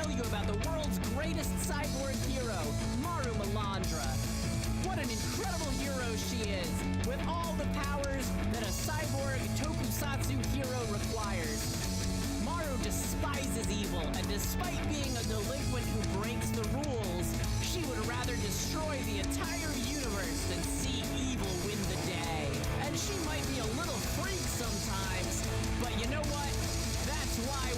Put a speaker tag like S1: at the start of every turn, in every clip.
S1: tell you about the world's greatest cyborg hero, Maru Malandra. What an incredible hero she is, with all the powers that a cyborg tokusatsu hero requires. Maru despises evil, and despite being a delinquent who breaks the rules, she would rather destroy the entire universe than see evil win the day. And she might be a little freak sometimes, but you know what? That's why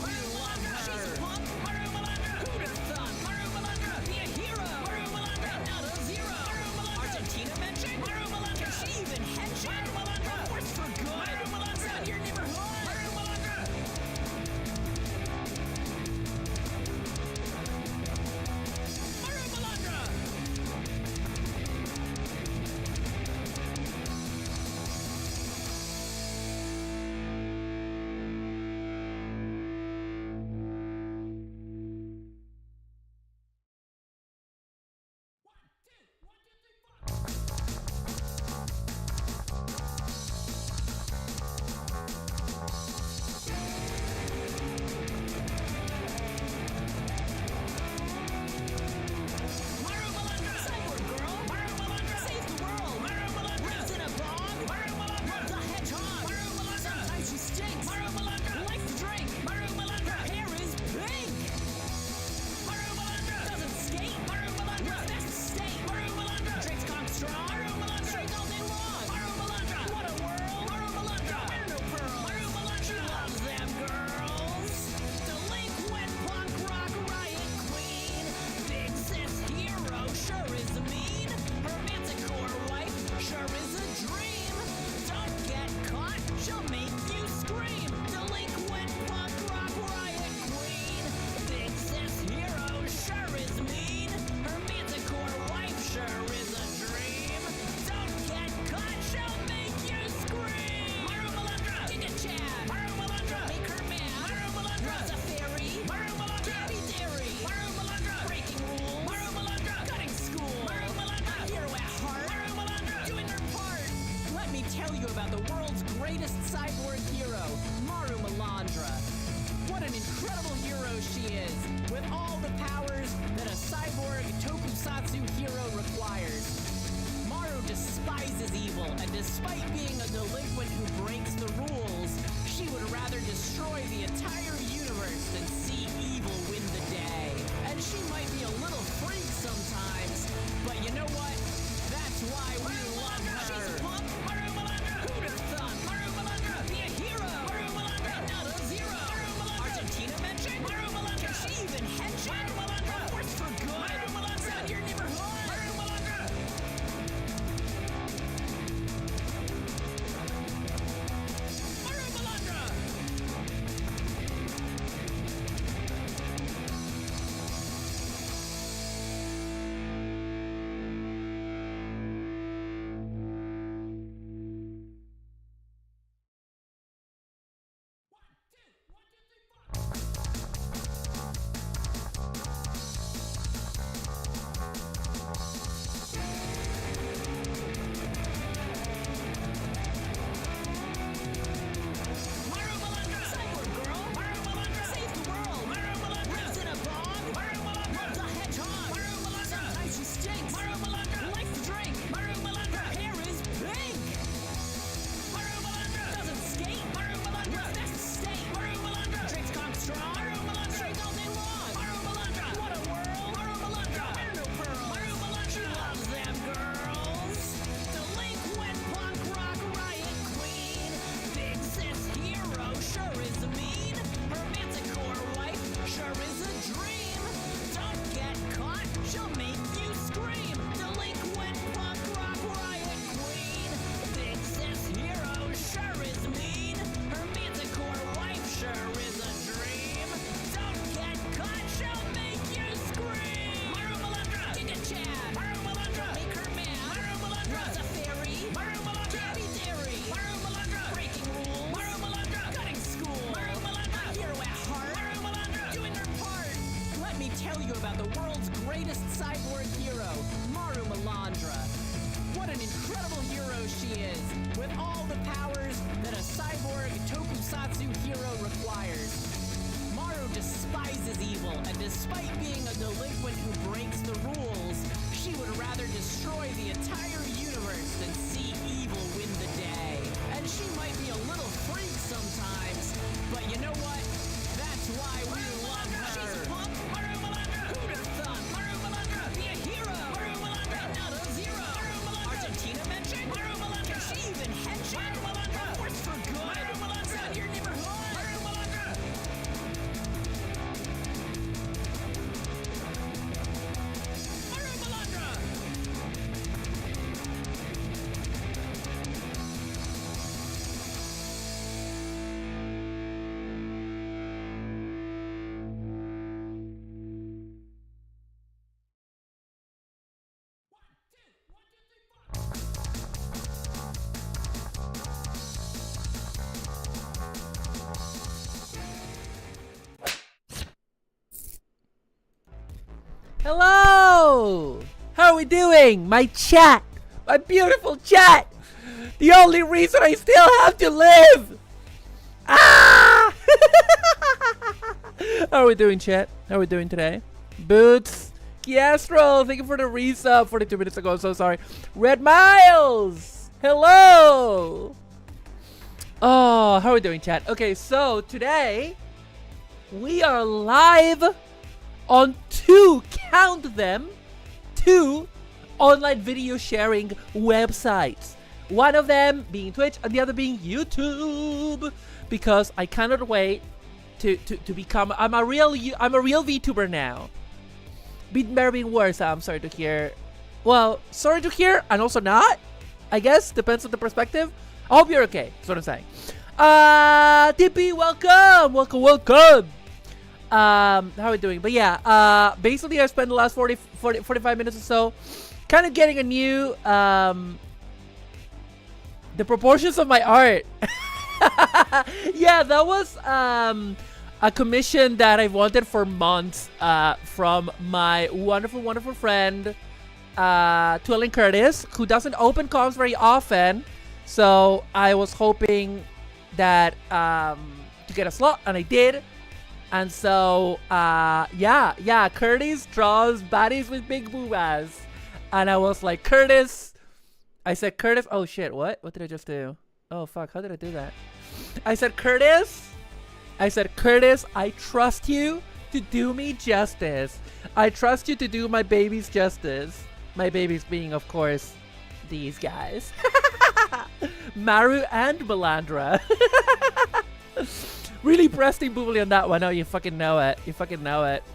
S1: we love her. She's a punk. Maru Malandra. Who'd have thought? Maru Malandra. Be a hero. Maru Malandra. Not a zero. Maru Malandra. Argentina mentioned. Maru Malandra. Can she even henshin? Maru Malandra. A force for good. Maru Malandra. Out your neighborhood. Maru Malandra. Maru Malandra.
S2: despises evil
S1: And despite being a delinquent who breaks the rules, she would rather destroy the entire universe than see evil win the day. And she might be a little freak sometimes, but you know what? That's why we love her. She's a punk. Maru Malandra. Who'd have thought? Maru Malandra. Be a hero. Maru Malandra. Not a zero. Maru Malandra. Argentina mentioned. Maru Malandra. Can she even henshin? Maru Malandra. Force for good. Maru Malandra. Send your neighborhood. Maru Malandra. Maru Malandra.
S2: Hello! How are we doing? My chat! My beautiful chat! The only reason I still have to live! Ah! How are we doing, chat? How are we doing today? Boots! Kiastro! Thank you for the resub 42 minutes ago. I'm so sorry. Red Miles! Hello! Oh, how are we doing, chat? Okay, so today we are live on count them, two online video sharing websites. One of them being Twitch and the other being YouTube, because I cannot wait to become. I'm a real VTuber now. Never been worse. I'm sorry to hear. Well, sorry to hear, and also not. I guess depends on the perspective. I hope you're okay. That's what I'm saying. TP, welcome. How are we doing? But yeah, basically I spent the last 45 minutes or so kind of getting a new the proportions of my art. Yeah, that was a commission that I've wanted for months from my wonderful friend Twilling Curtis, who doesn't open comms very often. So I was hoping that to get a slot, and I did. And so, yeah, Curtis draws baddies with big boobas. And I was like, Curtis. I said, Curtis. Oh, shit. What? What did I just do? Oh, fuck. How did I do that? I said, Curtis, I trust you to do me justice. I trust you to do my babies justice. My babies being, of course, these guys. Maru and Melandra. Really breasting boobly on that one. Oh, you fucking know it.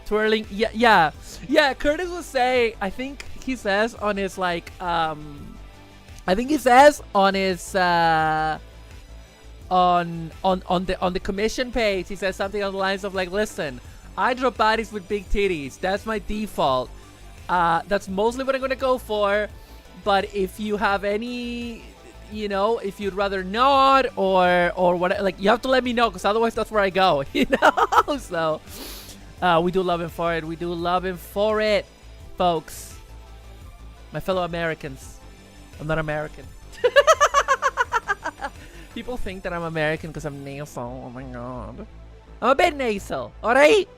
S2: Twirling. Yeah. Curtis was saying, I think he says on his like, on the commission page, he says something on the lines of like, listen, I draw bodies with big titties. That's my default. That's mostly what I'm gonna go for. But if you have any, you know, if you'd rather not or what, like, you have to let me know, because otherwise that's where I go, you know. So we do love him for it. Folks, my fellow Americans. I'm not American. People think that I'm American because I'm nasal. Oh my god, I'm a bit nasal, all right?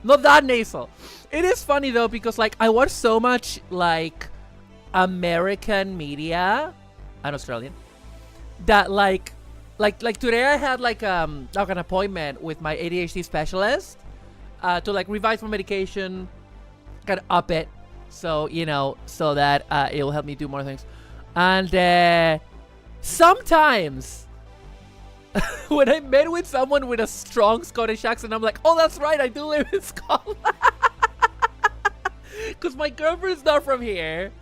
S2: Not that nasal. It is funny though, because like I watch so much like American media and Australian that like today I had like an appointment with my ADHD specialist to like revise my medication, kind of up it, so you know, so that it will help me do more things. And sometimes when I met with someone with a strong Scottish accent, I'm like, oh, that's right, I do live in Scotland. Because my girlfriend's not from here.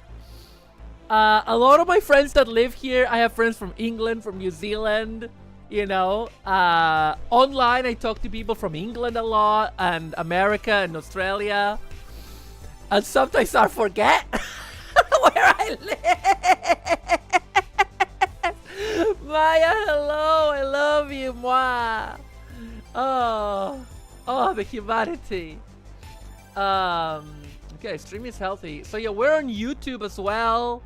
S2: A lot of my friends that live here, I have friends from England, from New Zealand, you know. Online, I talk to people from England a lot, and America and Australia. And sometimes I forget where I live. Maya, hello, I love you, moi. Oh, the humanity. Okay, stream is healthy. So yeah, we're on YouTube as well.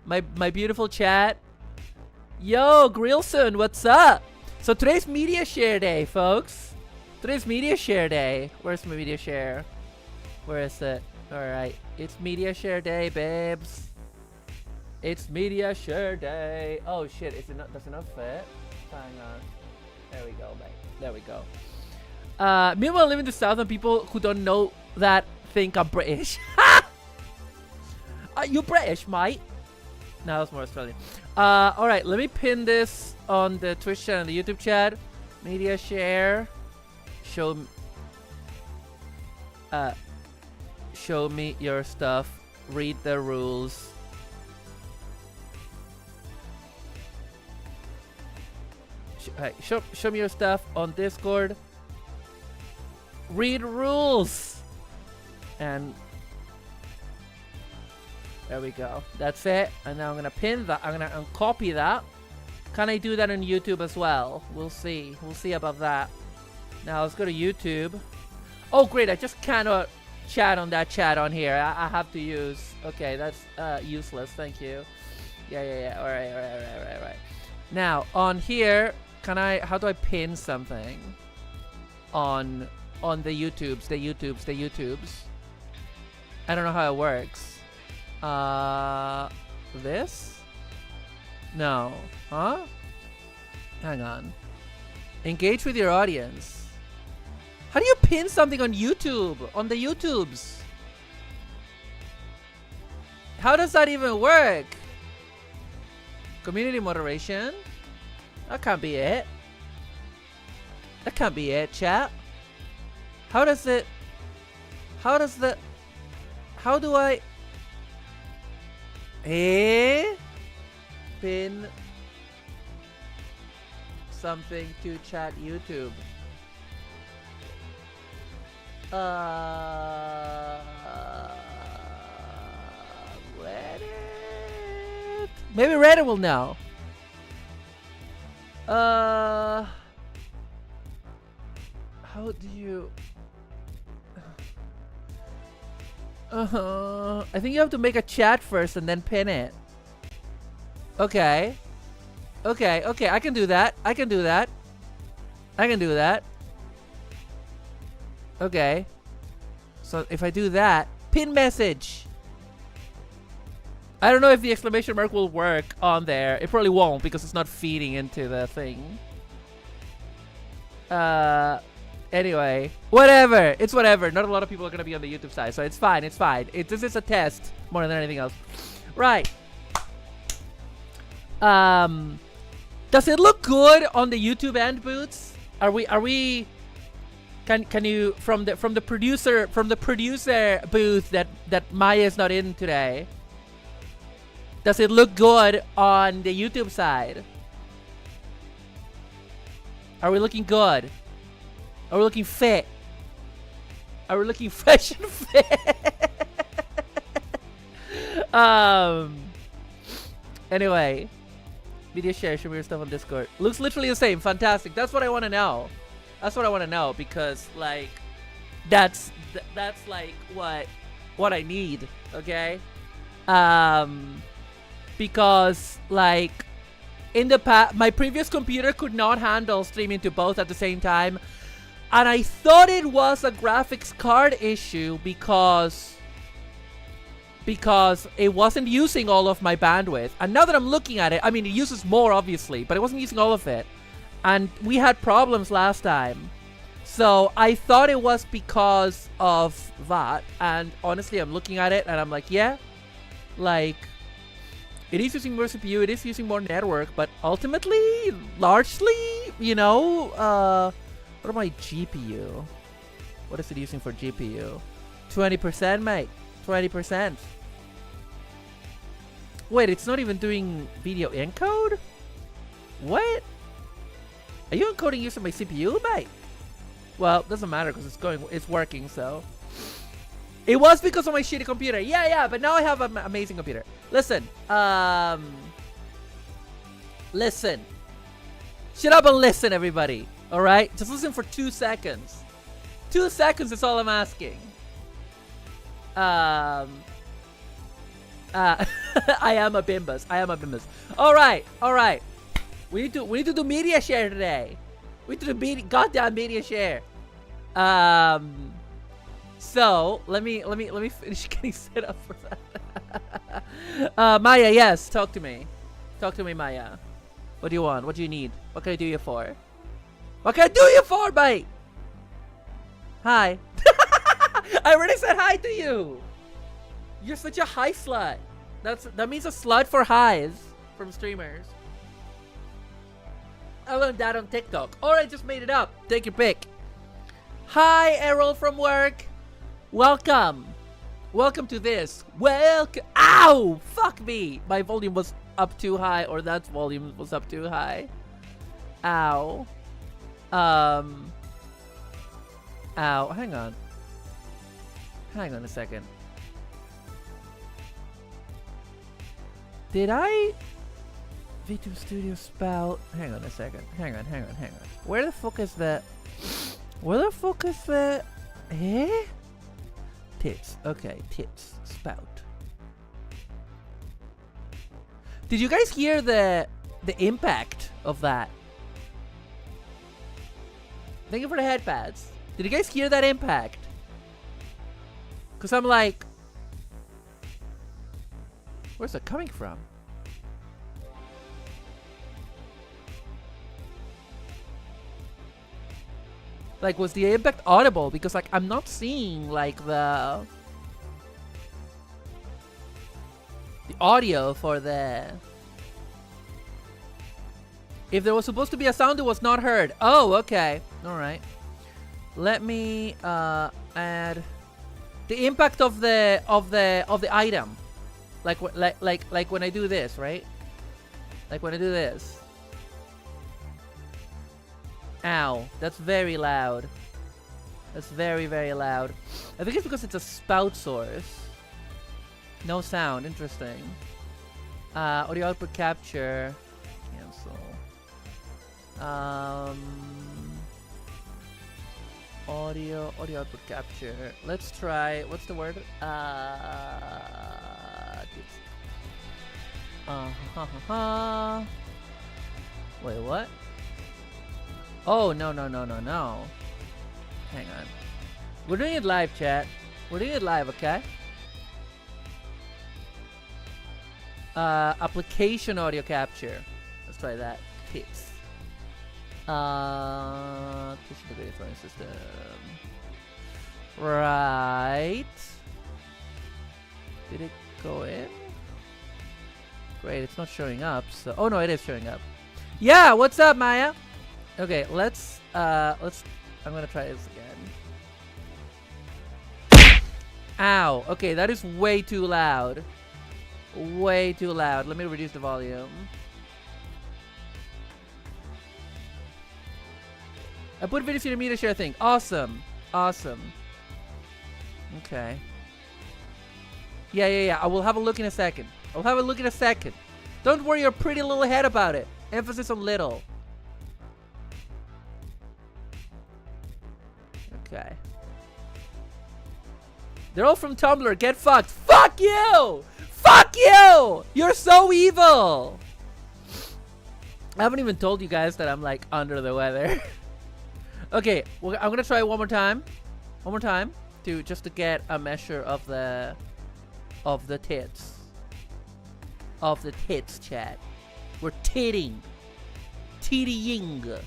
S2: My beautiful chat. Yo, Grillson, what's up? So today's media share day, folks. Today's media share day. Where's my media share? Where is it? Alright. It's media share day, babes. It's media share day. Oh shit, is it not, does it not fit? Hang on. There we go, mate. There we go. Meanwhile, I live in the South, and people who don't know that think I'm British. You British, mate? No, that's more Australian. Alright, let me pin this on the Twitch channel and the YouTube chat. Media share. Show me your stuff. Read the rules. Show me your stuff on Discord. Read rules. And there we go. That's it. And now I'm gonna pin that. I'm gonna copy that. Can I do that on YouTube as well? We'll see. We'll see about that. Now let's go to YouTube. Oh great, I just cannot chat on that chat on here. I have to use. Okay, that's useless. Thank you. Yeah. Alright. Now on here, can I? How do I pin something on the YouTubes? The YouTubes. I don't know how it works. This? No. Huh? Hang on. Engage with your audience. How do you pin something on YouTube? On the YouTubes? How does that even work? Community moderation? That can't be it. That can't be it, chat. How does it... How does the... How do I... Pin something to chat YouTube. Reddit? Maybe Reddit will know. How do you... I think you have to make a chat first and then pin it. Okay. I can do that. Okay. So if I do that, pin message. I don't know if the exclamation mark will work on there. It probably won't because it's not feeding into the thing. Anyway, whatever. It's whatever. Not a lot of people are gonna be on the YouTube side, so it's fine. This is a test more than anything else. Right. Does it look good on the YouTube end, Boots? Are we? Can you from the producer booth that Maya's not in today? Does it look good on the YouTube side? Are we looking good? Are we looking fit? Are we looking fresh and fit? Anyway, media share, show me your stuff on Discord. Looks literally the same. Fantastic. That's what I want to know. That's what I want to know because like that's like what I need. Okay. Because like in the past, my previous computer could not handle streaming to both at the same time. And I thought it was a graphics card issue because it wasn't using all of my bandwidth. And now that I'm looking at it, I mean, it uses more obviously, but it wasn't using all of it. And we had problems last time. So I thought it was because of that. And honestly, I'm looking at it and I'm like, yeah, like it is using more CPU, it is using more network, but ultimately, largely, you know, what about my GPU? What is it using for GPU? 20%, mate. 20%. Wait, it's not even doing video encode? What? Are you encoding using my CPU, mate? Well, doesn't matter because it's working, so. It was because of my shitty computer. Yeah, but now I have an amazing computer. Listen. Listen. Shut up and listen, everybody. Alright? Just listen for 2 seconds. 2 seconds is all I'm asking. I am a bimbus. Alright. We need to do media share today. We need to do goddamn media share. So let me finish getting set up for that. Maya, yes, talk to me. Talk to me, Maya. What do you want? What do you need? What can I do you for? What can I do you for, mate? Hi. I already said hi to you. You're such a high slut. That means a slut for highs from streamers. I learned that on TikTok. Or I just made it up. Take your pick. Hi, Errol from work. Welcome. Welcome to this. Welcome. Ow! Fuck me. My volume was up too high, or that volume was up too high. Ow. Ow. Hang on. Hang on a second. Did I? V2 Studio Spout. Hang on a second. Hang on. Where the fuck is that? Where the fuck is that? Eh? Tits. Okay, tits. Spout. Did you guys hear the impact of that? Thank you for the headpads. Did you guys hear that impact? Cause I'm like, where's that coming from? Like, was the impact audible? Because like I'm not seeing like the audio for the. If there was supposed to be a sound, it was not heard. Oh, okay, all right. Let me add the impact of the item, like when I do this, right? Like when I do this. Ow, that's very loud. That's very, very loud. I think it's because it's a spout source. No sound, interesting. Audio output capture. Cancel. Audio output capture. Let's try, what's the word? Wait, what? Oh, no. Hang on. We're doing it live, chat. We're doing it live, okay? Application audio capture. Let's try that. Tits. Kitchen integrated throwing system. Right. Did it go in? Great, it's not showing up. So, oh no, it is showing up. Yeah, what's up, Maya? Okay, let's. I'm gonna try this again. Ow. Okay, that is way too loud. Way too loud. Let me reduce the volume. I put videos in the media share thing. Awesome. Awesome. Okay. Yeah. I will have a look in a second. I'll have a look in a second. Don't worry your pretty little head about it. Emphasis on little. Okay. They're all from Tumblr. Get fucked. Fuck you! Fuck you! You're so evil! I haven't even told you guys that I'm like under the weather. Okay, well, I'm gonna try one more time. One more time to just to get a measure of the tits. Of the tits, chat. We're titting. Tittying.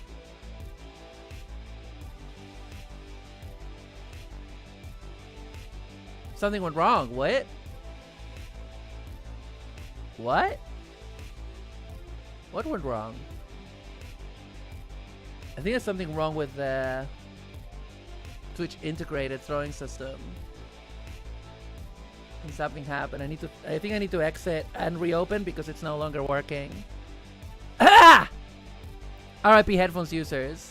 S2: Something went wrong. What? What? What went wrong? I think there's something wrong with the Twitch integrated throwing system. And something happened. I think I need to exit and reopen because it's no longer working. Ah! RIP headphones users.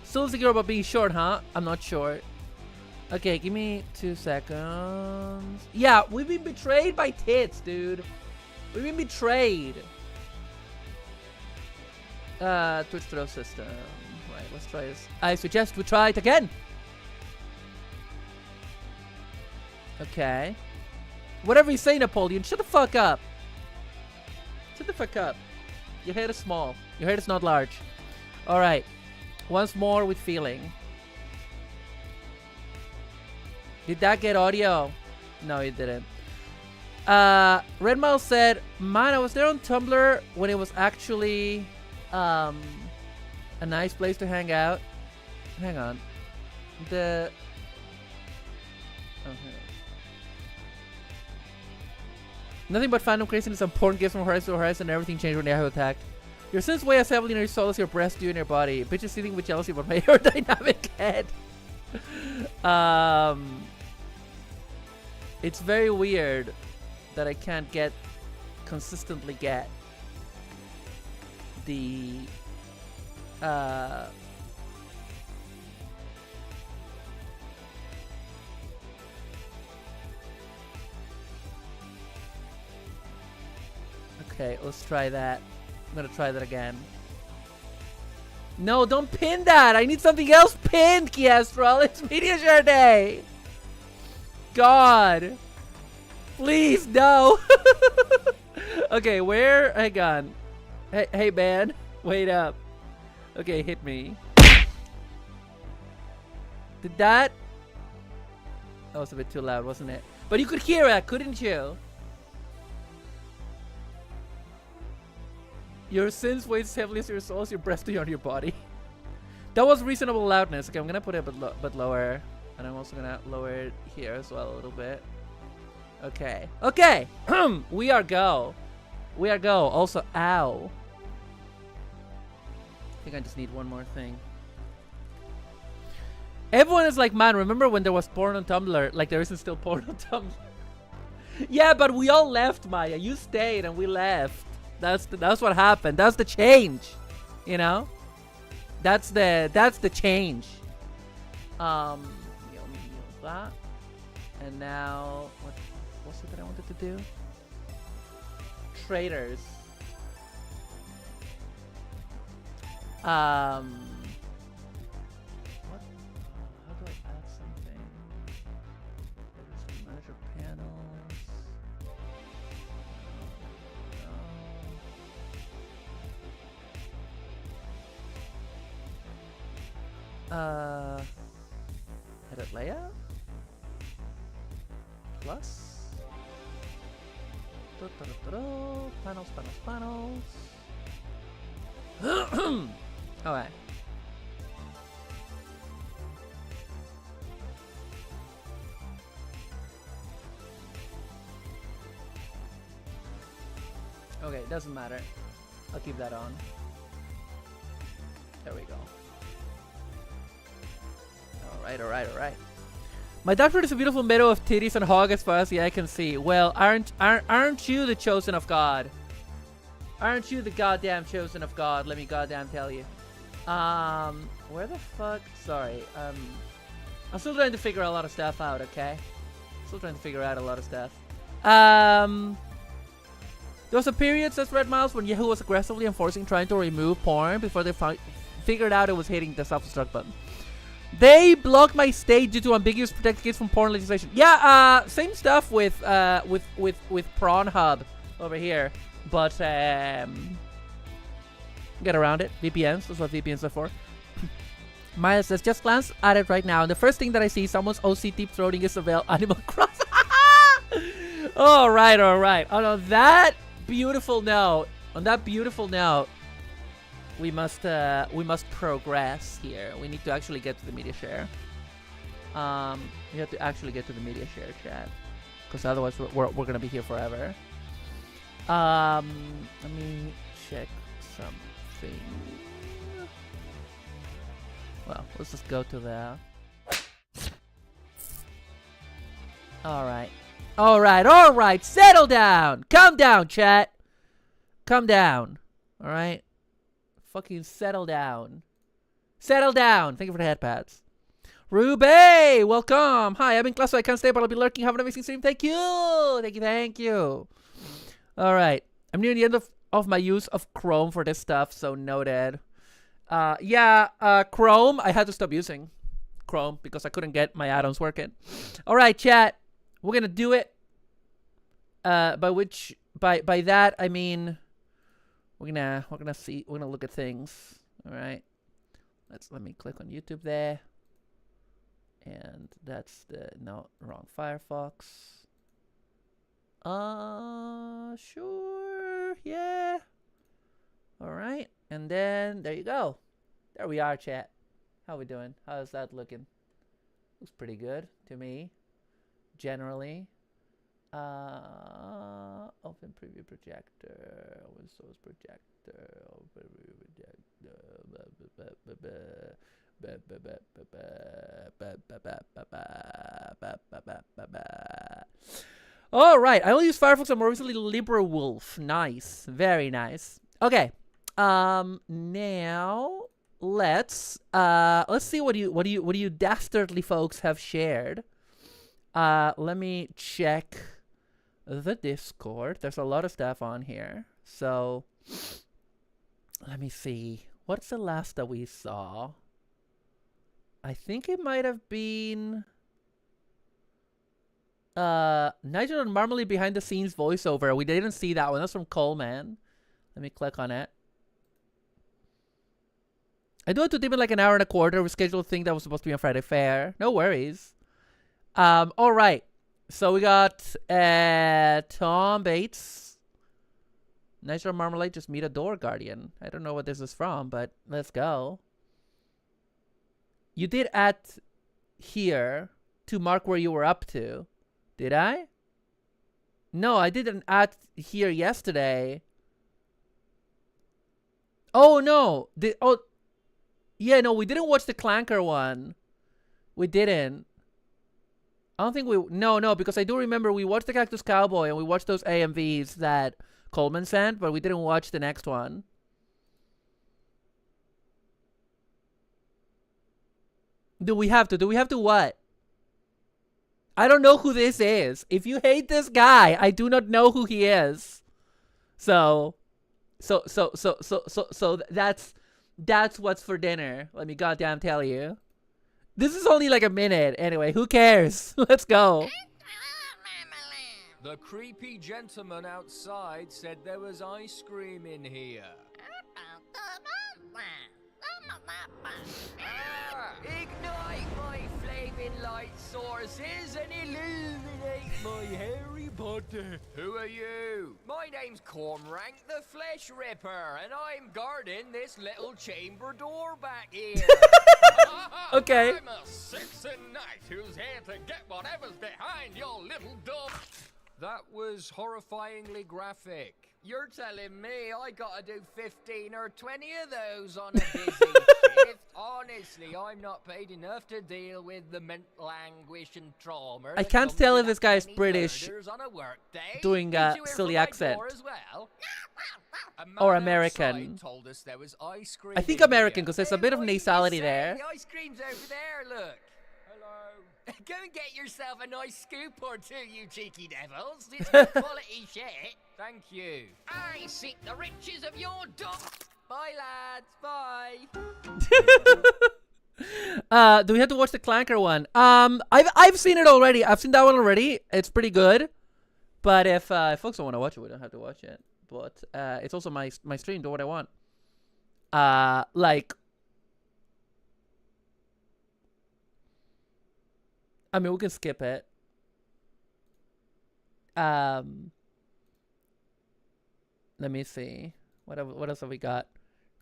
S2: Still insecure about being short, huh? I'm not short. Okay, give me 2 seconds. Yeah, we've been betrayed by tits, dude. We've been betrayed. Twitch throw system. Right, let's try this. I suggest we try it again. Okay. Whatever you say, Napoleon, shut the fuck up. Shut the fuck up. Your head is small. Your head is not large. Alright. Once more with feeling. Did that get audio? No, it didn't. Redmile said, man, I was there on Tumblr when it was actually a nice place to hang out. Hang on. The... Oh, hang on. Nothing but fandom craziness and porn gifts from Horizon to Horizon and everything changed when they have attacked. Your sins weigh as heavily in your soul as your breast do in your body. Bitches sitting with jealousy about my aerodynamic head. It's very weird that I can't consistently get the okay, let's try that. I'm gonna try that again. No, don't pin that! I need something else pinned, Kiestral! It's Media Share Day! God! Please, no! Okay, where? Hang on. Hey, man. Wait up. Okay, hit me. Did that? That was a bit too loud, wasn't it? But you could hear it, couldn't you? Your sins weighs heavily as your soul as your breast do on your body. That was reasonable loudness. Okay, I'm gonna put it a bit lower. And I'm also gonna lower it here as well a little bit. Okay. Okay! We are go. We are go. Also, ow. I think I just need one more thing. Everyone is like, man, remember when there was porn on Tumblr? Like, there isn't still porn on Tumblr. Yeah, but we all left, Maya. You stayed and we left. That's what happened. That's the change. You know? That's the change. That. And now, what's it that I wanted to do? Traders. What? How do I add something? Manager panels. Edit layout? Plus? Panels. Alright. Okay, doesn't matter. I'll keep that on. There we go. Alright. My dashboard is a beautiful meadow of titties and hog as far as the eye can see. Well, aren't you the chosen of God? Aren't you the goddamn chosen of God? Let me goddamn tell you. Where the fuck? Sorry. I'm still trying to figure a lot of stuff out, okay? Still trying to figure out a lot of stuff. There was a period, says Red Mouse, when Yahoo was aggressively enforcing trying to remove porn before they figured out it was hitting the self-destruct button. They blocked my state due to ambiguous protected kids from porn legislation. Yeah, same stuff with Pornhub over here, but get around it. VPNs, that's what VPNs are for. Maya says, just glance at it right now, and the first thing that I see, someone's OC deep throating is Isabel Animal Crossing. All right. On that beautiful note, we must progress here. We need to actually get to the media share. We have to actually get to the media share chat, because otherwise we're gonna be here forever. Let me check something. Well, let's just go to the. All right. Settle down. Calm down, chat. Calm down. All right. Fucking settle down. Settle down. Thank you for the headpads. Ruby, welcome. Hi, I'm in class, so I can't stay, but I'll be lurking. Have an amazing stream. Thank you. All right. I'm near the end of my use of Chrome for this stuff, so noted. Chrome, I had to stop using Chrome because I couldn't get my add-ons working. All right, chat. We're gonna do it. By that I mean we're gonna look at things. All right. Let me click on YouTube there. And that's the, no, wrong Firefox. Sure, yeah. All right, and then there you go. There we are, chat. How we doing? How's that looking? Looks pretty good to me, generally. Open preview projector, open source projector, open projector. All right, I only use Firefox. I'm more recently LibreWolf. Nice, very nice. Okay, now let's see what you dastardly folks have shared. Let me check the Discord. There's a lot of stuff on here. So let me see. What's the last that we saw? I think it might have been Nigel and Marmalade behind the scenes voiceover. We didn't see that one. That's from Coleman. Let me click on it. I do it to even like an hour and a quarter. We scheduled a thing that was supposed to be on Friday Fair. No worries. All right. So we got Tom Bates. Nigel and Marmalade just meet a door guardian. I don't know what this is from, but let's go. You did add here to mark where you were up to. Did I? No, I didn't add here yesterday. Oh, no. Yeah, no, we didn't watch the Clanker one. We didn't. I don't think we... No, because I do remember we watched the Cactus Cowboy and we watched those AMVs that Coleman sent, but we didn't watch the next one. Do we have to? Do we have to what? I don't know who this is. If you hate this guy, I do not know who he is. So that's what's for dinner. Let me goddamn tell you. This is only like a minute. Anyway, who cares? Let's go.
S3: The creepy gentleman outside said there was ice cream in here. Ignite my flaming light sources and illuminate my Harry Potter. Who are you? My name's Cormrank the Flesh Ripper, and I'm guarding this little chamber door back here.
S2: Okay.
S3: I'm a sexy knight who's here to get whatever's behind your little door. That was horrifyingly graphic. You're telling me I gotta do 15 or 20 of those on a busy shift? Honestly, I'm not paid enough to deal with the mental anguish and trauma.
S2: I can't tell if this guy is British
S3: on a work day.
S2: doing a silly accent.
S3: As well?
S2: Or American.
S3: Told us there was ice cream.
S2: I think American, because there's a bit of nasality there.
S3: The ice cream's over there, look. Hello. Go and get yourself a nice scoop or two, you cheeky devils. It's good quality shit. Thank you. I seek the riches of your dog. Bye, lads. Bye.
S2: Do we have to watch the Clanker one? I've seen it already. I've seen that one already. It's pretty good. But if folks don't want to watch it, we don't have to watch it. But it's also my stream. Do what I want. Like, I mean, we can skip it. Let me see. What else have we got?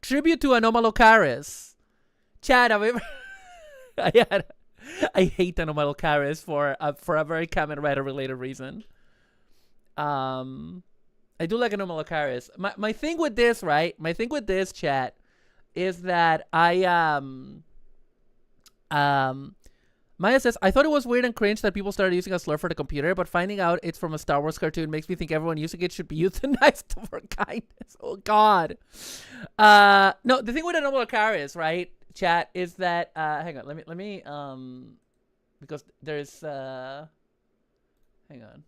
S2: Tribute to Anomalocaris. Chad, have you ever... I hate Anomalocaris for a very Kamen Rider related reason. I do like Anomalocaris. My thing with this, right? My thing with this, chat, is that Maya says, I thought it was weird and cringe that people started using a slur for the computer, but finding out it's from a Star Wars cartoon makes me think everyone using it should be euthanized for kindness. Oh, God. No, the thing with Anomalocaris, right, chat, is that, hang on, let me, because there's, hang on.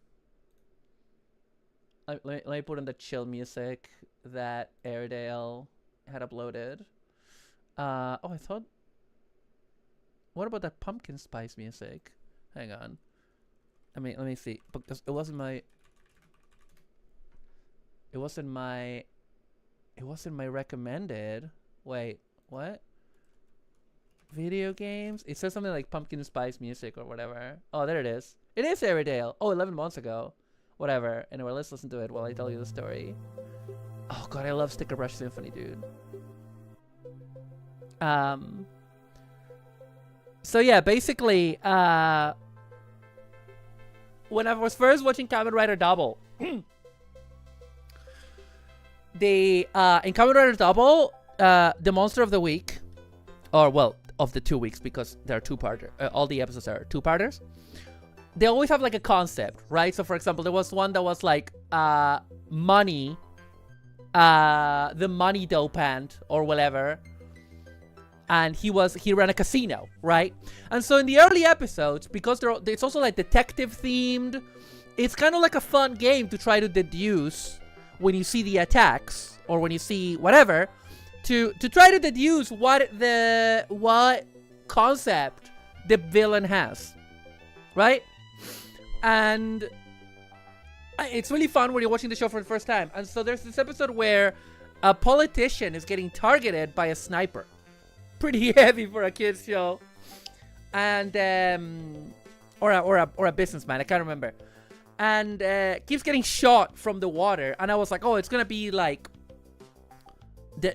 S2: Let me put in the chill music that Airedale had uploaded. Oh, I thought... What about that pumpkin spice music? Hang on. I mean, let me see. Because it wasn't my recommended. Wait, what? video games. It says something like pumpkin spice music or whatever. Oh, there it is. It is Airedale. Oh, 11 months ago. Whatever. Anyway, let's listen to it while I tell you the story. Oh god, I love Sticker Brush Symphony, dude. So yeah, basically, when I was first watching Kamen Rider Double, in Kamen Rider Double, the monster of the week, or well, of the 2 weeks, because they're two-parter. All the episodes are two-parters. They always have like a concept, right? So for example, there was one that was like money, the money dopant or whatever, and he ran a casino, right? And so in the early episodes, because it's also like detective themed, it's kind of like a fun game to try to deduce when you see the attacks or when you see whatever, to try to deduce what concept the villain has, right? And it's really fun when you're watching the show for the first time. And so there's this episode where a politician is getting targeted by a sniper. Pretty heavy for a kids show. And or a businessman, I can't remember. And keeps getting shot from the water. And I was like, oh, it's gonna be like the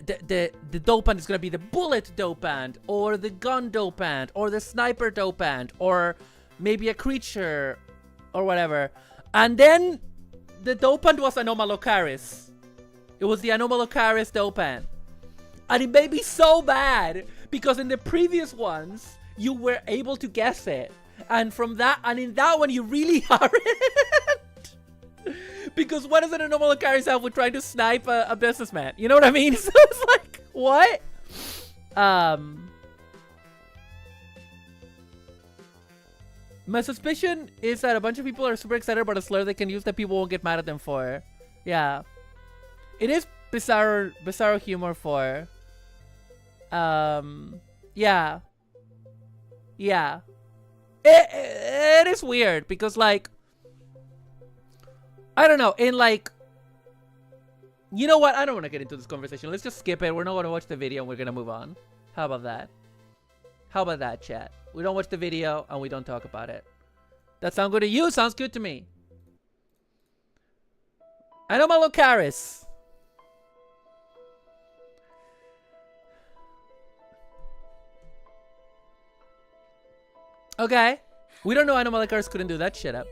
S2: dopant is gonna be the bullet dopant, or the gun dopant, or the sniper dopant, or maybe a creature or whatever. And then the dopant was Anomalocaris. It was the Anomalocaris dopant. And it made me so bad because in the previous ones you were able to guess it, and in that one you really aren't. Because what does an Anomalocaris have with trying to snipe a businessman? You know what I mean? So it's like, what? My suspicion is that a bunch of people are super excited about a slur they can use that people won't get mad at them for. Yeah. It is bizarro humor for. Yeah. Yeah. It is weird because, like, I don't know, in like, you know what? I don't want to get into this conversation. Let's just skip it. We're not going to watch the video and we're going to move on. How about that? How about that, chat? We don't watch the video and we don't talk about it. That sound good to you? Sounds good to me. Anomalocaris. Okay. We don't know Anomalocaris couldn't do that shit up.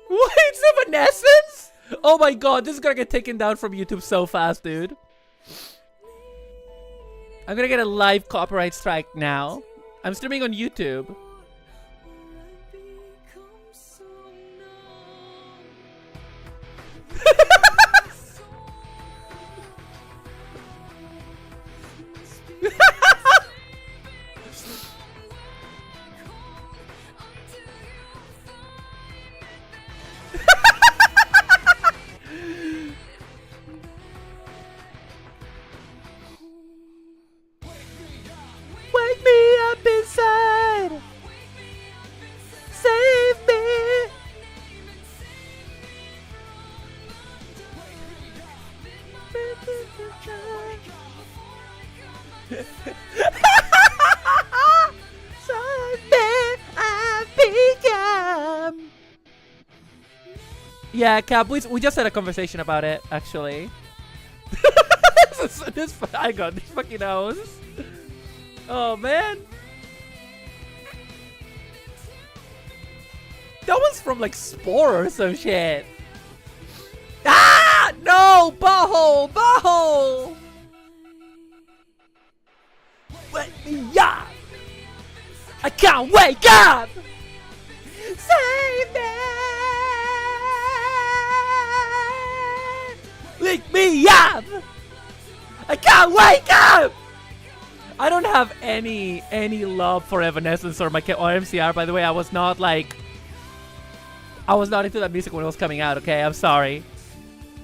S2: What? It's Evanescence? Oh my god, this is gonna get taken down from YouTube so fast, dude. I'm gonna get a live copyright strike now. I'm streaming on YouTube. Wake me up inside. Save me. Yeah, Cap, we just had a conversation about it, actually. I got this fucking nose. Oh, man. That was from, like, Spore or some shit. Ah! No! Butthole! Butthole! Wake me up! I can't wake up! Save me! Wake me up! I can't wake up! I don't have any love for Evanescence or MCR, by the way. I was not into that music when it was coming out, okay? I'm sorry.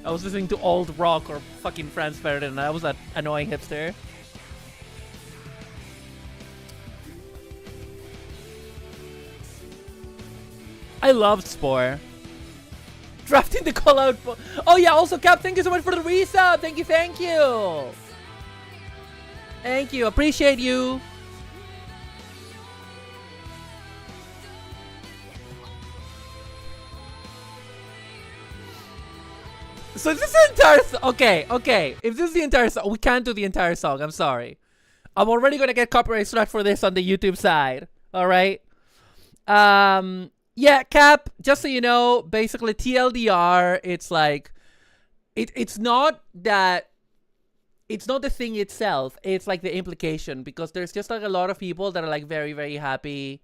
S2: I was listening to old rock or fucking Franz Ferdinand, and I was that annoying hipster. I loved Spore. Drafting the call out. Oh yeah, also Cap, thank you so much for the resub. Thank you. Thank you. Appreciate you. So this is the entire okay. If this is the entire song, we can't do the entire song. I'm sorry. I'm already gonna get copyright struck for this on the YouTube side. All right. Yeah, Cap. Just so you know, basically TLDR. It's like, it's not that. It's not the thing itself. It's like the implication, because there's just like a lot of people that are like very, very happy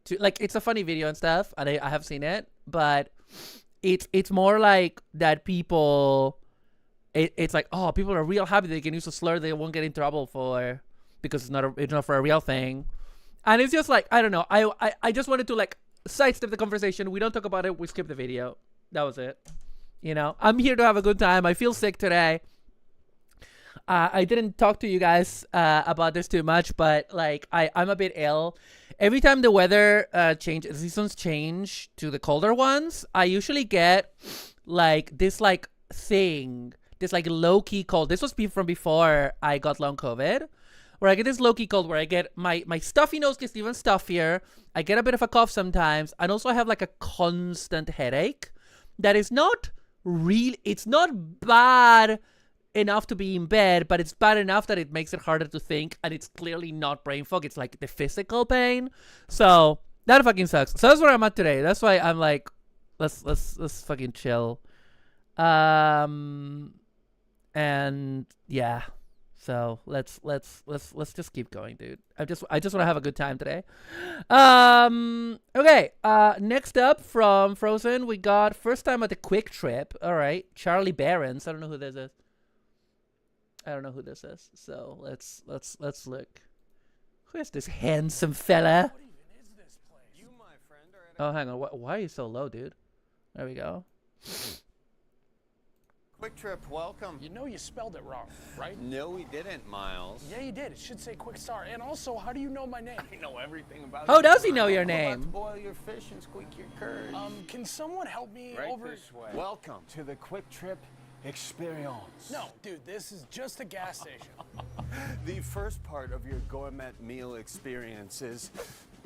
S2: to, like, it's a funny video and stuff, and I have seen it, but it's more like that people, it's like, oh, people are real happy they can use a slur they won't get in trouble for, because it's not for a real thing. And it's just like, I don't know, I just wanted to like sidestep the conversation. We don't talk about it, we skip the video. That was it. You know, I'm here to have a good time. I feel sick today. I didn't talk to you guys about this too much, but like I'm a bit ill. Every time the weather seasons change to the colder ones, I usually get like this like thing, this like low-key cold. This was from before I got long COVID, where I get this low-key cold where I get my stuffy nose gets even stuffier. I get a bit of a cough sometimes, and also I have like a constant headache that is not real. It's not bad enough to be in bed, but it's bad enough that it makes it harder to think, and it's clearly not brain fog. It's like the physical pain. So that fucking sucks. So that's where I'm at today. That's why I'm like, let's fucking chill. And yeah. So let's just keep going, dude. I just want to have a good time today. Okay. Next up from Frozen, we got first time at the Quick Trip. All right, Charlie Barons. I don't know who this is. So let's look. Who is this handsome fella?
S4: What even is this place?
S3: You, my friend, are at
S2: Oh, hang on. Why are you so low, dude? There we go.
S5: Quick Trip, welcome.
S4: You know you spelled it wrong, right?
S5: No, we didn't, Miles.
S4: Yeah, you did. It should say Quick Star. And also, how do you know my name?
S5: I know everything about
S2: How
S5: you.
S2: does he know your
S5: I'm about
S2: name?
S5: to boil your fish and squeak your curd.
S4: Can someone help me
S5: right
S4: over?
S5: this way. Welcome to the Quick Trip experience.
S4: No, dude, this is just a gas station.
S5: The first part of your gourmet meal experience is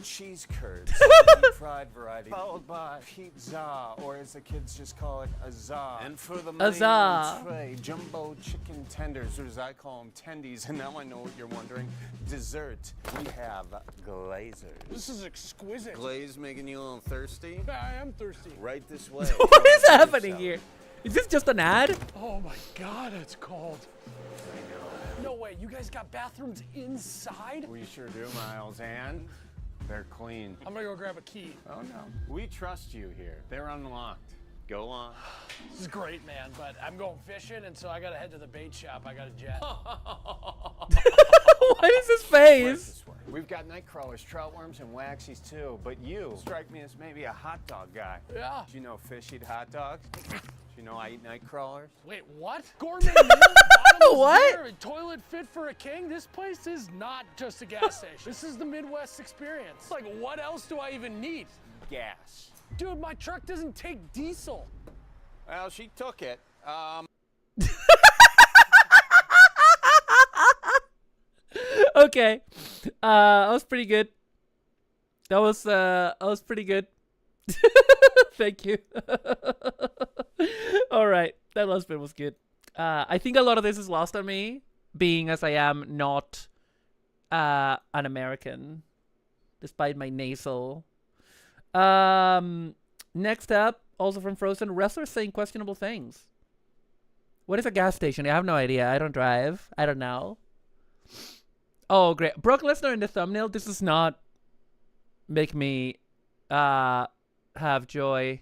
S5: cheese curds, deep fried variety, followed by pizza, or as the kids just call it, azar. And for the main
S2: Azar.
S5: entree, jumbo chicken tenders, or as I call them, tendies. And now I know what you're wondering. Dessert, we have glazers.
S4: This is exquisite.
S5: Glaze making you a little thirsty?
S4: I am thirsty.
S5: Right this way.
S2: What is happening here? Is this just an ad?
S4: Oh my God, it's cold. No way, you guys got bathrooms inside?
S5: We sure do, Miles, and they're clean.
S4: I'm gonna go grab a key.
S5: Oh no, we trust you here. They're unlocked. Go on.
S4: This is great, man, but I'm going fishing, and so I gotta head to the bait shop. I got a jet.
S2: What is his face?
S5: This way. We've got night crawlers, trout worms, and waxies too, but you strike me as maybe a hot dog guy.
S4: Yeah.
S5: Do you know fish eat hot dogs? Do you know I eat night crawlers?
S4: Wait, what? Gourmet meal, bottomless
S2: What?
S4: beer, a toilet fit for a king? This place is not just a gas station. This is the Midwest experience. Like, what else do I even need?
S5: Gas.
S4: Dude, my truck doesn't take diesel.
S5: Well, she took it.
S2: Okay. That was pretty good. That was pretty good. Thank you. All right. That last bit was good. I think a lot of this is lost on me, being as I am not an American, despite my nasal. Next up, also from Frozen, wrestlers saying questionable things. What is a gas station? I have no idea. I don't drive. I don't know. Oh, great. Brock Lesnar in the thumbnail. This does not make me have joy.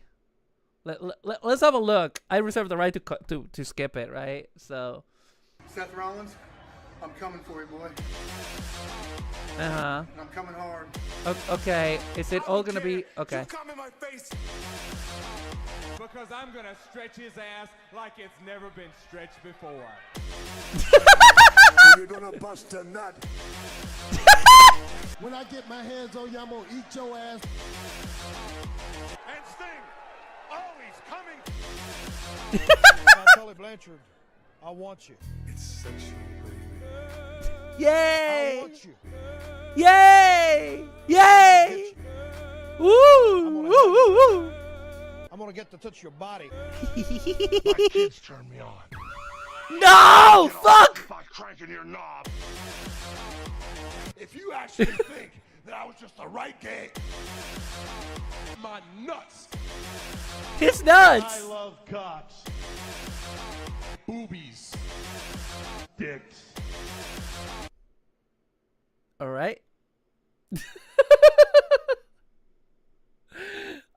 S2: Let's have a look. I reserve the right to skip it, right? So.
S6: Seth Rollins, I'm coming for you, boy.
S2: Uh-huh.
S6: And I'm coming hard.
S2: Okay. Is it all gonna be okay?
S7: You come in my face because I'm gonna stretch his ass like it's never been stretched before.
S8: You're gonna bust a nut. When I get my hands on you, I'm gonna eat your ass.
S7: And Sting, oh, he's coming.
S8: Tully Blanchard, I want you.
S6: It's sexual, baby.
S2: Yay!
S8: want you.
S2: Yay! Yay! Woo! Woo! Woo! Woo!
S8: I'm gonna get to touch your body.
S9: My kids turn me on.
S2: No! Fuck!
S9: By cranking your knob. If you actually think that I was just the right gay, my nuts.
S2: His nuts!
S8: love cocks.
S9: Boobies. Dicks.
S2: Alright.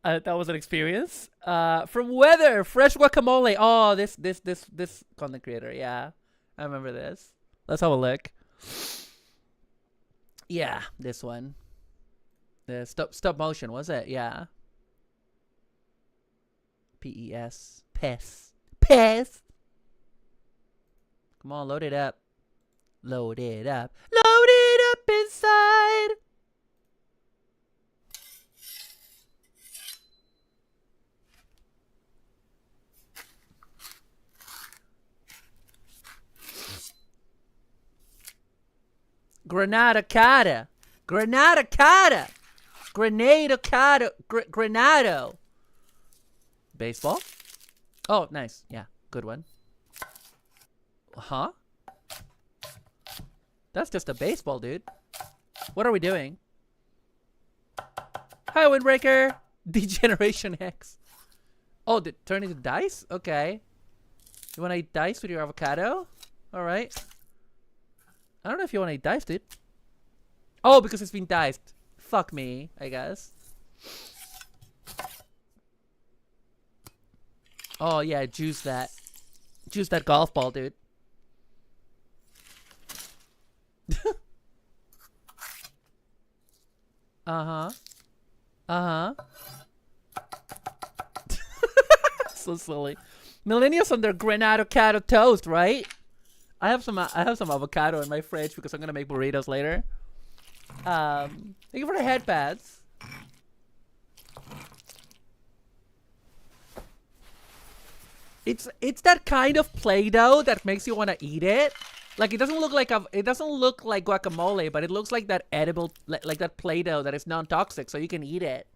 S2: That was an experience. From Weather, fresh guacamole. Oh, this content creator. Yeah, I remember this. Let's have a look. Yeah, this one. The stop motion, was it? Yeah. PES. PES. PES. Come on, load it up. Load it up. Load it up inside. Granada Cata. Granada Cata. Grenada Cata. Granado. Baseball? Oh, nice. Yeah, good one. Huh? That's just a baseball, dude. What are we doing? Hi, Windbreaker. Degeneration X. Oh, did it turn into dice? Okay. You want to eat dice with your avocado? Alright. I don't know if you want to eat dice, dude. Oh, because it's been diced. Fuck me, I guess. Oh, yeah, juice that. Juice that golf ball, dude. Uh-huh. Uh-huh. So silly. Millennials on their Granado Cata toast, right? I have some avocado in my fridge because I'm gonna make burritos later. Thank you for the headpads. It's that kind of Play-Doh that makes you want to eat it. Like it doesn't look like guacamole, but it looks like that edible, like that Play-Doh that is non-toxic, so you can eat it.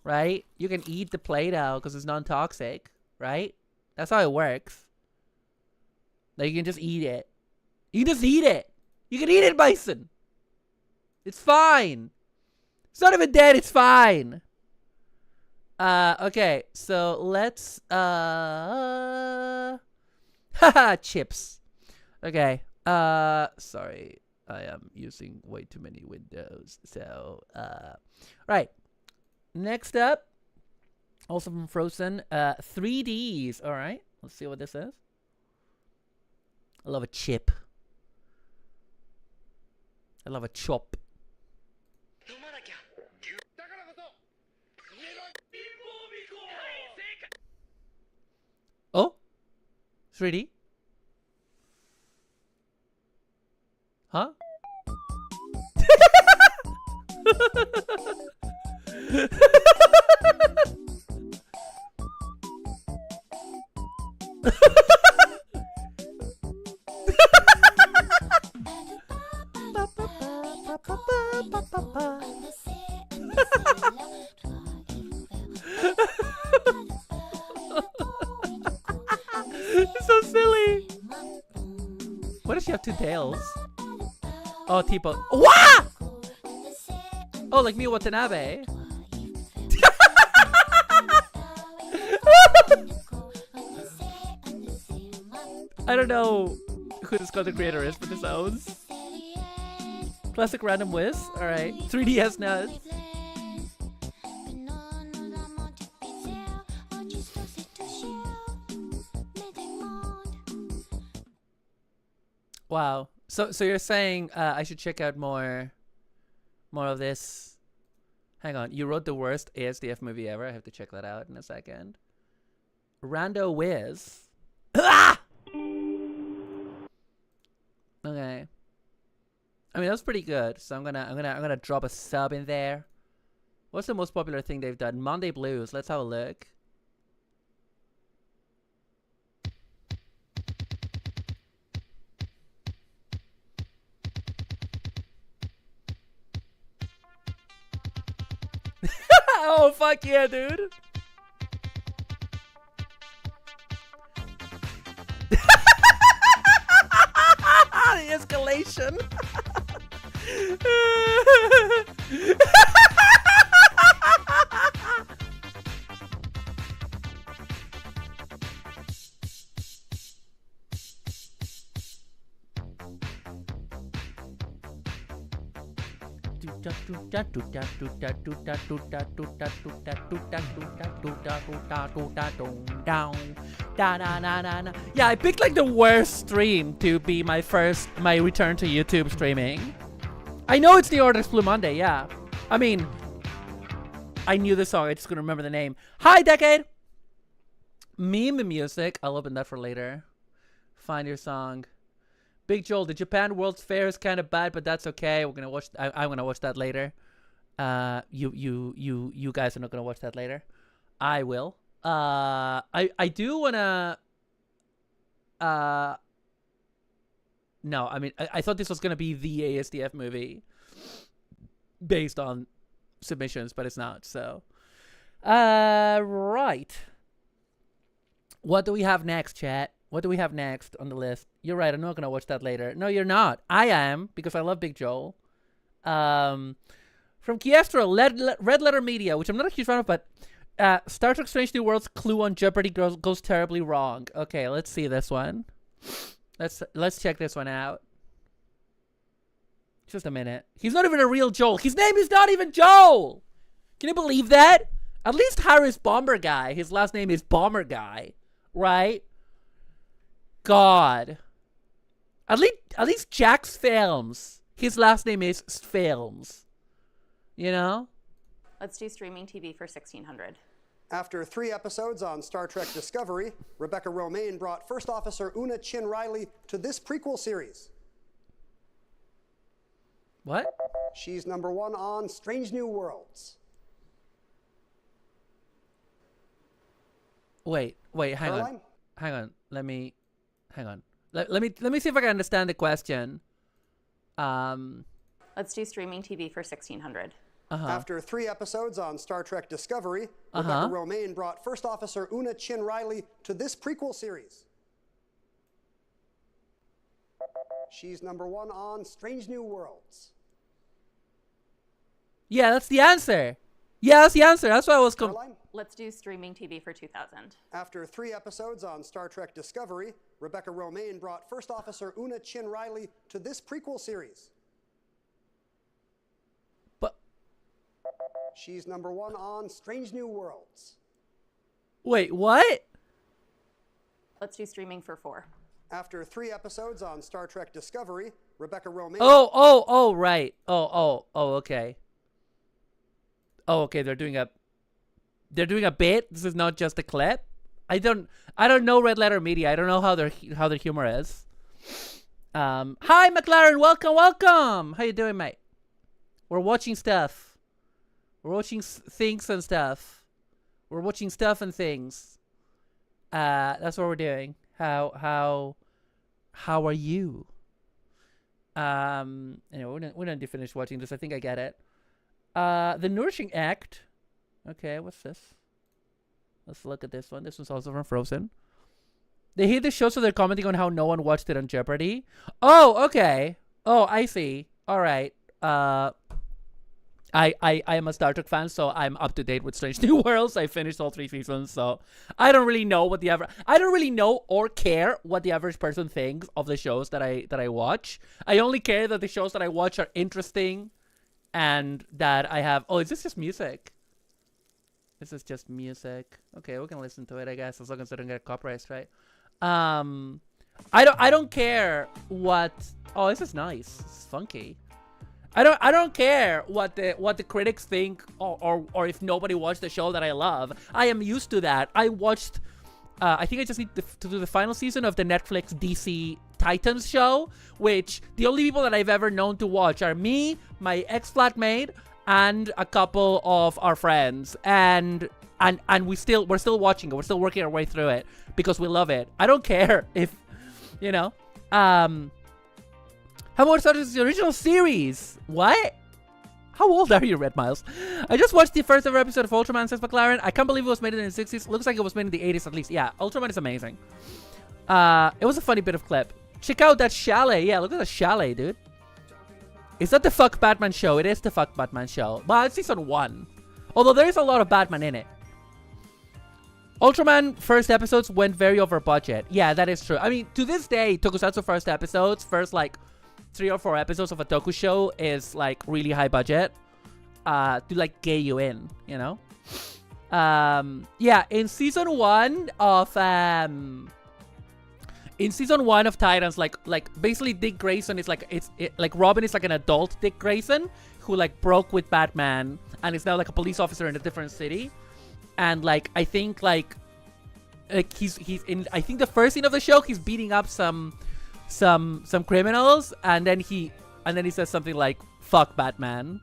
S2: Right? You can eat the Play-Doh because it's non-toxic, right? That's how it works. Like you can just eat it. You can just eat it. You can eat it, Bison. It's fine. It's not even dead. It's fine. Okay, so let's haha, chips. Okay. Sorry. I am using way too many windows. So right. Next up, also from Frozen, 3Ds. All right. Let's see what this is. I love a chip. I love a chop. Oh? 3D? Huh? It's so silly. What does she have two tails? Oh, Tipo. What? Oh, like Miyu Watanabe. I don't know who this content creator is, but this owns. Classic random whiz. Alright. 3DS nuts. Wow. So you're saying I should check out more of this. Hang on. You wrote the worst ASDF movie ever. I have to check that out in a second. Rando Wiz. Ah! Okay. I mean, that's pretty good. So I'm gonna drop a sub in there. What's the most popular thing they've done? Monday Blues. Let's have a look. Oh, fuck yeah, dude. The escalation. Yeah, I picked like the worst stream to be my return to YouTube streaming. I know it's the Orders Blue Monday, yeah. I mean, I knew the song, I just couldn't remember the name. Hi, Decade! Meme music, I'll open that for later. Find your song. Big Joel, the Japan World's Fair is kind of bad, but that's okay. We're gonna watch. I'm gonna watch that later. You guys are not gonna watch that later. I will. I do wanna. No, I mean, I thought this was gonna be the ASDF movie based on submissions, but it's not. So, right. What do we have next, chat? What do we have next on the list? You're right, I'm not going to watch that later. No, you're not. I am, because I love Big Joel. From Kiestro, Red Letter Media, which I'm not a huge fan of, but Star Trek Strange New Worlds clue on Jeopardy goes terribly wrong. Okay, let's see this one. Let's check this one out. Just a minute. He's not even a real Joel. His name is not even Joel! Can you believe that? At least Harris Bomber Guy. His last name is Bomber Guy. Right? God. At least Jack's Films. His last name is Films. You know?
S10: Let's do streaming TV for 1600.
S11: After 3 episodes on Star Trek Discovery, Rebecca Romaine brought First Officer Una Chin Riley to this prequel series.
S2: What?
S11: She's #1 on Strange New Worlds.
S2: Wait, hang on. Hang on. Let me see if I can understand the question.
S10: Let's do streaming TV for 1600.
S11: After 3 episodes on Star Trek Discovery, Rebecca Romaine brought First Officer Una Chin Riley to this prequel series. She's #1 on Strange New Worlds.
S2: Yeah, that's the answer. Yeah, that's the answer. That's why I was
S10: Let's do streaming TV for 2000.
S11: After 3 episodes on Star Trek Discovery, Rebecca Romaine brought First Officer Una Chin Riley to this prequel series.
S2: But
S11: she's #1 on Strange New Worlds.
S2: Wait, what?
S10: Let's do streaming for 4.
S11: After 3 episodes on Star Trek Discovery, Rebecca Romaine.
S2: Oh, right. Oh, okay. Oh, okay. They're doing a bit. This is not just a clip. I don't know Red Letter Media. I don't know how their humor is. Hi, McLaren. Welcome. How you doing, mate? We're watching stuff. We're watching things and stuff. We're watching stuff and things. That's what we're doing. How are you? Anyway, we're not finished watching this. I think I get it. The Nourishing Act. Okay, what's this? Let's look at this one. This one's also from Frozen. They hate the show, so they're commenting on how no one watched it on Jeopardy. Oh, okay. Oh, I see. All right. I am a Star Trek fan, so I'm up to date with Strange New Worlds. I finished all 3 seasons, so I don't really know I don't really know or care what the average person thinks of the shows that I watch. I only care that the shows that I watch are interesting, and that I have. Oh, is this just music? This is just music. Okay, we can listen to it, I guess, as long as I don't get copyright, right? I don't care what. Oh, this is nice. This is funky. I don't care what the critics think, or if nobody watched the show that I love. I am used to that. I watched. I think I just need to do the final season of the Netflix DC Titans show, which the only people that I've ever known to watch are me, my ex-flatmate, and a couple of our friends, and we're still watching it. We're still working our way through it because we love it. I don't care if, you know. How about starting the original series? What? How old are you, Red Miles? I just watched the first ever episode of Ultraman, says McLaren. I can't believe it was made in the 60s. Looks like it was made in the 80s at least. Yeah, Ultraman is amazing. It was a funny bit of clip. Check out that chalet. Yeah, look at the chalet, dude. Is that the Fuck Batman show? It is the Fuck Batman show. Well, it's season 1. Although there is a lot of Batman in it. Ultraman first episodes went very over budget. Yeah, that is true. I mean, to this day, Tokusatsu first episodes, first like 3 or 4 episodes of a Toku show is like really high budget. To like get you in, you know? Yeah, in season 1 of Titans, like basically Dick Grayson is like like Robin is like an adult Dick Grayson who like broke with Batman and is now like a police officer in a different city. And like I think like he's in, I think the first scene of the show he's beating up some criminals, and then he says something like "fuck Batman."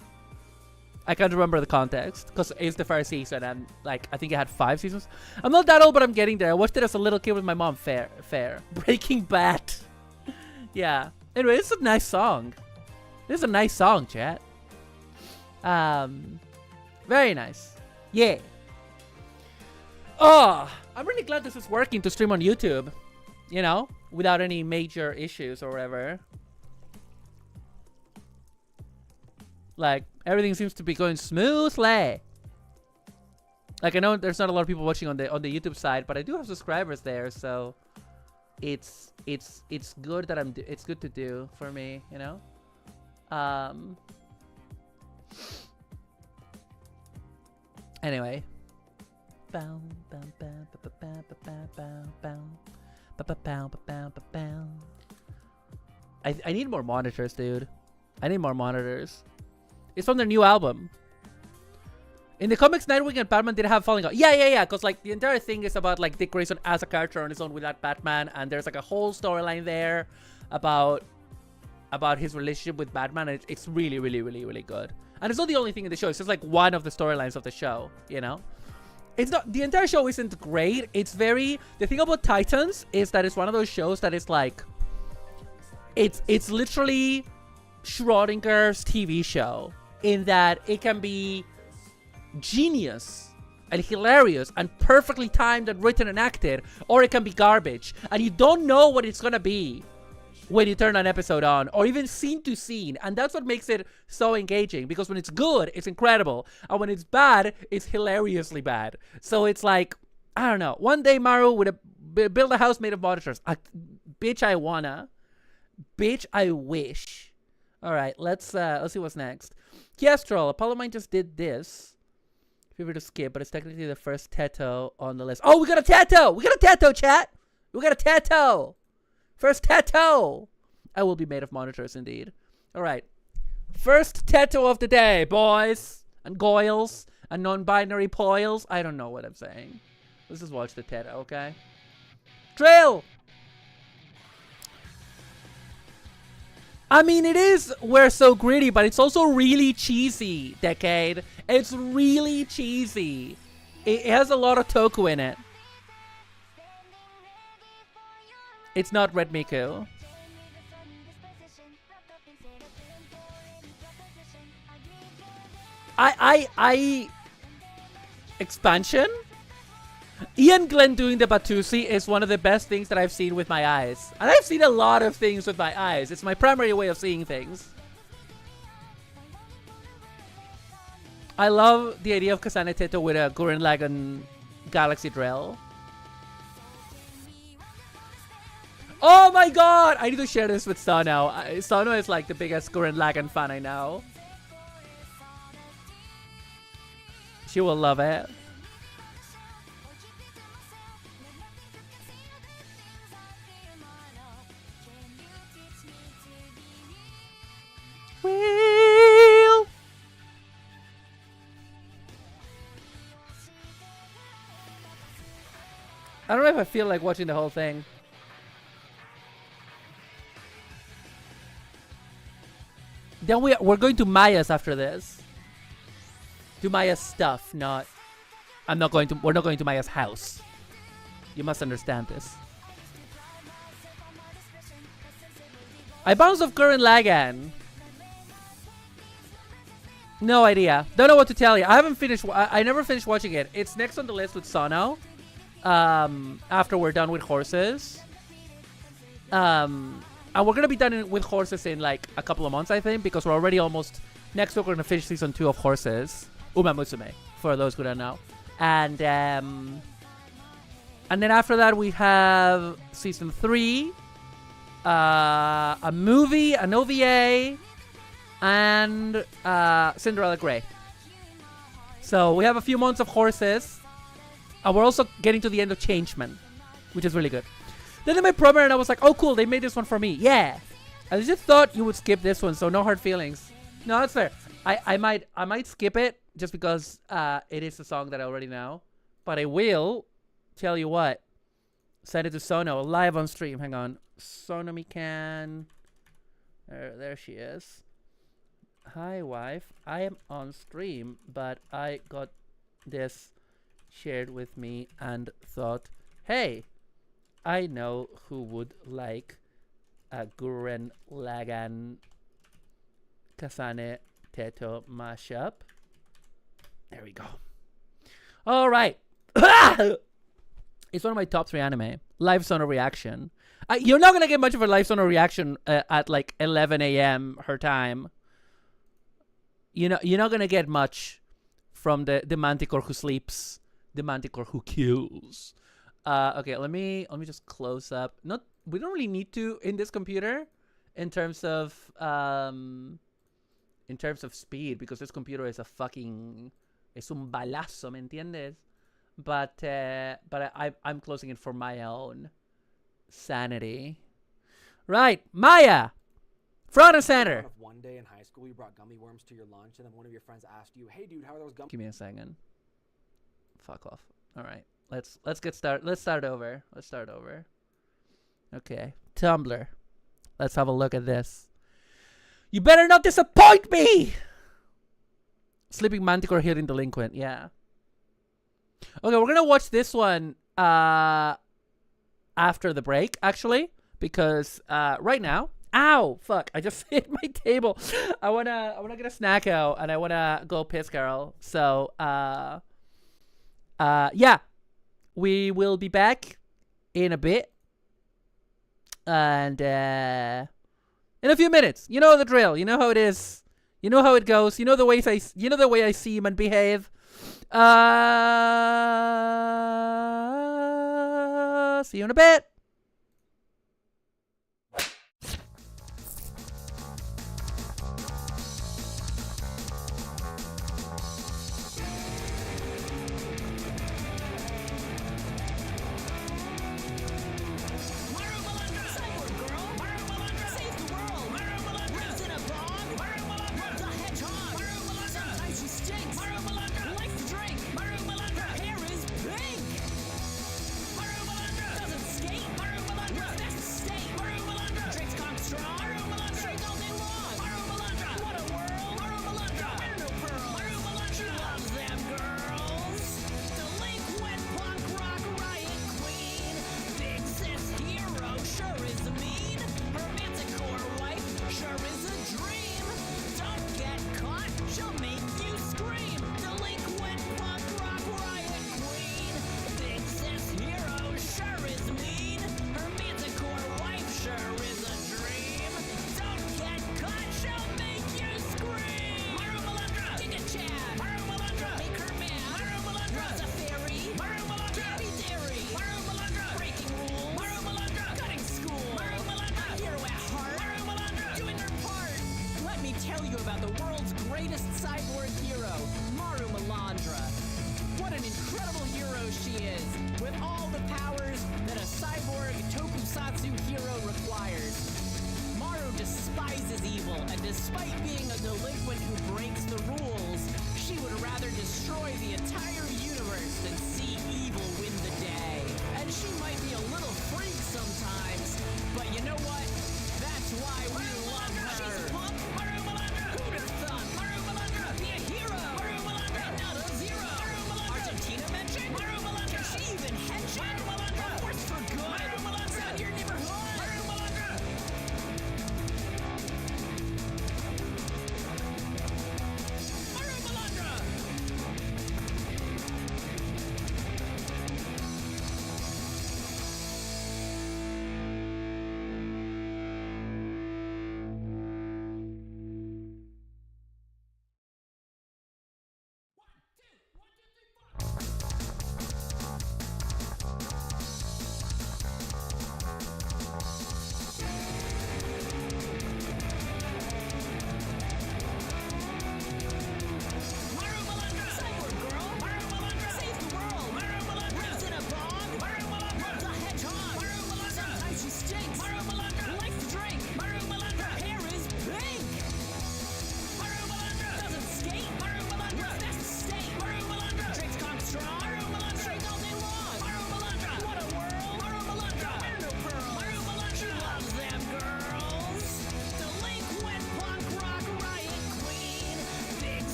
S2: I can't remember the context because it's the first season, and like I think it had 5 seasons. I'm not that old, but I'm getting there. I watched it as a little kid with my mom. Fair. Breaking Bad. Yeah. Anyway, this is a nice song. This is a nice song, chat. Very nice. Yeah. Oh, I'm really glad this is working to stream on YouTube. You know, without any major issues or whatever. Like, everything seems to be going smoothly. Like, I know there's not a lot of people watching on the YouTube side, but I do have subscribers there, so it's good that it's good to do for me, you know. Anyway. I need more monitors, dude. I need more monitors. It's from their new album. In the comics, Nightwing and Batman did have falling out. Yeah. Because like the entire thing is about like Dick Grayson as a character on his own without Batman, and there's like a whole storyline there about his relationship with Batman. And it's really, really, really, really good. And it's not the only thing in the show. It's just like one of the storylines of the show. You know, it's not, the entire show isn't great. It's very, the thing about Titans is that it's one of those shows that is like, it's literally Schrodinger's TV show, in that it can be genius and hilarious and perfectly timed and written and acted, or it can be garbage and you don't know what it's gonna be when you turn an episode on, or even scene to scene. And that's what makes it so engaging, because when it's good, it's incredible, and when it's bad, it's hilariously bad. So it's like, I don't know, one day Maru would build a house made of monitors. Bitch, I wanna. Bitch, I wish. Alright, let's see what's next. Kestrel, Apollo Mine just did this. If you were to skip, but it's technically the first Teto on the list. Oh, we got a Teto! We got a Teto, chat! We got a Teto! First Teto! I will be made of monitors, indeed. Alright. First Teto of the day, boys! And goyles. And non-binary poils. I don't know what I'm saying. Let's just watch the Teto, okay? Drill! I mean, it is We're So Gritty, but it's also really cheesy, Decade. It's really cheesy. It has a lot of Toku in it. It's not Red Miku. Expansion? Ian Glenn doing the Batusi is one of the best things that I've seen with my eyes. And I've seen a lot of things with my eyes. It's my primary way of seeing things. I love the idea of Kasane Teto with a Gurren Lagann Galaxy drill. Oh my god! I need to share this with Sano. Sano is like the biggest Gurren Lagann fan I know. She will love it. Wheel. I don't know if I feel like watching the whole thing. Then we're going to Maya's after this. To Maya's stuff, not. We're not going to Maya's house. You must understand this. I bounced off Gurren Lagann. No idea. Don't know what to tell you. I haven't finished. I never finished watching it. It's next on the list with Sono. After we're done with horses. And we're gonna be done with horses in like a couple of months, I think, because we're already almost. Next week we're gonna finish season 2 of Horses. Uma Musume, for those who don't know. And then after that we have season 3, a movie, an OVA, and Cinderella Grey. So we have a few months of Horses, and we're also getting to the end of Changeman, which is really good. Then they made Promer, and I was like, oh cool, they made this one for me. Yeah. I just thought you would skip this one, so no hard feelings. No, that's fair. I might skip it just because it is a song that I already know. But I will tell you what. Send it to Sono live on stream. Hang on. Sonomican. There she is. Hi, wife. I am on stream, but I got this shared with me and thought, hey, I know who would like a Gurren Lagann Kasane Teto mashup. There we go. All right. It's one of my top 3 anime. Live Sono reaction. You're not going to get much of a live Sono reaction at like 11 a.m. her time. You're not going to get much from the Manticore who sleeps, the Manticore who kills. Okay, let me just close up. We don't really need to in this computer in terms of speed, because this computer is es un balazo, ¿me entiendes? But I'm closing it for my own sanity. Right, Maya, front and center.
S12: One day in high school, you brought gummy worms to your lunch, and then one of your friends asked you, "Hey, dude, how are those gummy?"
S2: Give me a second. Fuck off. All right, let's get started. Let's start over. Okay, Tumblr. Let's have a look at this. You better not disappoint me. Sleeping Manticore Healing Delinquent. Yeah. Okay, we're gonna watch this one after the break, actually, because right now, ow, fuck, I just hit my table. I wanna get a snack out, and I wanna go piss, Carol. So yeah, we will be back in a bit, and in a few minutes. You know the drill. You know how it is. You know how it goes. You know the way I see him and behave. See you in a bit.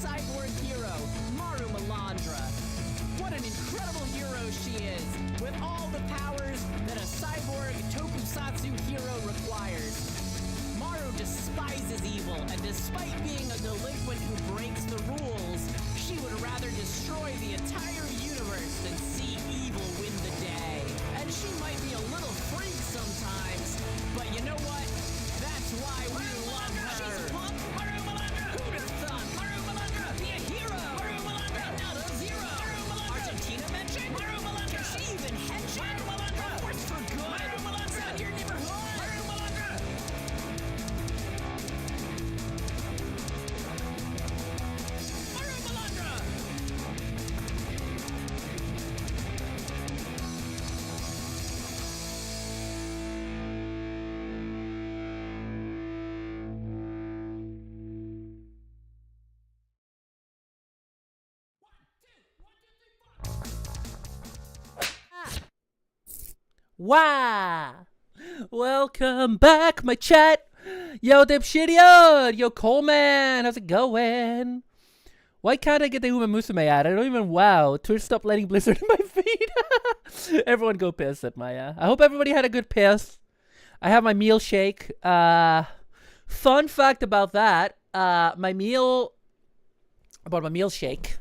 S1: cyborg hero, Maru Malandra. What an incredible hero she is, with all the powers that a cyborg tokusatsu hero requires. Maru despises evil, and despite being a delinquent who breaks the rules, she would rather destroy the entire universe than see evil win the day. And she might be a little freak sometimes, but you know what? That's why we love her. She's a punk. Maru Malandra. Who'd have thought? Maru Malandra. Be a hero. Maru Malandra. Not a zero. Maru Malandra. Argentina mentioned. Maru Malandra. Can she even henshin? Maru Malandra. Force for good. Maru Malandra. In your neighborhood. Maru Malandra. Maru Malandra.
S2: Wow! Welcome back, my chat. Yo, Dipshitian! Yo, Coleman! How's it going? Why can't I get the Uma Musume ad? I don't even. Wow. Twitch stopped letting Blizzard in my feed. Everyone go piss at Maya. I hope everybody had a good piss. I have my meal shake. Fun fact about that. My meal shake.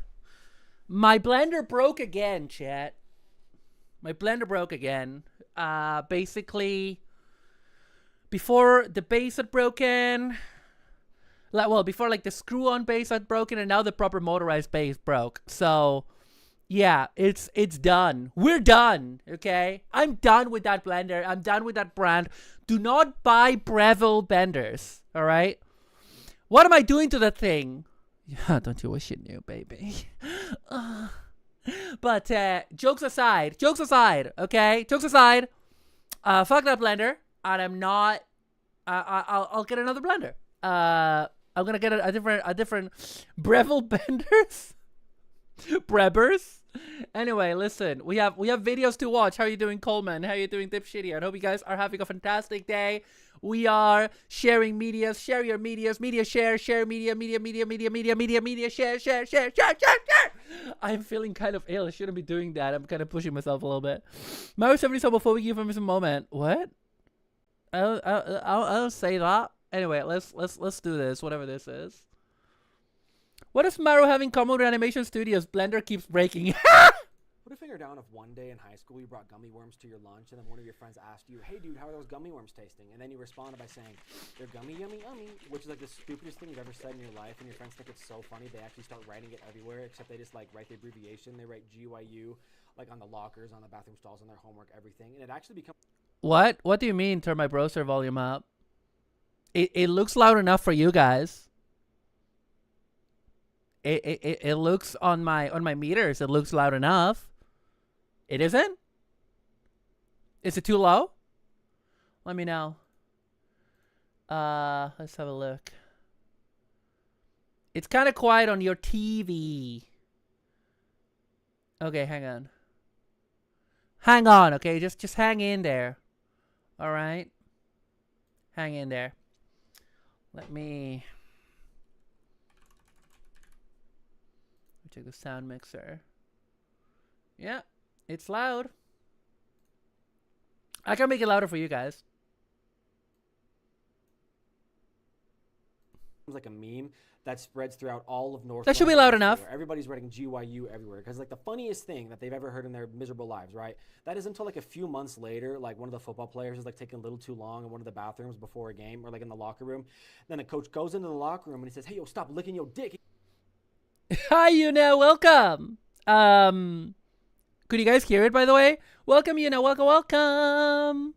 S2: My blender broke again, chat. My blender broke again. Basically, before the base had broken, before like the screw-on base had broken, and now the proper motorized base broke. So, yeah, it's done. We're done, okay? I'm done with that blender. I'm done with that brand. Do not buy Breville benders, all right? What am I doing to that thing? Yeah, don't you wish you knew, baby? But jokes aside, okay? Jokes aside, fuck that blender, and I'm not. I'll get another blender. I'm gonna get a different Breville benders, Brebbers. Anyway, listen, we have videos to watch. How are you doing, Coleman? How are you doing, Dipshitty? I hope you guys are having a fantastic day. We are sharing medias. Share your medias. Media share. Share media. Media share. I'm feeling kind of ill. I shouldn't be doing that. I'm kind of pushing myself a little bit. Mario 70 homophobic you for missing a moment. What? I'll say that. Anyway, let's do this. Whatever this is. What is Maru having common with Animation Studios? Blender keeps breaking.
S12: Put a finger down if one day in high school you brought gummy worms to your lunch and then one of your friends asked you, hey dude, how are those gummy worms tasting? And then you responded by saying, they're gummy, yummy, yummy, which is like the stupidest thing you've ever said in your life, and your friends think it's so funny they actually start writing it everywhere, except they just like write the abbreviation. They write GYU like on the lockers, on the bathroom stalls, on their homework, everything, and it actually becomes...
S2: What do you mean turn my browser volume up? It looks loud enough for you guys. It looks on my meters, it looks loud enough. It isn't? Is it too low? Let me know. Let's have a look. It's kind of quiet on your TV. Okay, hang on. Hang on, okay? Just hang in there. All right? Hang in there. Let me check the sound mixer. Yeah, it's loud. I can make it louder for you guys.
S12: like a meme that spreads throughout all of North.
S2: That should be loud enough.
S12: Everybody's writing GYU everywhere because like the funniest thing that they've ever heard in their miserable lives, right? That is until like a few months later, like one of the football players is like taking a little too long in one of the bathrooms before a game or like in the locker room. Then a coach goes into the locker room and he says, "Hey, yo, stop licking your dick."
S2: Hi, Yuna. Welcome. Could you guys hear it, by the way? Welcome, Yuna. Welcome.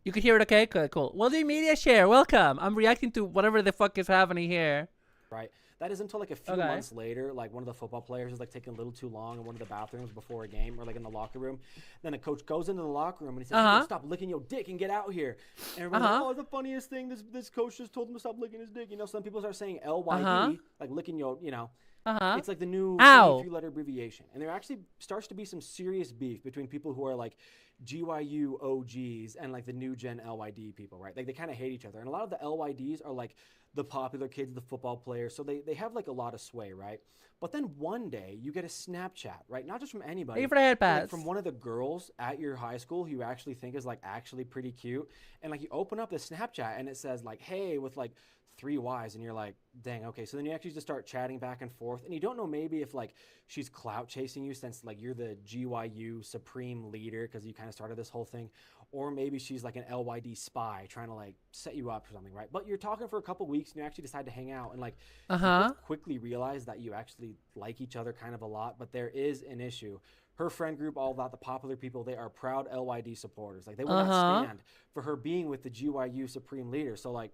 S2: You could hear it, okay? Good, cool. YAPS Media Share. Welcome. I'm reacting to whatever the fuck is happening here.
S12: Right. That is until like a few months later, like one of the football players is like taking a little too long in one of the bathrooms before a game or like in the locker room. Then a coach goes into the locker room and he says, "Hey, stop licking your dick and get out here." And everyone's like, "Oh, the funniest thing, this coach just told him to stop licking his dick." You know, some people start saying LYD, like licking your, you know. It's like the new three-letter abbreviation. And there actually starts to be some serious beef between people who are like GYU OGs and like the new gen LYD people, right? Like they kind of hate each other. And a lot of the LYDs are like the popular kids, the football players. So they have like a lot of sway, right? But then one day you get a Snapchat, right? Not just from anybody.
S2: Thank you for the head
S12: but, like,
S2: pass.
S12: from one of the girls at your high school who you actually think is like actually pretty cute. And like you open up the Snapchat and it says like, hey, with like 3 Ys, and you're like, dang, okay. So then you actually just start chatting back and forth, and you don't know maybe if like she's clout chasing you since like you're the GYU supreme leader because you kind of started this whole thing, or maybe she's like an LYD spy trying to like set you up for something, right? But you're talking for a couple weeks and you actually decide to hang out, and like you both quickly realize that you actually like each other kind of a lot, but there is an issue. Her friend group, all that, the popular people, they are proud LYD supporters. Like they will not stand for her being with the GYU supreme leader. So like,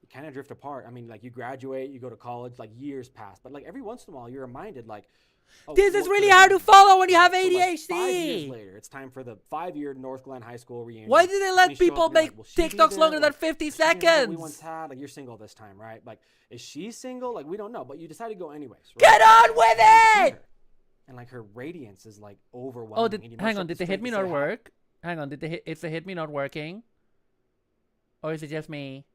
S12: you kind of drift apart. I mean, like you graduate, you go to college, like years pass, but like every once in a while you're reminded like, oh,
S2: this is really hard to follow when you have ADHD.
S12: So, like, 5 years later, it's time for the 5-year North Glen High School reunion.
S2: Why do they let people make TikToks longer than 50 seconds?
S12: We once had, like, you're single this time, right? Like, is she single? Like, we don't know, but you decide to go anyways. Right?
S2: Get on with it!
S12: And like her radiance is like overwhelming.
S2: Oh, hang on, did the hit me not work? Hang on, is the hit me not working? Or is it just me?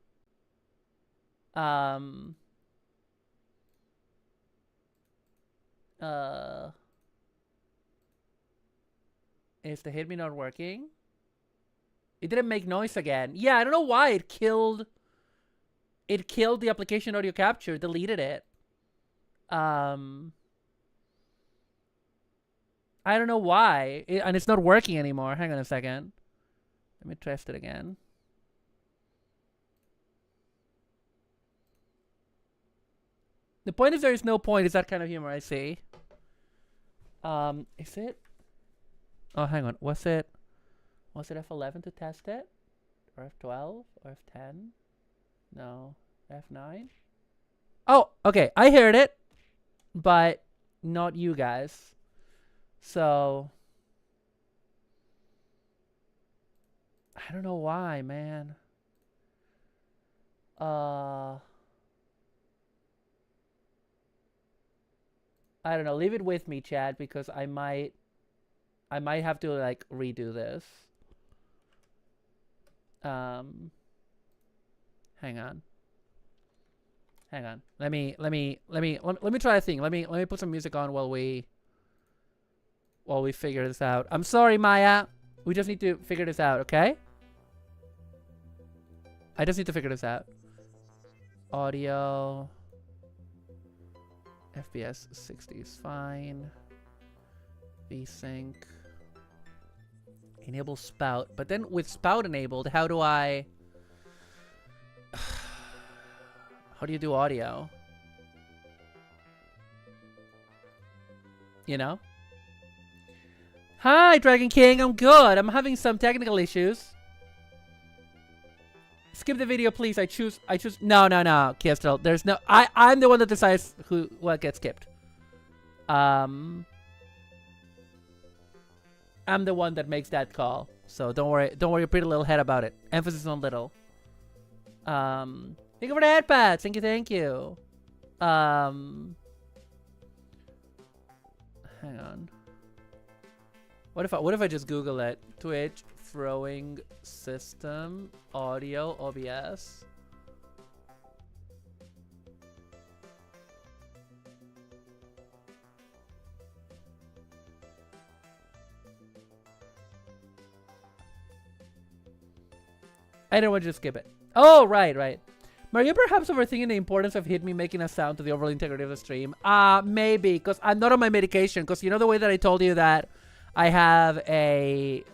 S2: Is the hit me not working? It didn't make noise again. Yeah, I don't know why it killed the application audio capture, deleted it. I don't know why. And it's not working anymore. Hang on a second. Let me test it again. The point is there is no point. It's that kind of humor, I see. Is it? Oh, hang on. Was it F11 to test it? Or F12? Or F10? No. F9? Oh, okay. I heard it. But not you guys. So I don't know why, man. I don't know. Leave it with me, Chad, because I might have to like redo this. Hang on. Let me try a thing. Let me put some music on while we figure this out. I'm sorry, Maya. We just need to figure this out, okay? I just need to figure this out. Audio. FPS 60 is fine. VSync. Enable spout. But then with spout enabled, how do I... How do you do audio? You know? Hi, Dragon King. I'm good. I'm having some technical issues. Skip the video, please. I choose. No, Kiestel. There's no. I'm the one that decides what gets skipped. I'm the one that makes that call. So don't worry. Don't worry your pretty little head about it. Emphasis on little. Thank you for the head pads. Thank you. Hang on. What if I just Google it? Twitch throwing system audio OBS. I don't want to just skip it. Oh, right. Are you perhaps overthinking the importance of Hit Me making a sound to the overall integrity of the stream? Maybe, because I'm not on my medication. Because you know the way that I told you that I have a...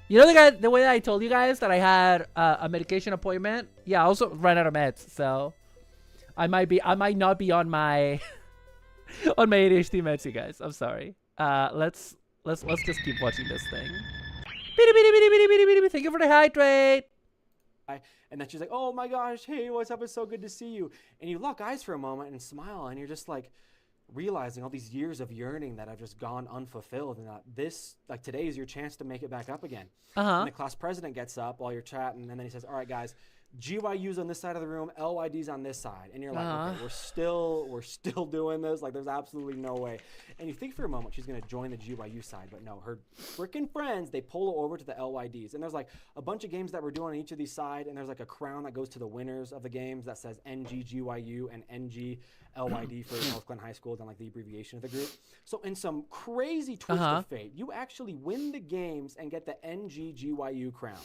S2: You know the way that I told you guys that I had a medication appointment? Yeah, I also ran out of meds, so... I might not be on my... on my ADHD meds, you guys. I'm sorry. Let's just keep watching this thing. Thank you for the hydrate.
S12: And then she's like, oh my gosh, hey, what's up? It's so good to see you. And you lock eyes for a moment and smile, and you're just like realizing all these years of yearning that have just gone unfulfilled, and that today is your chance to make it back up again. And the class president gets up while you're chatting, and then he says, all right, guys, GYU's on this side of the room, LYD's on this side, and you're like, okay, we're still doing this. Like, there's absolutely no way. And you think for a moment she's gonna join the GYU side, but no, her freaking friends, they pull her over to the LYDs, and there's like a bunch of games that we're doing on each of these sides, and there's like a crown that goes to the winners of the games that says NG GYU and NG LYD for North Glen High School, then like the abbreviation of the group. So in some crazy twist of fate, you actually win the games and get the NG GYU crown.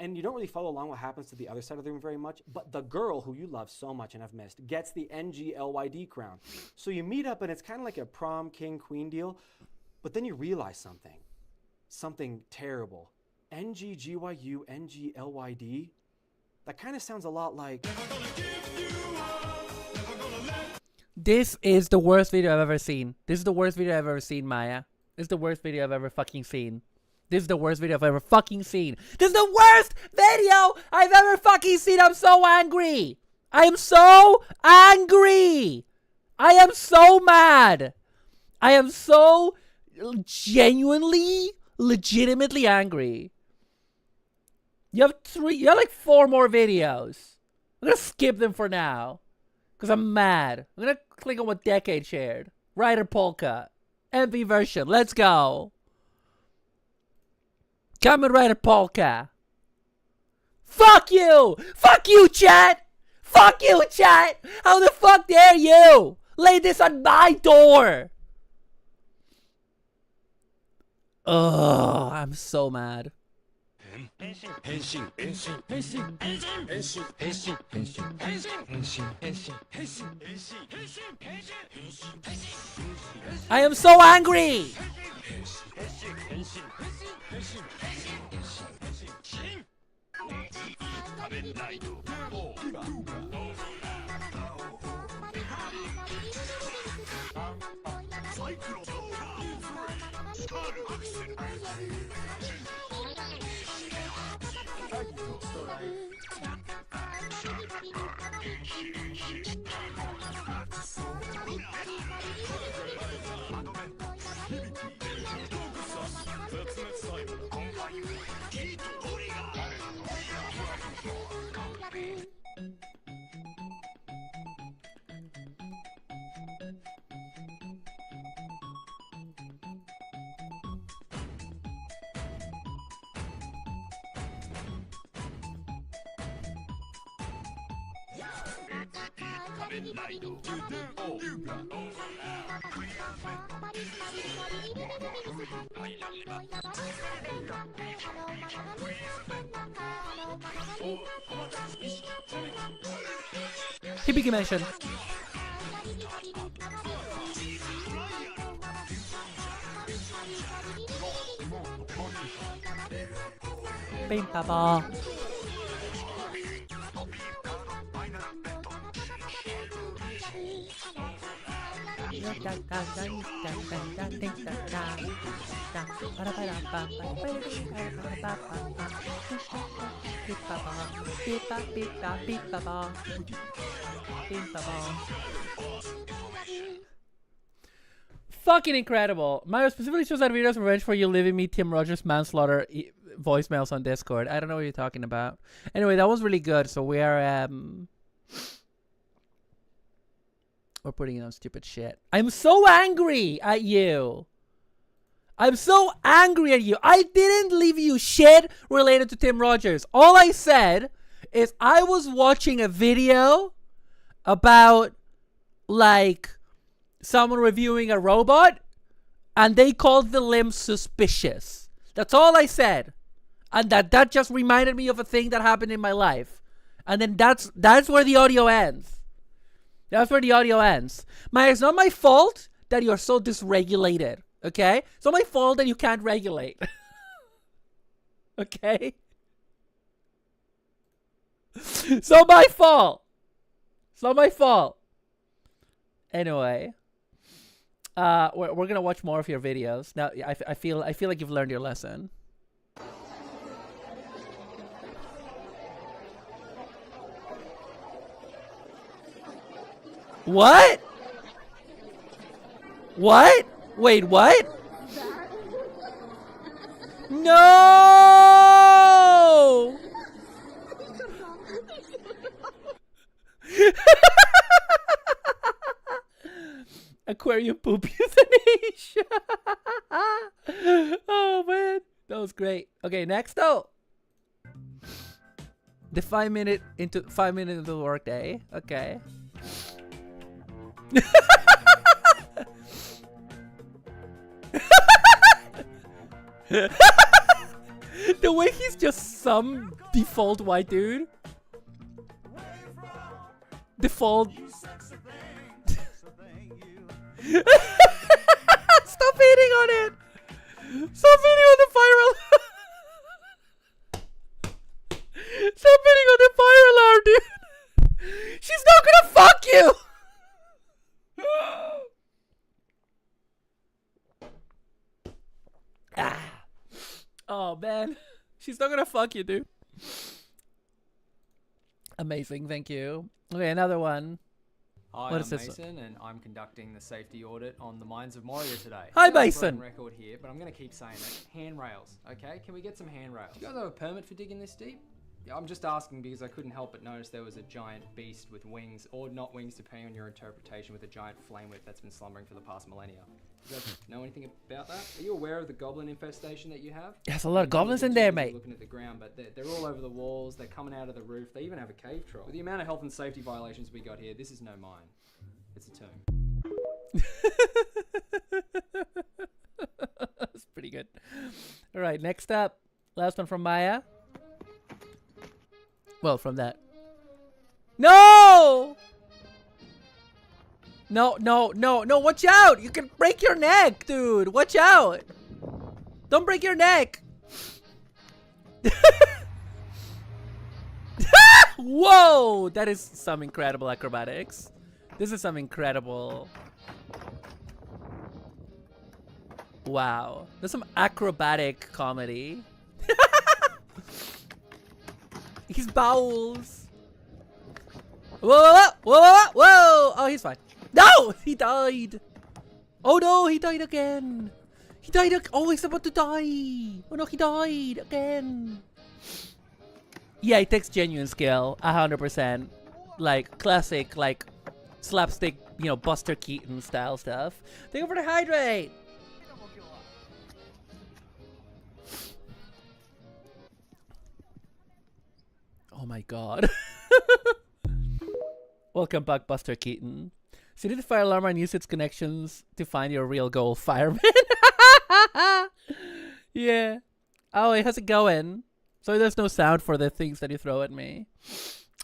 S12: And you don't really follow along what happens to the other side of the room very much, but the girl who you love so much and have missed gets the NG LYD crown. So you meet up and it's kind of like a prom king queen deal, but then you realize something terrible. NG GYU, NG LYD, that kind of sounds a lot like...
S2: This is the worst video I've ever seen. This is the worst video I've ever seen, Maya. This is the worst video I've ever fucking seen. This is the worst video I've ever fucking seen. This is the worst video I've ever fucking seen. I'm so angry. I am so angry. I am so mad. I am so genuinely, legitimately angry. You have like 4 more videos. I'm gonna skip them for now. Because I'm mad. I'm gonna click on what Decade shared. Ryder Polka. MP version. Let's go. Kamen Rider Polka. Fuck you! Fuck you, chat! Fuck you, chat! How the fuck dare you lay this on my door? Ugh, I'm so mad. I am so angry! Hibiki mention. Bing papa. Fucking incredible. Mario specifically chose that video as revenge for you leaving me Tim Rogers manslaughter voicemails on Discord. I don't know what you're talking about. Anyway, that was really good. So we are we're putting in on stupid shit. I'm so angry at you. I'm so angry at you. I didn't leave you shit related to Tim Rogers. All I said is I was watching a video about like someone reviewing a robot and they called the limb suspicious. That's all I said. And that just reminded me of a thing that happened in my life. And then that's where the audio ends. That's where the audio ends. It's not my fault that you're so dysregulated. Okay? It's not my fault that you can't regulate. Okay? It's not my fault. It's not my fault. Anyway. We're gonna watch more of your videos. Now I feel like you've learned your lesson. What? What? Wait, what? No! aquarium poop euthanasia. Oh man, that was great. Okay, next up. The 5 minute into the workday. Okay. The way he's just some default white dude. Default. Stop hitting on it. Stop hitting on the fire alarm. Stop hitting on the fire alarm, dude. She's not gonna fuck you. Oh man, she's not gonna fuck you, dude. Amazing, thank you. Okay, another one.
S13: Hi,
S2: What
S13: I'm
S2: is this?
S13: Mason, and I'm conducting the safety audit on the Mines of Moria today.
S2: Hi,
S13: I've got a
S2: Mason.
S13: broken record here, but I'm going to keep saying it. Handrails, okay? Can we get some handrails? Do you guys have a permit for digging this deep? Yeah, I'm just asking because I couldn't help but notice there was a giant beast with wings, or not wings depending on your interpretation, with a giant flame whip that's been slumbering for the past millennia. Do you guys know anything about that? Are you aware of the goblin infestation that you have?
S2: There's a lot of goblins in there, mate.
S13: Looking at the ground, but they're all over the walls. They're coming out of the roof. They even have a cave troll. With the amount of health and safety violations we got here, this is no mine. It's a tomb.
S2: That's pretty good. All right, next up, last one from Maya. Well, from that. No! No, no, no, no, watch out! You can break your neck, dude! Watch out! Don't break your neck! Whoa! That is some incredible acrobatics. This is some incredible... Wow. There's some acrobatic comedy. His bowels. Whoa, whoa, whoa, whoa, whoa! Oh, he's fine. No! He died! Oh no, he died again! He died again! Oh, he's about to die! Oh no, he died again! Yeah, it takes genuine skill. 100%. Like, classic, like, slapstick, you know, Buster Keaton style stuff. Thank you for the hydrate! Oh my god. Welcome back, Buster Keaton. Study the fire alarm and use its connections to find your real goal, fireman. Yeah. Oh, how's it going? So there's no sound for the things that you throw at me.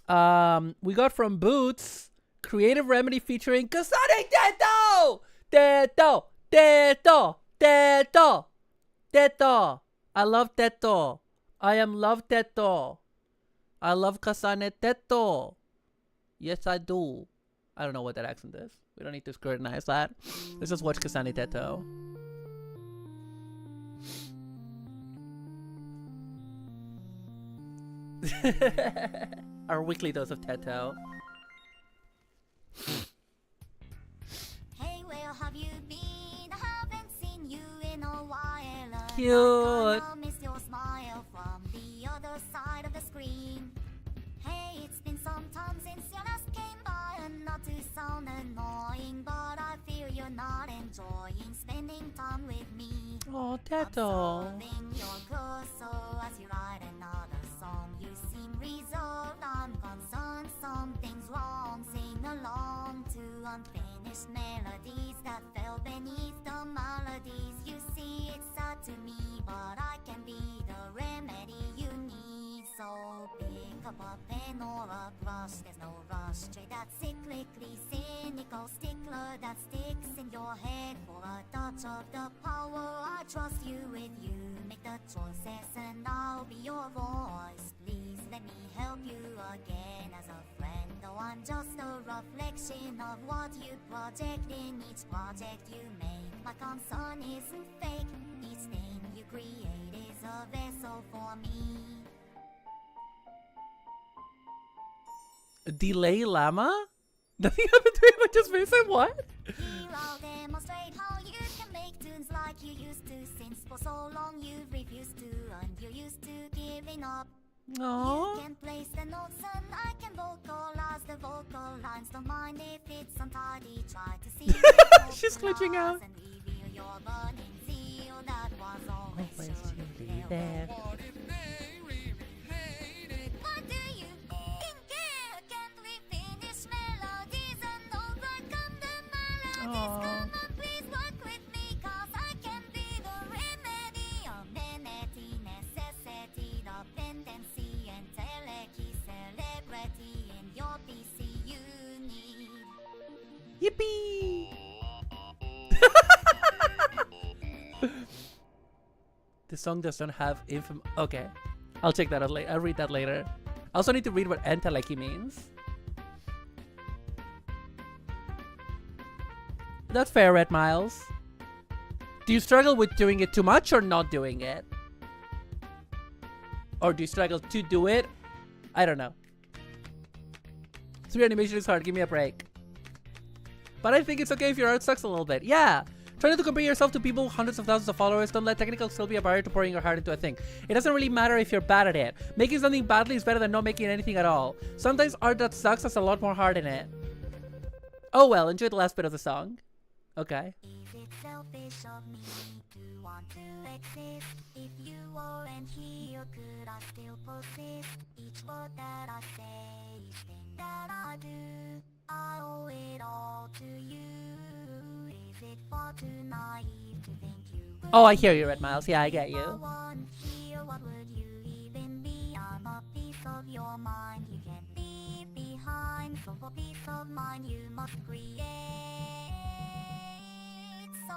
S2: We got from Boots, Creative Remedy featuring Kasane Teto! Teto! Teto! Teto! Teto! I love Teto. I am love Teto. I love Kasane Teto. Yes, I do. I don't know what that accent is. We don't need to scrutinize that. Let's just watch Kasane Teto. Our weekly dose of Teto.
S14: Hey, where have you been? I haven't seen you in a while.
S2: Cute.
S14: I miss your smile from the other side of the screen. Hey, it's been some time since you last came by, and not to sound annoying, but I fear you're not enjoying spending time with me.
S2: Oh, Teto.
S14: Observing your cursor as you write another song. You seem reserved, I'm concerned something's wrong. Sing along to unfinished melodies that fell beneath the melodies. You see, it's sad to me, but I can be the remedy you need. So pick up a pen or a brush, there's no rush. Trade that cyclically cynical stickler that sticks in your head for a touch of the power. I trust you with you, make the choices and I'll be your voice. Please let me help you again as a friend, though I'm just a reflection of what you project in each project you make. My concern isn't fake, each thing you create is a vessel for me.
S2: Delay Llama? Nothing happened to him, I just missed it, what?
S14: Here I'll demonstrate how you can make tunes like you used to. Since for so long you've refused to, and you're used to giving up. You can place the notes and I can vocalize the vocal lines. Don't mind if it's untidy. Try to see
S2: she's glitching out.
S14: and reveal your burning zeal that was always
S2: there.
S14: What do you think? Can't we finish melodies and overcome the melodies? Come on, please work with me, 'cause I can be the remedy. Amenity, necessity, dependency, entelechy, celebrity in your PC you need.
S2: Yippee! The song doesn't have Okay, I'll check that out later. I'll read that later. I also need to read what enteleki means. That's fair, Red Miles. Do you struggle with doing it too much or not doing it? Or do you struggle to do it? I don't know. 3 animation is hard. Give me a break. But I think it's okay if your art sucks a little bit. Yeah. Try not to compare yourself to people with hundreds of thousands of followers. Don't let technical skill be a barrier to pouring your heart into a thing. It doesn't really matter if you're bad at it. Making something badly is better than not making anything at all. Sometimes art that sucks has a lot more heart in it. Oh well, enjoy the last bit of the song. Okay.
S14: Is it selfish of me to want to exist? If you weren't here, could I still persist? Each word that I say, each thing that I do, I owe it all to you. Is it far too naive to think you would?
S2: Oh, I hear you, Red Miles. Yeah, I get you.
S14: Here, what would you even be? I'm a piece of your mind you can't leave behind. So for peace of mind you must create. So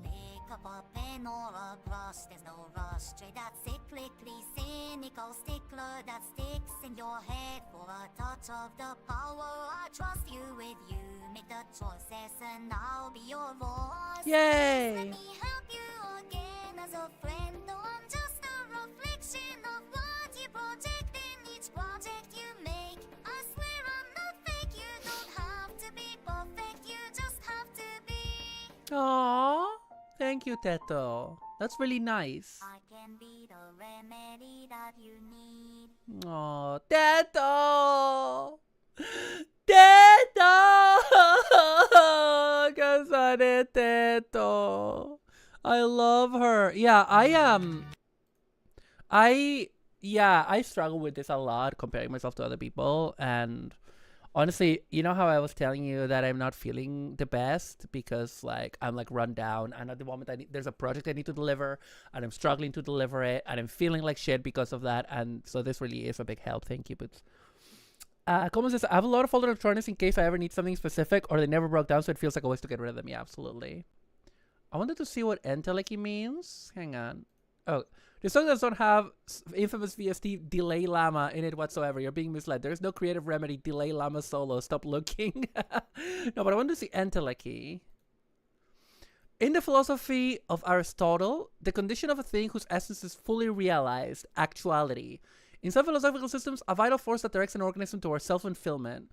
S14: pick up a pen or a brush, there's no rush. Trade that cyclically cynical stickler that sticks in your head for a touch of the power. I trust you with you. Make the choices and I'll be your voice.
S2: Yay!
S14: Let me help you again as a friend. Though I'm just a reflection of what you project in each project you make. I swear I'm not fake. You don't have to be perfect. You just have to be.
S2: Aww. Thank you, Teto. That's really nice.
S14: I can be the remedy that you need.
S2: Aww, Teto! Teto! Kasane Teto. I love her. Yeah, I struggle with this a lot, comparing myself to other people. And honestly, you know how I was telling you that I'm not feeling the best because like I'm like run down, and at the moment there's a project I need to deliver and I'm struggling to deliver it and I'm feeling like shit because of that. And so this really is a big help. Thank you, Boots. Common says, I have a lot of older electronics in case I ever need something specific or they never broke down, so it feels like a waste to get rid of them. Yeah, absolutely. I wanted to see what enteleki means. Hang on. Oh, the song does not have infamous VST delay llama in it whatsoever. You're being misled. There is no creative remedy. Delay llama solo. Stop looking. No, but I want to see enteleki. In the philosophy of Aristotle, the condition of a thing whose essence is fully realized, actuality. In some philosophical systems, a vital force that directs an organism towards self-fulfillment.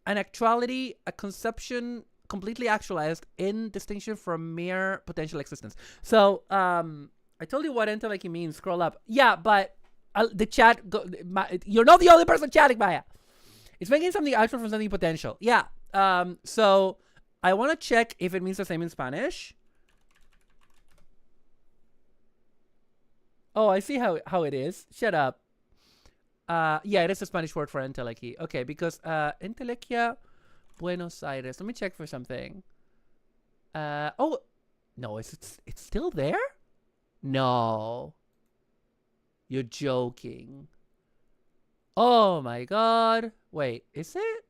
S2: An actuality, a conception completely actualized in distinction from mere potential existence. So, I told you what enteleki means. Scroll up. Yeah, but the chat, you're not the only person chatting, Maya. It's making something actual from something potential. Yeah. So I want to check if it means the same in Spanish. Oh, I see how it is. Shut up. Yeah, it is a Spanish word for enteleki. Okay, because entelequia Buenos Aires. Let me check for something. Oh, no, it's still there? No. You're joking. Oh my god. Wait, is it?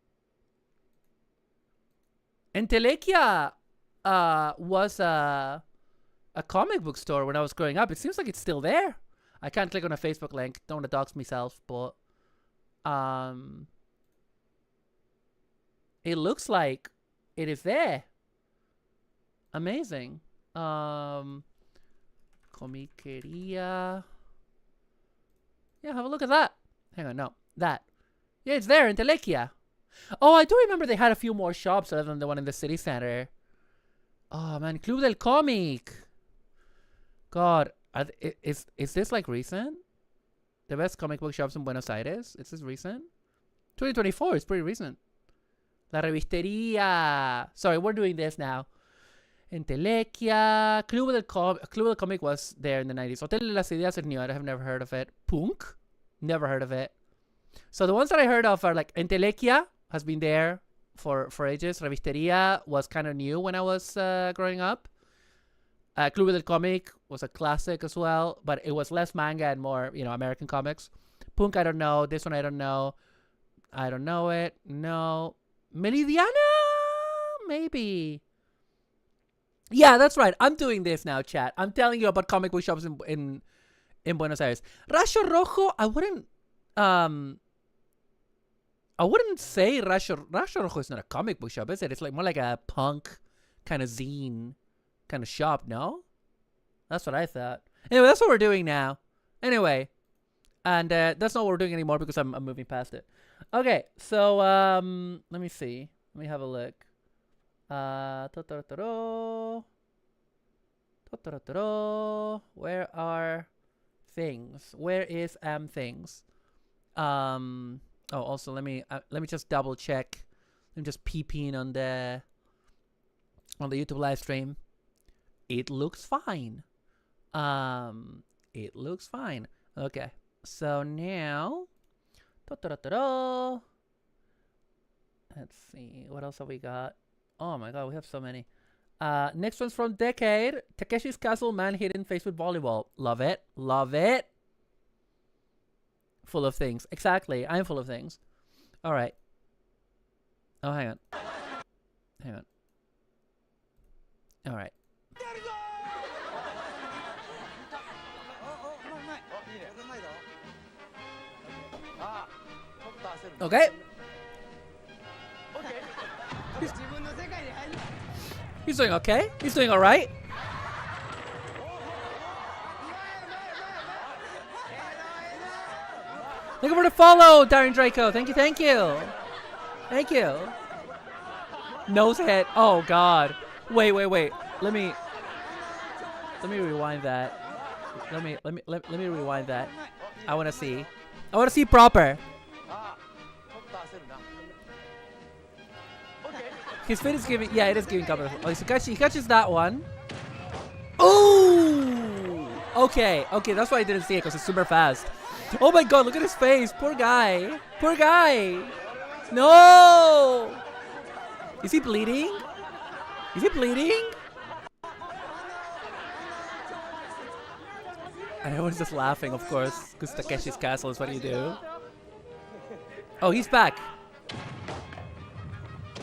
S2: Entelequia was a comic book store when I was growing up. It seems like it's still there. I can't click on a Facebook link. Don't want to dox myself, but it looks like it is there. Amazing. Comiqueria. Yeah, have a look at that. Hang on, no. That. Yeah, it's there in Telequia. Oh, I do remember they had a few more shops other than the one in the city center. Oh, man. Club del Comic. God. Is this like recent? The best comic book shops in Buenos Aires. Is this recent? 2024. It's pretty recent. La Revistería. Sorry, we're doing this now. Entelequia. Club del Comic was there in the 90s. Hotel de las Ideas is new. I have never heard of it. Punk? Never heard of it. So the ones that I heard of are like Entelequia has been there for ages. Revistería was kind of new when I was growing up. Club del Comic was a classic as well, but it was less manga and more, American comics. Punk, I don't know. This one, I don't know. I don't know it. No. Meridiana? Maybe. Yeah, that's right. I'm doing this now, chat. I'm telling you about comic book shops in Buenos Aires. Rayo Rojo, I wouldn't say Rayo Rojo is not a comic book shop, is it? It's like more like a punk kind of zine kind of shop, no? That's what I thought. Anyway, that's what we're doing now. Anyway, and that's not what we're doing anymore because I'm moving past it. Okay, so let me see. Let me have a look. Where are things? Where is things? Oh, also let me just double check. I'm just peeping on the YouTube live stream. It looks fine. It looks fine. Okay, so now, let's see, what else have we got? Oh my god, we have so many. Next one's from Decade. Takeshi's Castle, man hidden face with volleyball. Love it. Love it. Full of things. Exactly. I'm full of things. All right. Oh, hang on. Hang on. All right. Okay. He's doing okay. He's doing all right. Thank you for the follow, Darren Draco. Thank you, thank you. Thank you. Nose head. Oh god. Wait. Let me rewind that. Let me rewind that. I wanna see proper. His fit is giving, yeah, it is giving cover. Oh, he catches that one. Ooh! Okay, that's why I didn't see it, because it's super fast. Oh my god, look at his face. Poor guy. Poor guy. No! Is he bleeding? Is he bleeding? And everyone's just laughing, of course, because Takeshi's Castle is what you do. Oh, he's back.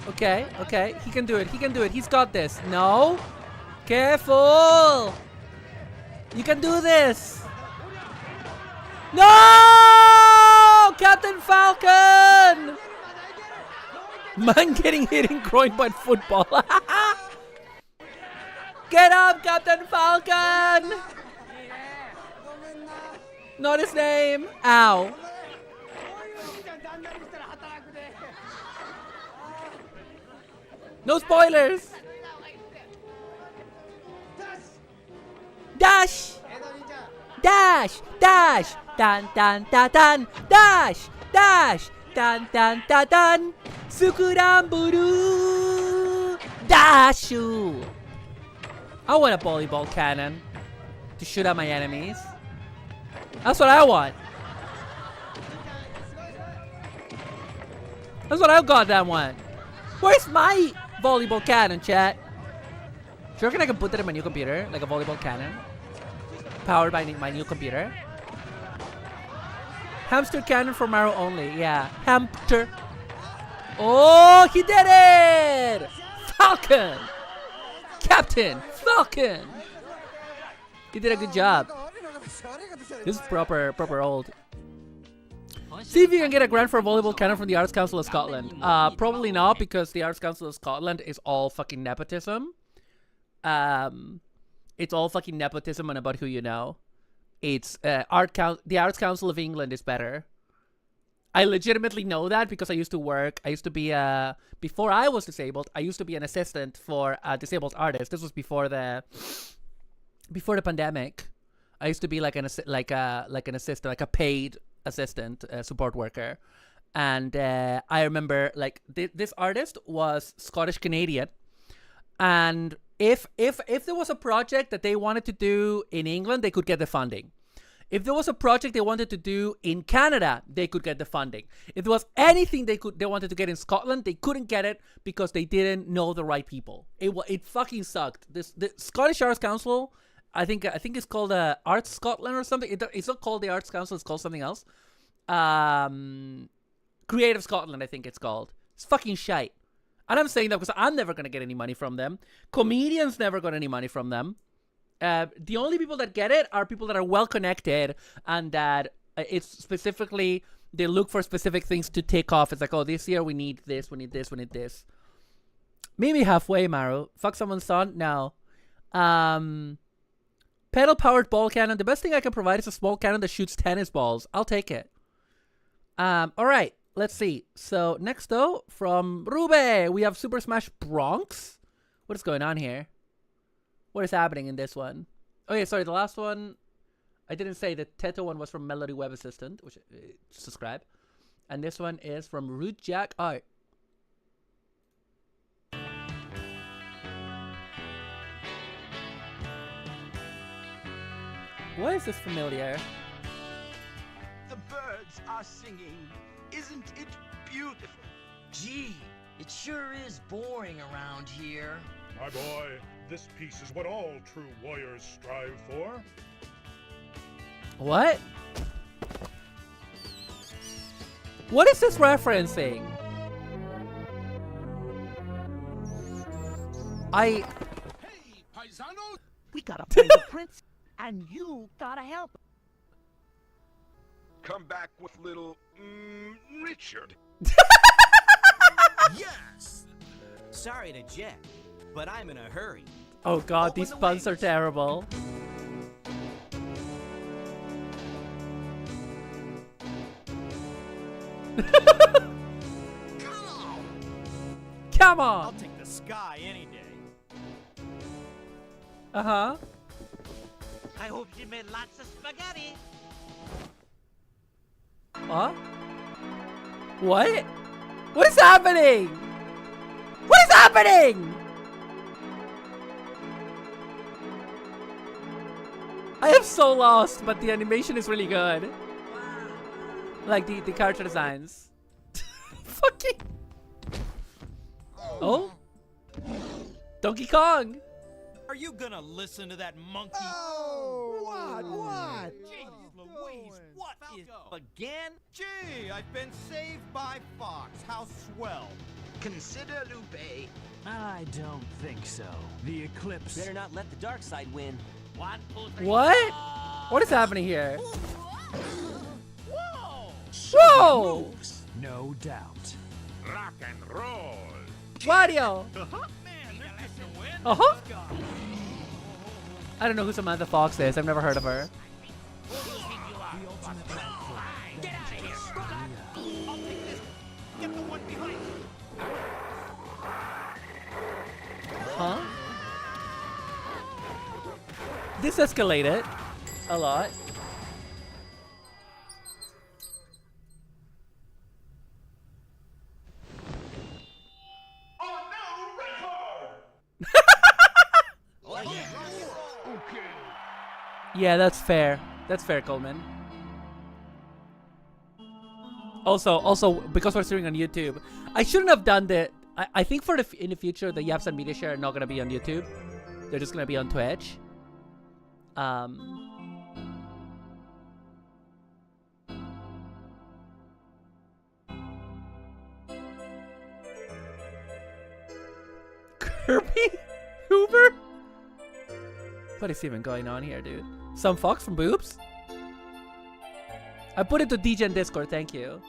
S2: Okay. He can do it. He's got this. No. Careful. You can do this. No! Captain Falcon! Man getting hit in groin by football. Get up, Captain Falcon! Not his name. Ow. No spoilers. Dash. Dash. Dash. Dan dan dan dan. Dash. Dash. Dan dan dan dan. Sukuramburu. Dashu. I want a volleyball cannon to shoot at my enemies. That's what I want. That's what I goddamn want. Where's my volleyball cannon, chat? Do you reckon I can put that in my new computer? Like a volleyball cannon? Powered by my new computer? Hamster cannon for Mario only. Yeah. Hamster. Oh, he did it! Falcon! Captain Falcon! He did a good job. This is proper old. See if you can get a grant for a volleyball cannon from the Arts Council of Scotland. Probably not, because the Arts Council of Scotland is all fucking nepotism. It's all fucking nepotism and about who you know. It's the Arts Council of England is better. I legitimately know that because I used to be before I was disabled, I used to be an assistant for a disabled artist. This was before the pandemic. I used to be like an assistant, like a paid assistant, support worker. And I remember like this artist was Scottish Canadian, and if there was a project that they wanted to do in England, they could get the funding. If there was a project they wanted to do in Canada, they could get the funding. If there was anything they wanted to get in Scotland, they couldn't get it because they didn't know the right people. It fucking sucked. The Scottish Arts Council, I think it's called Arts Scotland or something. It's not called the Arts Council. It's called something else. Creative Scotland, I think it's called. It's fucking shite. And I'm saying that because I'm never gonna get any money from them. Comedians never got any money from them. The only people that get it are people that are well connected, and that it's specifically, they look for specific things to take off. It's like, oh, this year we need this, we need this, we need this. Meet me halfway, Maru. Fuck someone's son? No. Pedal powered ball cannon. The best thing I can provide is a small cannon that shoots tennis balls. I'll take it. Alright, let's see. So next though, from Rube, we have Super Smash Bronx. What is going on here? What is happening in this one? Oh yeah, sorry, the last one, I didn't say. The Teto one was from Melody Web Assistant, which subscribe. And this one is from Root Jack Art. Why is this familiar?
S15: The birds are singing. Isn't it beautiful?
S16: Gee, it sure is boring around here.
S17: My boy, this piece is what all true warriors strive for.
S2: What? What is this referencing?
S15: Hey, paisanos! We gotta find the prince, and you gotta help.
S9: Come back with little Richard.
S16: Yes! Sorry to jet, but I'm in a hurry.
S2: Oh god, these puns are terrible. Come on!
S16: I'll take the sky any day.
S2: Uh-huh.
S16: I hope you made lots of spaghetti.
S2: Huh? What? What is happening? What is happening? I am so lost, but the animation is really good. Like the character designs. Fucking. Oh? Donkey Kong!
S16: Are you gonna listen to that monkey?
S8: Oh, what?
S16: Jeez Louise, what is again?
S18: Gee, I've been saved by Fox. How swell.
S16: Consider Lupe.
S19: I don't think so. The eclipse.
S16: Better not let the dark side win. 1, 2, 3.
S2: What? What is happening here?
S16: Whoa!
S2: Whoa!
S19: Moves, no doubt.
S9: Rock and roll.
S2: Wario! Uh-huh. I don't know who Samantha Fox is. I've never heard of her. Huh? This escalated a lot. Yeah, that's fair. That's fair, Coleman. Also, because we're streaming on YouTube, I shouldn't have done the. I think in the future, the YAPS and Media Share are not gonna be on YouTube. They're just gonna be on Twitch. Kirby Hoover? What is even going on here, dude? Some Fox from Boobs? I put it to DJ in Discord, thank you.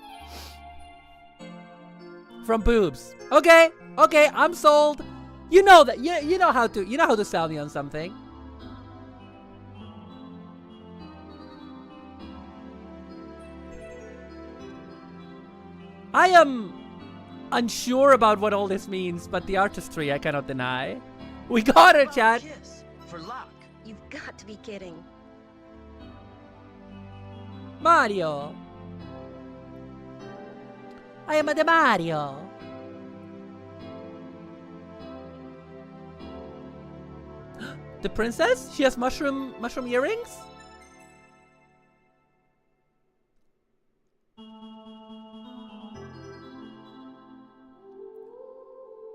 S2: From Boobs. Okay, I'm sold. You know that. You know how to sell me on something. I am unsure about what all this means, but the artistry I cannot deny. We got it, chat.
S20: For luck. You've got to be kidding.
S2: Mario. I am the Mario. The princess? She has mushroom earrings?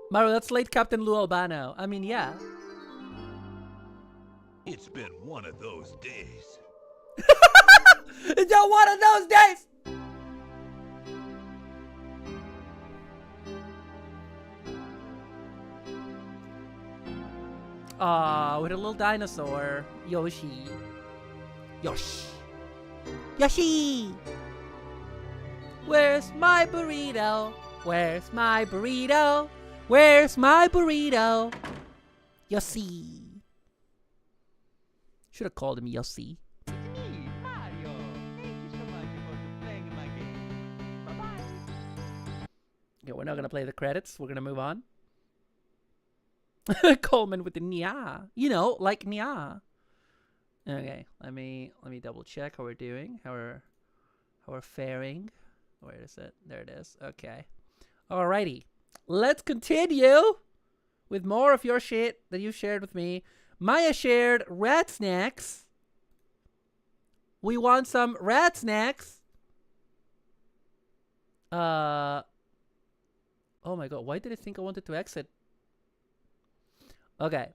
S2: Mario, that's late Captain Lou Albano. I mean, yeah.
S9: It's been one of those days.
S2: It's not one of those days! With a little dinosaur. Yoshi. Yoshi! Where's my burrito? Where's my burrito? Where's my burrito? Yoshi. Should have called him Yoshi.
S18: It's me, Mario. Thank you so much for playing my game. Bye-bye.
S2: Yeah, we're not gonna play the credits. We're gonna move on. Coleman with the nya. You know, like nya. Okay, let me double check how we're doing. How we're faring. Where is it? There it is. Okay. Alrighty. Let's continue with more of your shit that you shared with me. Maya shared rat snacks. We want some rat snacks. Oh my god, why did I think I wanted to exit? Okay.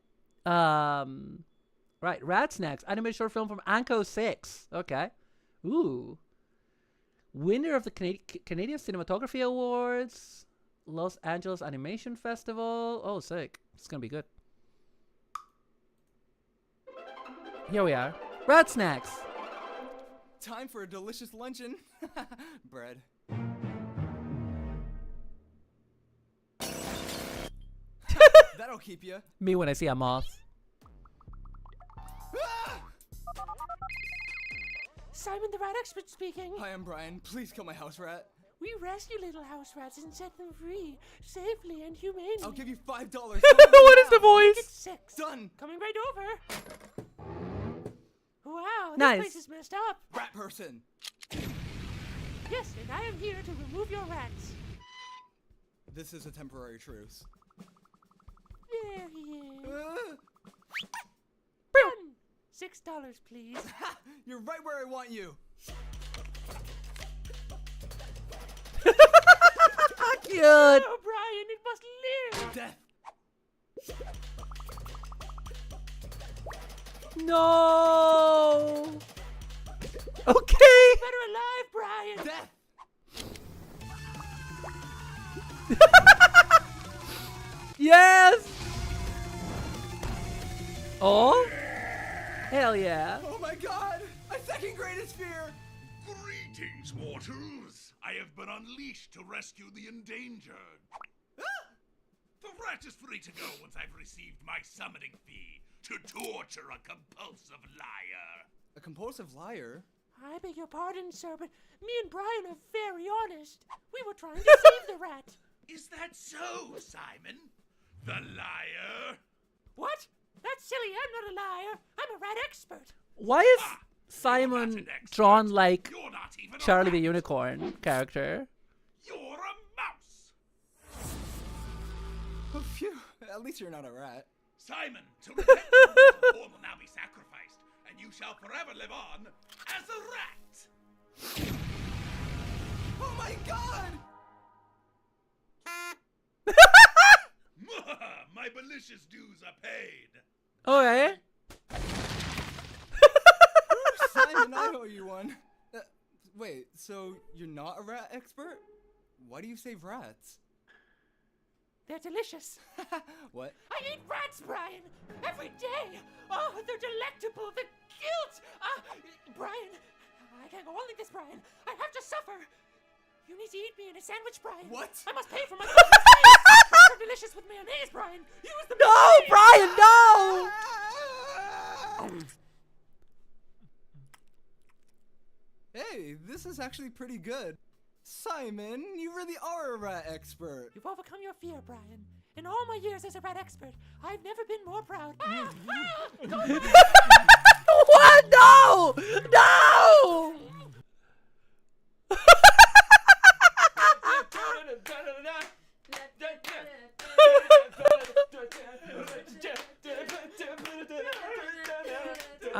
S2: Right, rat snacks. Animated short film from Anko 6. Okay. Ooh. Winner of the Canadian Cinematography Awards. Los Angeles Animation Festival. Oh, sick. It's gonna be good. Here we are. Rat snacks.
S20: Time for a delicious luncheon. Bread. That'll keep you.
S2: Me when I see a moth.
S4: Simon the Rat Expert speaking.
S20: Hi, I'm Brian. Please kill my house rat.
S4: We rescue little house rats and set them free, safely and humanely.
S20: I'll give you $5.
S2: What is the voice?
S4: It's 6.
S20: Done.
S4: Coming right over. Wow,
S2: Nice.
S4: this place is messed up.
S20: Rat person.
S4: Yes, and I am here to remove your rats.
S20: This is a temporary truce.
S4: There he is. Done. $6, please.
S20: You're right where I want you.
S2: Cute.
S4: Oh, Brian, it must live.
S20: Death.
S2: No. Okay.
S4: Better alive, Brian.
S20: Death.
S2: Yes. Oh. Hell yeah.
S20: Oh my god. My second greatest fear.
S9: Greetings, mortals. I have been unleashed to rescue the endangered. The rat is free to go once I've received my summoning fee to torture a compulsive liar.
S20: A compulsive liar?
S4: I beg your pardon, sir, but me and Brian are very honest. We were trying to save the rat.
S9: Is that so, Simon? The liar?
S4: What? That's silly. I'm not a liar. I'm a rat expert.
S2: Why is Simon drawn like Charlie the Unicorn character?
S9: You're a mouse!
S20: Oh, phew. At least you're not a rat.
S9: Simon, to repent, the form will now be sacrificed, and you shall forever live on as a rat!
S20: Oh my god!
S9: My malicious dues are paid.
S2: Okay.
S20: Simon, I owe you one. Wait, so you're not a rat expert? Why do you save rats?
S4: They're delicious.
S20: What?
S4: I eat rats, Brian, every day. Oh, they're delectable. The guilt. Brian, I can't go on like this, Brian. I have to suffer. You need to eat me in a sandwich, Brian.
S20: What?
S4: I must pay for my mistakes. They're delicious with mayonnaise, Brian. Use the
S2: No, Brian, no!
S20: Hey, this is actually pretty good. Simon, you really are a rat expert.
S4: You've overcome your fear, Brian. In all my years as a rat expert, I've never been more proud.
S2: What? No! No!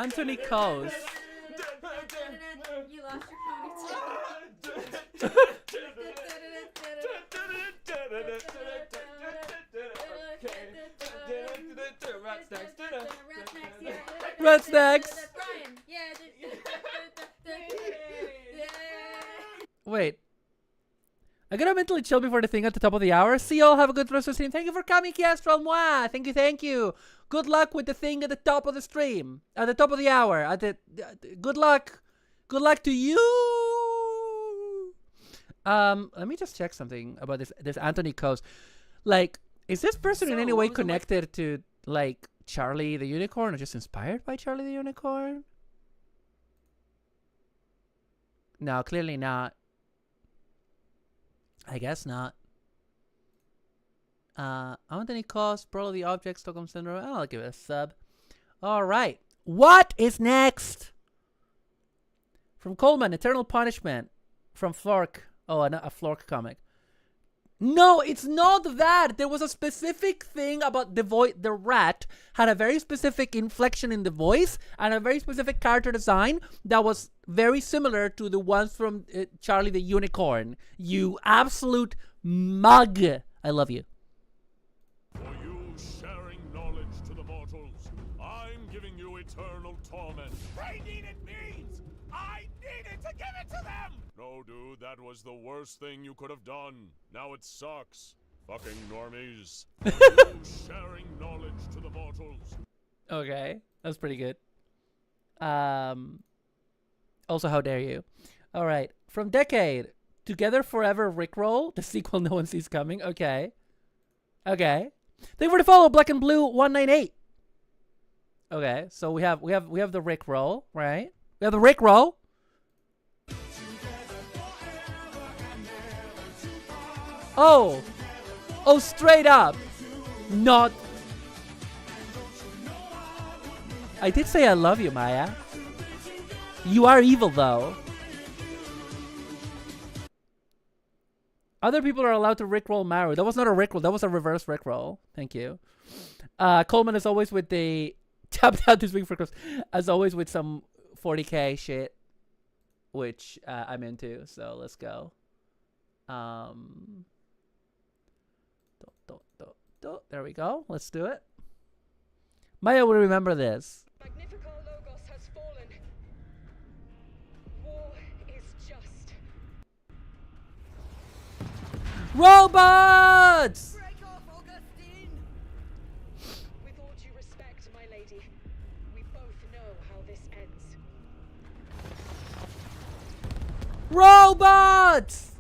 S2: Anthony Coast.
S10: You lost your
S2: Red snacks. Wait. I gotta mentally chill before the thing at the top of the hour. See y'all. Have a good rest of the stream. Thank you for coming, Castro. Mwah. Thank you. Thank you. Good luck with the thing at the top of the stream. At the top of the hour. At the good luck. Good luck to you. Let me just check something about this Anthony Coast. Like, is this person in any way connected to like Charlie the Unicorn, or just inspired by Charlie the Unicorn? No, clearly not. I guess not. Anthony Cost, Brawl of the Object, Stockholm Syndrome. I'll give it a sub. All right. What is next? From Coleman, Eternal Punishment. From Flork. Oh, a Flork comic. No, it's not that. There was a specific thing about the voice. The rat had a very specific inflection in the voice and a very specific character design that was very similar to the ones from Charlie the Unicorn. You absolute mug. I love you.
S17: For you sharing knowledge to the mortals, I'm giving you eternal torment.
S9: They needed means! I needed to give it to them!
S17: No, dude, that was the worst thing you could have done. Now it sucks. Fucking normies. For you sharing knowledge to the mortals.
S2: Okay, that's pretty good. Also, how dare you? All right, from Decade, Together Forever Rickroll, the sequel no one sees coming. Okay, okay. Thank you for the follow, Black and Blue 198. Okay, so we have the Rickroll, right? We have the Rickroll. Oh, straight up, not. I did say I love you, Maya. You are evil, though. Other people are allowed to rickroll Maru. That was not a rickroll. That was a reverse rickroll. Thank you. Coleman, as always, with the tapped out this week for Christmas. As always, with some 40k shit, which I'm into. So let's go. There we go. Let's do it. Maya will remember this.
S21: Magnifico Logos has fallen. War is just.
S2: Robots!
S21: Break off, Augustine! With all due respect, my lady, we both know how this ends.
S2: Robots!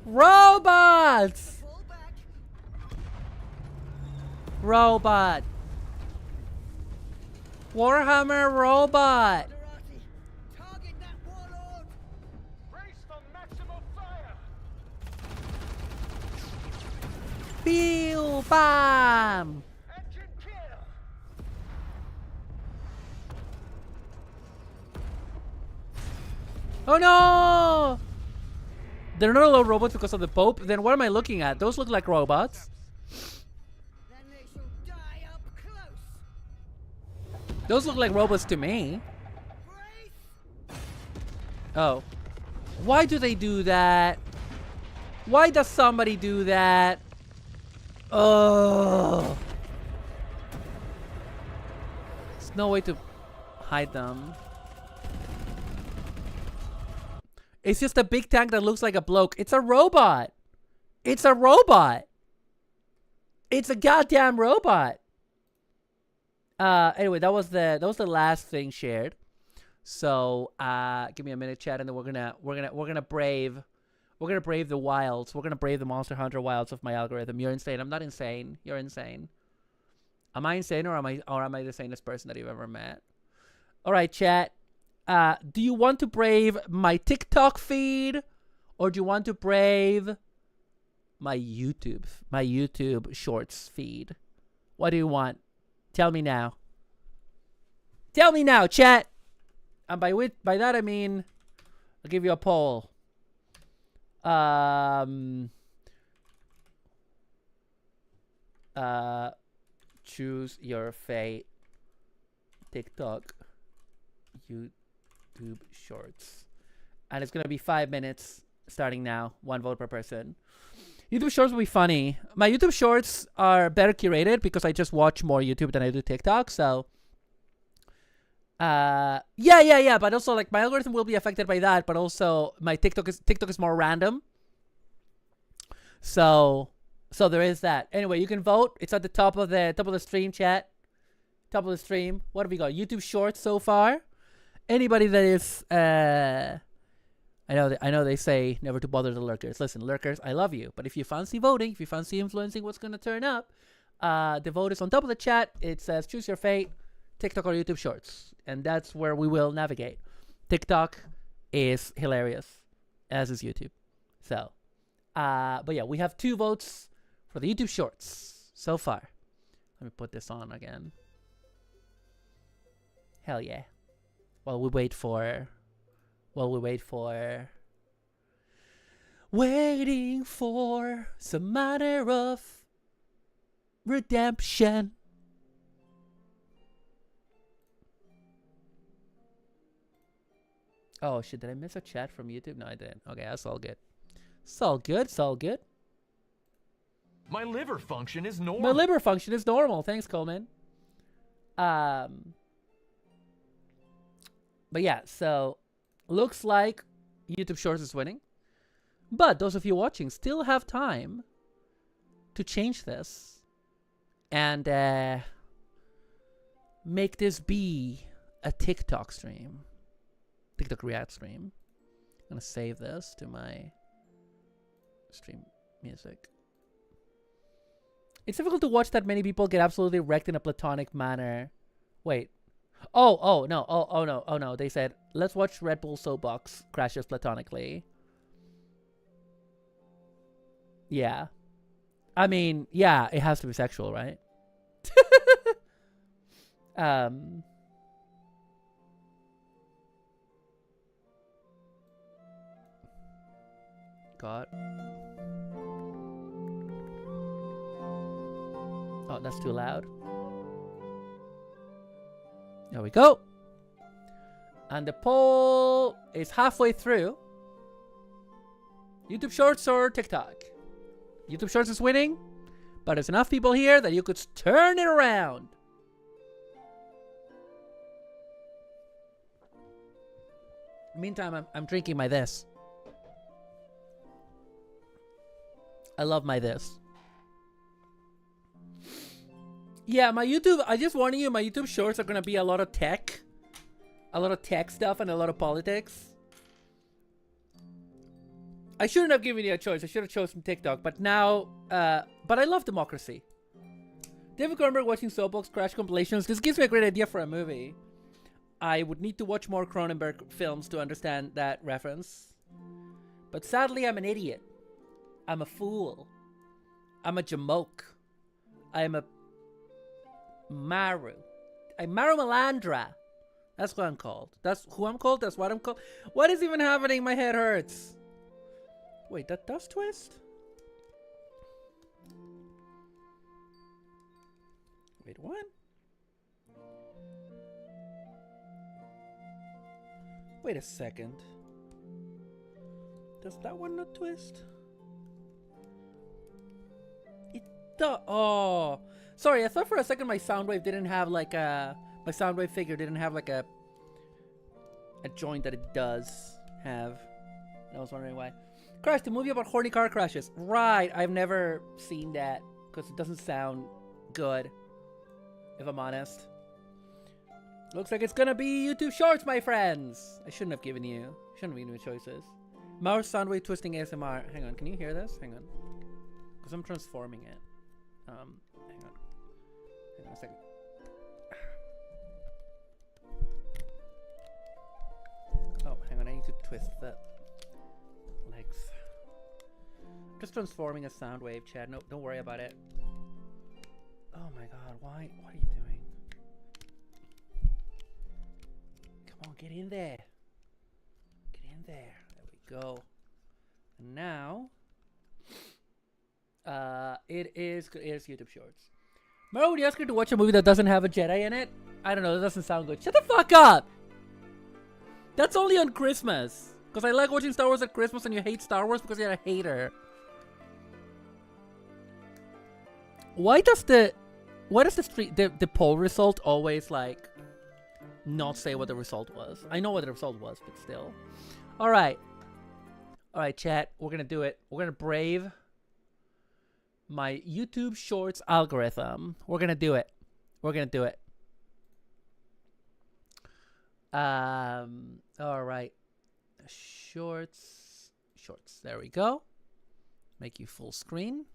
S2: Robots! Robot. Warhammer robot. Pew bam. Oh no! They're not allowed robots because of the Pope? Then what am I looking at? Those look like robots. Those look like robots to me. Oh. Why do they do that? Why does somebody do that? Oh. There's no way to hide them. It's just a big tank that looks like a bloke. It's a robot. It's a robot. It's a goddamn robot. Anyway, that was the last thing shared. So give me a minute, chat, and then we're gonna brave the wilds. We're gonna brave the Monster Hunter wilds of my algorithm. You're insane. I'm not insane. You're insane. Am I insane, or am I the sanest person that you've ever met? All right, chat. Do you want to brave my TikTok feed, or do you want to brave my YouTube Shorts feed? What do you want? Tell me now. Tell me now, chat. And by that I mean, I'll give you a poll. Choose your fate. TikTok, YouTube Shorts. And it's going to be 5 minutes starting now. 1 vote per person. YouTube Shorts will be funny. My YouTube Shorts are better curated because I just watch more YouTube than I do TikTok. So, yeah. But also, like, my algorithm will be affected by that. But also, my TikTok is more random. So there is that. Anyway, you can vote. It's at the top of the stream, chat. Top of the stream. What have we got? YouTube Shorts so far. Anybody that is, I know they say never to bother the lurkers. Listen, lurkers, I love you, but if you fancy voting, if you fancy influencing what's gonna turn up, the vote is on top of the chat. It says choose your fate, TikTok or YouTube Shorts, and that's where we will navigate. TikTok is hilarious, as is YouTube. So, but yeah, we have 2 votes for the YouTube Shorts so far. Let me put this on again. Hell yeah. While we wait for some manner of redemption. Oh shit, did I miss a chat from YouTube? No, I didn't. Okay, that's all good. It's all good. It's all good.
S3: My liver function is normal.
S2: My liver function is normal. Thanks, Coleman. But yeah, so looks like YouTube Shorts is winning. But those of you watching still have time to change this and make this be a TikTok stream. TikTok React stream. I'm going to save this to my stream music. It's difficult to watch that many people get absolutely wrecked in a platonic manner. Wait. Oh no. They said, let's watch Red Bull Soapbox crashes platonically. Yeah. I mean, yeah, it has to be sexual, right? God. Oh, that's too loud. There we go. And the poll is halfway through. YouTube Shorts or TikTok? YouTube Shorts is winning, but there's enough people here that you could turn it around. Meantime, I'm drinking my this. I love my this. Yeah, my YouTube, I just warning you, my YouTube Shorts are going to be a lot of tech. A lot of tech stuff and a lot of politics. I shouldn't have given you a choice. I should have chosen TikTok. But now, but I love democracy. David Cronenberg watching Soapbox Crash compilations. This gives me a great idea for a movie. I would need to watch more Cronenberg films to understand that reference. But sadly, I'm an idiot. I'm a fool. I'm a jamoke. I'm a Maru. I'm Maru Malandra. That's what I'm called. That's who I'm called. That's what I'm called. What is even happening? My head hurts. Wait, that does twist? Wait, what? Wait a second. Does that one not twist? It does. Oh. Sorry, I thought for a second my sound wave didn't have like a... My sound wave figure didn't have like a joint that it does have. I was wondering why. Crash, the movie about horny car crashes. Right, I've never seen that because it doesn't sound good, if I'm honest. Looks like it's gonna be YouTube Shorts, my friends. I shouldn't have given you choices. Mouse sound wave twisting ASMR. Hang on, can you hear this? Hang on, because I'm transforming it. Hang on a second. Oh, hang on, I need to twist the legs. Just transforming a sound wave, Chad. No, don't worry about it. Oh my god, why? What are you doing? Come on, get in there. Get in there. There we go. And now, it is YouTube Shorts. Remember when you asked me to watch a movie that doesn't have a Jedi in it? I don't know, that doesn't sound good. Shut the fuck up! That's only on Christmas. Because I like watching Star Wars at Christmas and you hate Star Wars because you're a hater. Why does the poll result always like not say what the result was? I know what the result was, but still. Alright. Alright, chat. We're gonna do it. We're gonna brave my YouTube Shorts algorithm. We're gonna do it. We're gonna do it. Alright. Shorts. There we go. Make you full screen.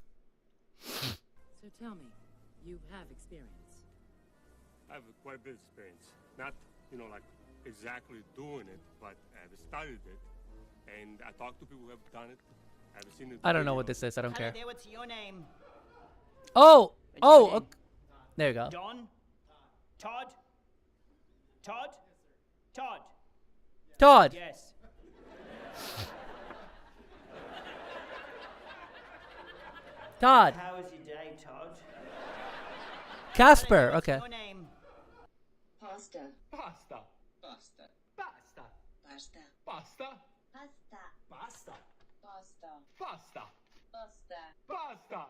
S5: So tell me, you have experience.
S22: I have quite a bit of experience. Not, like exactly doing it, but I've studied it. And I talked to people who have done it. I've seen it.
S2: I don't know what this is. I don't care.
S23: Hello there, what's your name?
S2: Oh! Oh! Okay. There you go.
S23: Don? Todd? Todd? Todd?
S2: Todd!
S23: Yes.
S2: Todd!
S23: How was your day, Todd?
S2: Casper! Okay.
S23: What's your name?
S10: Pasta.
S23: Pasta.
S10: Pasta.
S23: Pasta.
S10: Pasta.
S23: Pasta.
S10: Pasta.
S23: Pasta.
S10: Pasta.
S23: Pasta.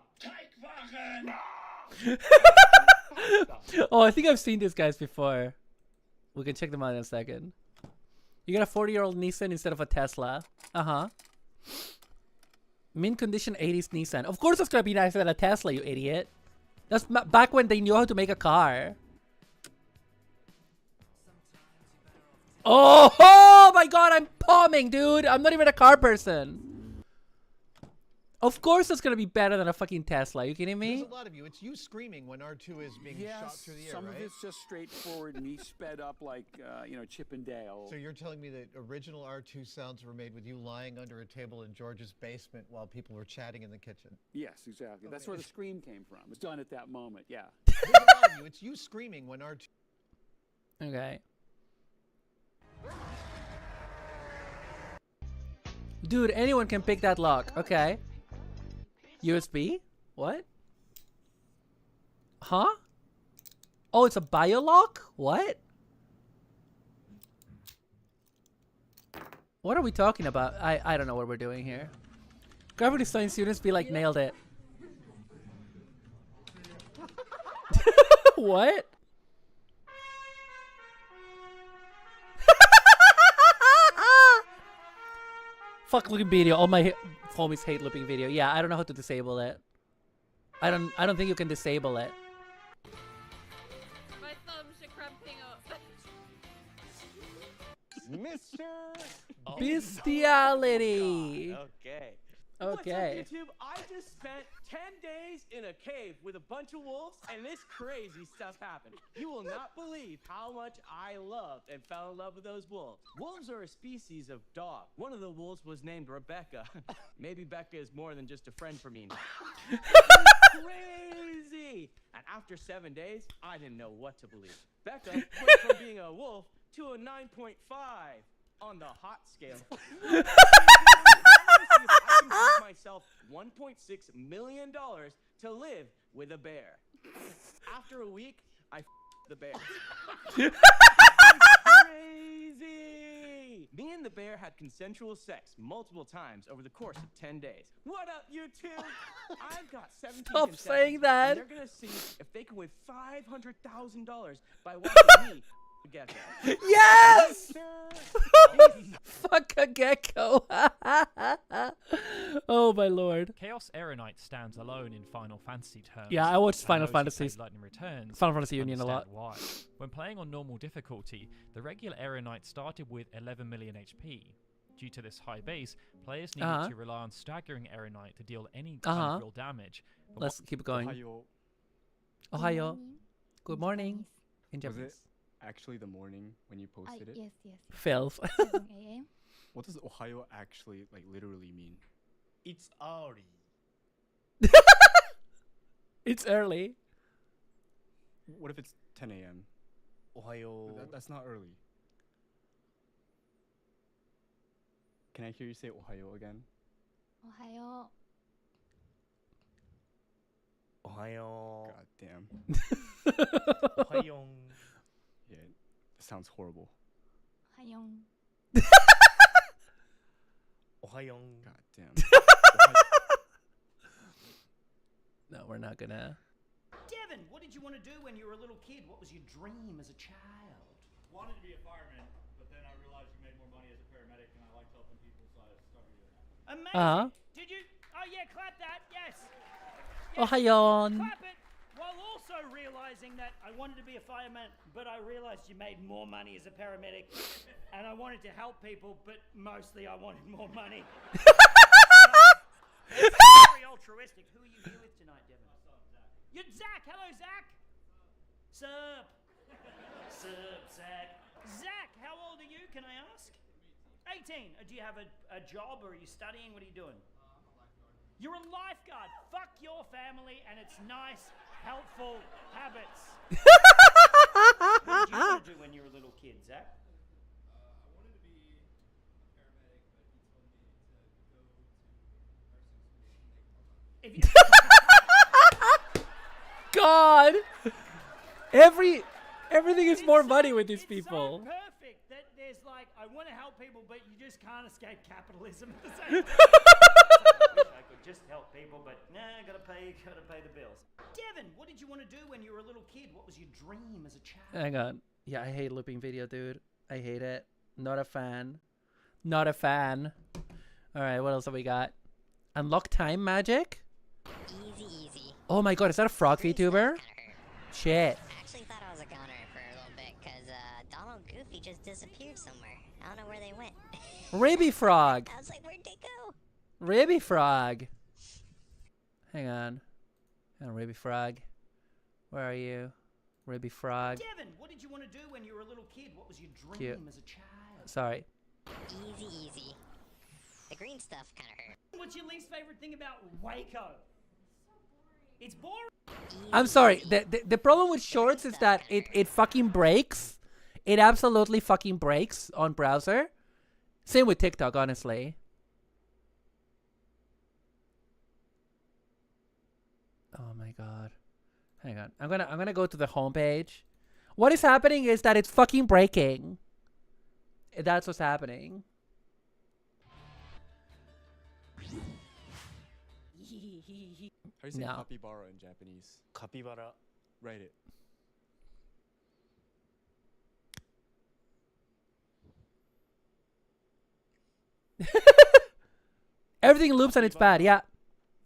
S10: Pasta.
S2: Oh, I think I've seen these guys before. We can check them out in a second. You got a 40-year-old Nissan instead of a Tesla. Uh-huh. Mint condition 80s Nissan. Of course it's gonna be nicer than a Tesla, you idiot. That's back when they knew how to make a car. Oh my god, I'm palming, dude. I'm not even a car person. Of course it's gonna be better than a fucking Tesla. Are you kidding me?
S24: There's a lot of you. It's you screaming when R2 is being shot through the air,
S25: some
S24: right?
S25: of it's just straightforward, me sped up like, Chip and Dale.
S24: So you're telling me that original R2 sounds were made with you lying under a table in George's basement while people were chatting in the kitchen?
S25: Yes, exactly. That's where the scream came from. It was done at that moment, yeah.
S24: There's a lot of you. It's you screaming when R2...
S2: Okay. Dude, anyone can pick that lock. Okay. USB? What? Huh? Oh, it's a bio lock? What? What are we talking about? I don't know what we're doing here. Gravity science students be like, nailed it. What? Fuck looping video. All my homies hate looping video. Yeah, I don't know how to disable it. I don't think you can disable it.
S26: My thumbs are cramping up.
S27: Mr.
S2: Bestiality.
S27: Okay.
S2: Okay.
S27: What's up, YouTube? I just spent 10 days in a cave with a bunch of wolves, and this crazy stuff happened. You will not believe how much I loved and fell in love with those wolves. Wolves are a species of dog. One of the wolves was named Rebecca. Maybe Becca is more than just a friend for me now. Crazy! And after 7 days, I didn't know what to believe. Becca went from being a wolf to a 9.5 on the hot scale. I can give myself $1.6 million to live with a bear. After a week, I the bear. Crazy! Me and the bear had consensual sex multiple times over the course of 10 days. What up, YouTube? I've got 17
S2: Stop saying that.
S27: And they're gonna see if they can win $500,000 by watching me. Gecko.
S2: Yes! Fuck a gecko. Oh my lord.
S28: Chaos Aeronite stands alone in Final Fantasy terms.
S2: Yeah, I watched Final
S28: Those who
S2: Fantasy
S28: played Lightning Returns
S2: Final Fantasy Union a
S28: understand
S2: lot.
S28: Why. When playing on normal difficulty, the regular Aeronite started with 11 million HP. Due to this high base, players needed to rely on staggering Aeronite to deal any kind of real damage. But
S2: Let's keep going. Ohio. Good morning. In Japanese.
S29: Actually the morning when you posted it?
S30: Yes.
S2: Filth.
S30: 7 a.m.
S29: What does Ohio actually, literally mean? It's early.
S2: It's early.
S29: What if it's 10 a.m.? Ohio. That's not early. Can I hear you say Ohio again?
S30: Ohio.
S29: God damn. Yeah, it sounds horrible. God damn.
S2: No, we're not gonna.
S1: Devin, what did you want to do when you were a little kid? What was your dream as a child?
S6: Wanted to be a fireman, but then I realized you made more money as a paramedic, and I liked helping people, so I started doing that.
S1: Amazing. Did you? Oh yeah, clap that. Yes.
S2: Ohayon.
S1: Clap it. While also realizing that I wanted to be a fireman, but I realized you made more money as a paramedic, and I wanted to help people, but mostly I wanted more money. It's very altruistic. Who are you here with tonight, Devin? You're Zach. Hello, Zach. Sup. Sup, Zach. Zach, how old are you, can I ask? 18. Do you have a job, or are you studying? What are you doing? You're a lifeguard. Fuck your family and its nice, helpful habits. What did you want to do when you were a little kid, Zach?
S6: I wanted to be a paramedic, but he told me to go to nursing school and make more money.
S2: God. Everything is more money with these people.
S1: So perfect that there's like, I want to help people, but you just can't escape capitalism at the same time. I wish I could just help people, but nah, gotta pay the bills. Devin, what did you want to do when you were a little kid? What was your dream as a child?
S2: Hang on. Yeah, I hate looping video, dude. I hate it. Not a fan. Not a fan. All right, what else have we got? Unlock time magic?
S7: Easy.
S2: Oh my god, is that a frog VTuber? Shit.
S7: I actually thought I was a goner for a little bit, because Donald Goofy just disappeared somewhere. I don't know where they went.
S2: Ribby frog.
S7: I was like, where'd they go?
S2: Ribby frog. Hang on. Ribby frog. Where are you? Ribby frog.
S1: Devin, what did you want to do when you were a little kid? What was your dream
S2: Cute.
S1: as a child?
S2: Sorry.
S7: Easy. The green stuff kind of hurt.
S1: What's your least favorite thing about Waco? It's boring.
S2: I'm sorry. The problem with shorts is that it fucking breaks. It absolutely fucking breaks on browser. Same with TikTok, honestly. Oh my god. Hang on. I'm gonna go to the homepage. What is happening is that it's fucking breaking. That's what's happening.
S29: How do you say
S2: No.
S29: capybara in Japanese? Capybara. Write it.
S2: Everything loops and it's bad, yeah.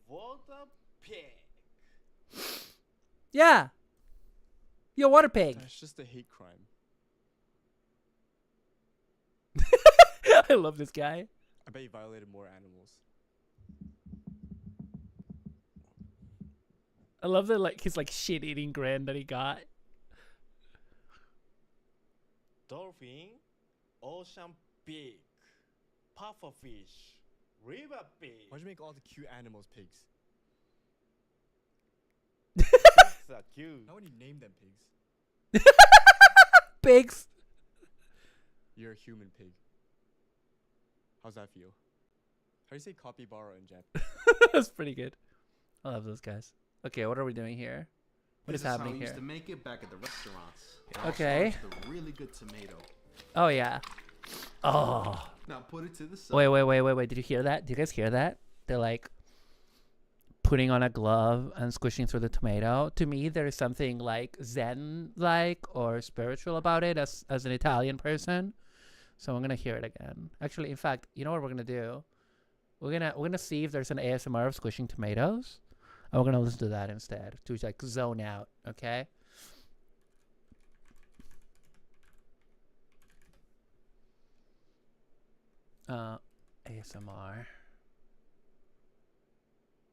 S29: Water pig.
S2: Yeah. Yo, water pig.
S29: That's just a hate crime.
S2: I love this guy.
S29: I bet he violated more animals.
S2: I love the his shit-eating grin that he got.
S29: Dolphin, ocean pig, pufferfish, river pig. Why'd you make all the cute animals pigs? Pigs are cute. How would you name them pigs?
S2: Pigs.
S29: You're a human pig. How's that feel? How do you say capybara in Japanese?
S2: That's pretty good. I love those guys. Okay, what are we doing here? What is happening here?
S8: This is how we used to make it back at the restaurants. It all
S2: Okay.
S8: starts with a really good tomato.
S2: Oh yeah. Oh.
S8: Now put it to the side.
S2: Wait. Did you hear that? Did you guys hear that? They're like putting on a glove and squishing through the tomato. To me, there is something like Zen-like or spiritual about it as an Italian person. So I'm gonna hear it again. Actually, in fact, you know what we're gonna do? We're gonna see if there's an ASMR of squishing tomatoes. And we're gonna listen to that instead to zone out. Okay. ASMR.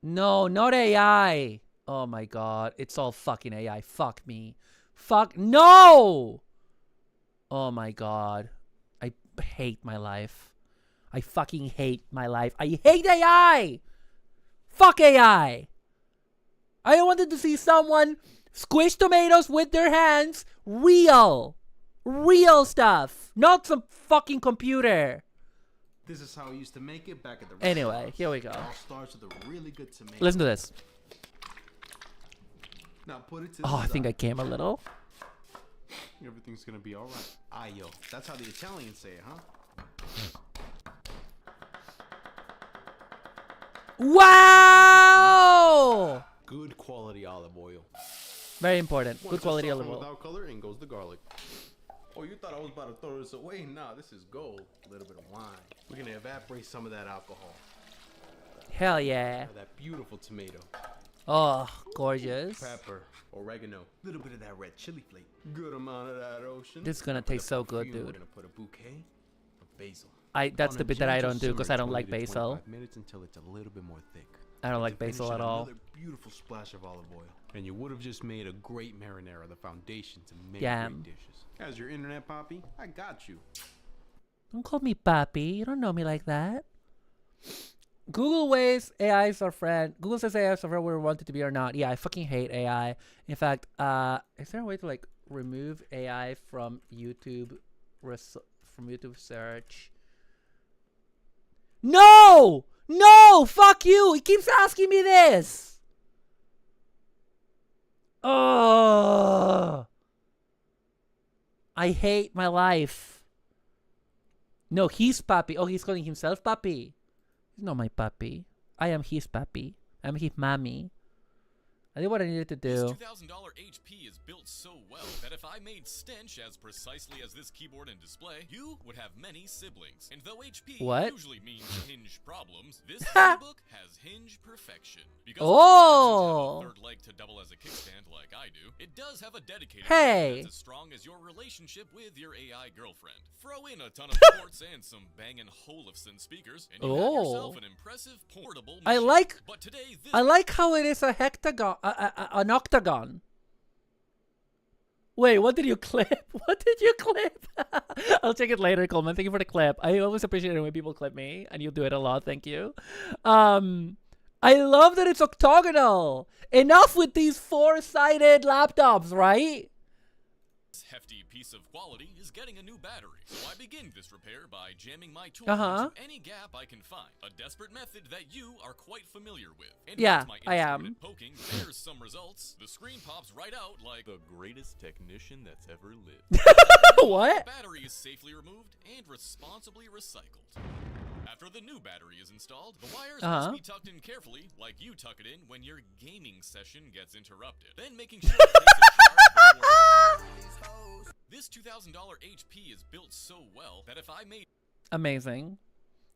S2: No, not AI. Oh my god, it's all fucking AI. Fuck me. Fuck no. Oh my god. I hate my life. I fucking hate my life. I hate AI. Fuck AI. I wanted to see someone squish tomatoes with their hands. Real stuff. Not some fucking computer.
S8: This is how we used to make it back at the
S2: Anyway,
S8: restaurants.
S2: here we go.
S8: It all starts with a really good tomato.
S2: Listen to this.
S8: Now put it to
S2: Oh, I think I came a little.
S8: Everything's gonna be alright. Ayo. That's how the Italians say it, huh?
S2: Wow!
S8: Good quality olive oil.
S2: Very important.
S8: Once
S2: Good
S8: it's
S2: quality olive
S8: softened
S2: oil.
S8: without color, in goes the garlic. Oh, you thought I was about to throw this away? Nah, this is gold. A little bit of wine. We're gonna evaporate some of that alcohol.
S2: Hell yeah.
S8: Now that beautiful tomato.
S2: Oh, gorgeous.
S8: Pepper, oregano, a little bit of that red chili flake. Good amount of that ocean.
S2: This is gonna taste so good, dude.
S8: We're gonna put a bouquet of basil.
S2: That's the bit that I don't do because I don't like
S8: 20 to
S2: basil.
S8: 25 minutes until it's a little bit more thick.
S2: I don't
S8: And
S2: like
S8: to finish
S2: basil
S8: it,
S2: at all.
S8: Another beautiful splash of olive oil, and you would have just made a great marinara, the foundation to many
S2: Yum.
S8: great dishes. As your internet poppy, I got you.
S2: Don't call me papi. You don't know me like that. Google ways AI is our friend. Google says AI is our friend whether we want it to be or not. Yeah, I fucking hate AI. In fact, is there a way to like remove AI from YouTube search? No! No! Fuck you! He keeps asking me this! Oh! I hate my life. No, he's papi. Oh, he's calling himself papi. He's not my papi. I am his papi. I'm his mommy. I did what I needed to do.
S11: This $2,000 HP is built so well that if I made Stench as precisely as this keyboard and display, you would have many siblings. And though HP usually means hinge problems, this book has hinge perfection. Because it doesn't have a third leg to double as a kickstand like I do, it does have a dedicated that's as strong as your relationship with your AI girlfriend. Throw in a ton of ports and some Bang & Olufsen speakers, and you have yourself an impressive portable machine.
S2: I like how it is a hectagon, an octagon. Wait, what did you clip? What did you clip? I'll check it later, Coleman. Thank you for the clip. I always appreciate it when people clip me, and you do it a lot. Thank you. I love that it's octagonal. Enough with these four-sided laptops, right?
S11: This hefty piece of quality is getting a new battery, so I begin this repair by jamming my tool into any gap I can find. A desperate method that you are quite familiar with. And
S2: Yeah,
S11: once
S2: I
S11: my
S2: am.
S11: instrumented poking bears some results, the screen pops right out like the greatest technician that's ever lived.
S2: What?
S11: The battery is safely removed and responsibly recycled. After the new battery is installed, the wires must be tucked in carefully, like you tuck it in when your gaming session gets interrupted. Then making sure it takes a charge before this $2,000 HP is built so well that if I made
S2: Amazing.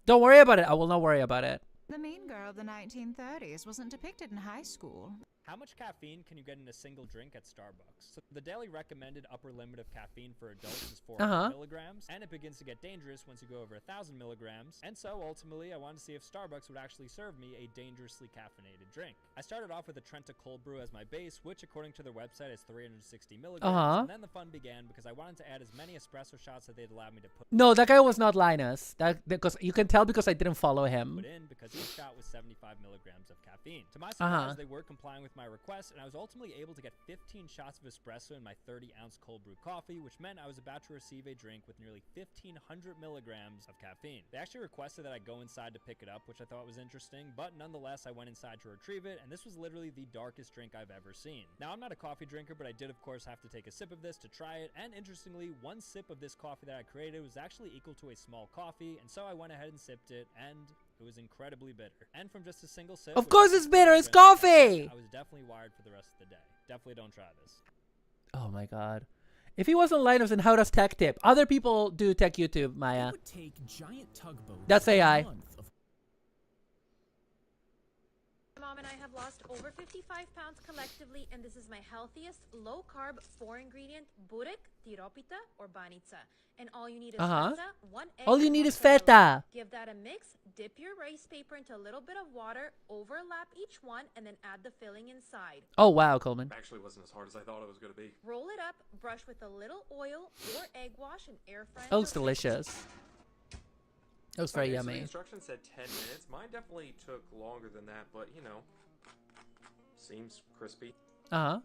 S2: Don't worry about it. I will not worry about it.
S12: The mean girl of the 1930s wasn't depicted in high school.
S13: How much caffeine can you get in a single drink at Starbucks? So the daily recommended upper limit of caffeine for adults is 400 milligrams, and it begins to get dangerous once you go over 1,000 milligrams. And so ultimately, I wanted to see if Starbucks would actually serve me a dangerously caffeinated drink. I started off with a Trenta cold brew as my base, which according to their website is 360 milligrams. And then the fun began because I wanted to add as many espresso shots that they'd allow me to put.
S2: No, that guy was not Linus. Because you can tell because I didn't follow him.
S13: Put in because each shot was 75 milligrams of caffeine. To my surprise, they were complying with my request, and I was ultimately able to get 15 shots of espresso in my 30-ounce cold brew coffee, which meant I was about to receive a drink with nearly 1,500 milligrams of caffeine. They actually requested that I go inside to pick it up, which I thought was interesting, but nonetheless, I went inside to retrieve it, and this was literally the darkest drink I've ever seen. Now, I'm not a coffee drinker, but I did, of course, have to take a sip of this to try it, and interestingly, one sip of this coffee that I created was actually equal to a small coffee, and so I went ahead and sipped it, and it was incredibly bitter. And from just a single sip...
S2: Of course it's bitter, it's coffee!
S13: I was definitely wired for the rest of the day. Definitely don't try this.
S2: Oh my god. If he wasn't Linus, then how does Tech Tip? Other people do Tech YouTube, Maya.
S14: It would take giant tugboats
S2: That's AI.
S15: Mom and I have lost over 55 pounds collectively, and this is my healthiest, low-carb, 4-ingredient burek, tiropita, or banitsa. And all you need is feta, 1 egg,
S2: All you
S15: and
S2: need is
S15: mozzarella.
S2: feta.
S15: Give that a mix, dip your rice paper into a little bit of water, overlap each one, and then add the filling inside.
S2: Oh wow, Coleman.
S16: Actually wasn't as hard as I thought it was going to be.
S15: Roll it up, brush with a little oil or egg wash, and air fry.
S2: That looks delicious. That was very
S16: So
S2: yummy.
S16: the instructions said 10 minutes. Mine definitely took longer than that, but you know, seems crispy. Oh,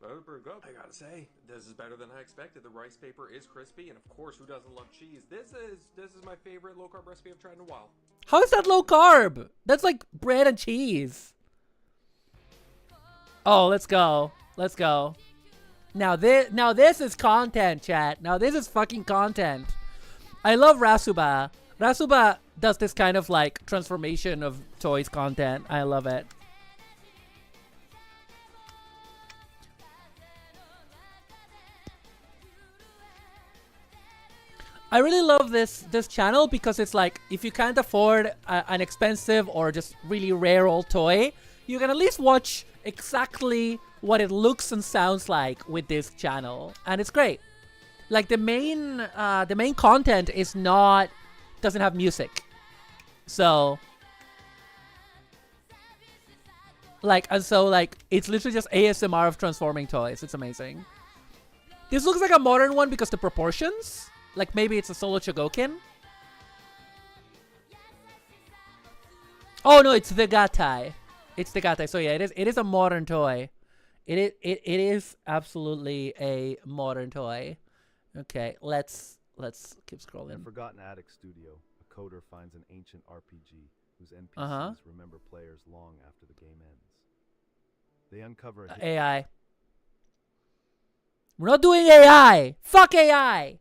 S16: that was pretty good. I gotta say, this is better than I expected. The rice paper is crispy, and of course, who doesn't love cheese? This is my favorite low carb recipe I've tried in a while.
S2: How is that low carb? That's like bread and cheese. Oh, let's go. Let's go. Now this is content, chat. Now this is fucking content. I love Rasuba. Rasuba does this kind of like transformation of toys content. I love it. I really love this channel because it's like, if you can't afford an expensive or just really rare old toy, you can at least watch exactly what it looks and sounds like with this channel, and it's great. Like the main content is doesn't have music, so it's literally just ASMR of transforming toys. It's amazing. This looks like a modern one because the proportions. Like maybe it's a solo Chogokin. Oh no, it's the Gatai. It's the Gatai. So yeah, it is a modern toy. It is absolutely a modern toy. Okay, let's keep scrolling.
S3: In a forgotten attic studio, a coder finds an ancient RPG whose NPCs remember players long after the game ends. They uncover a
S2: AI. We're not doing AI. Fuck AI.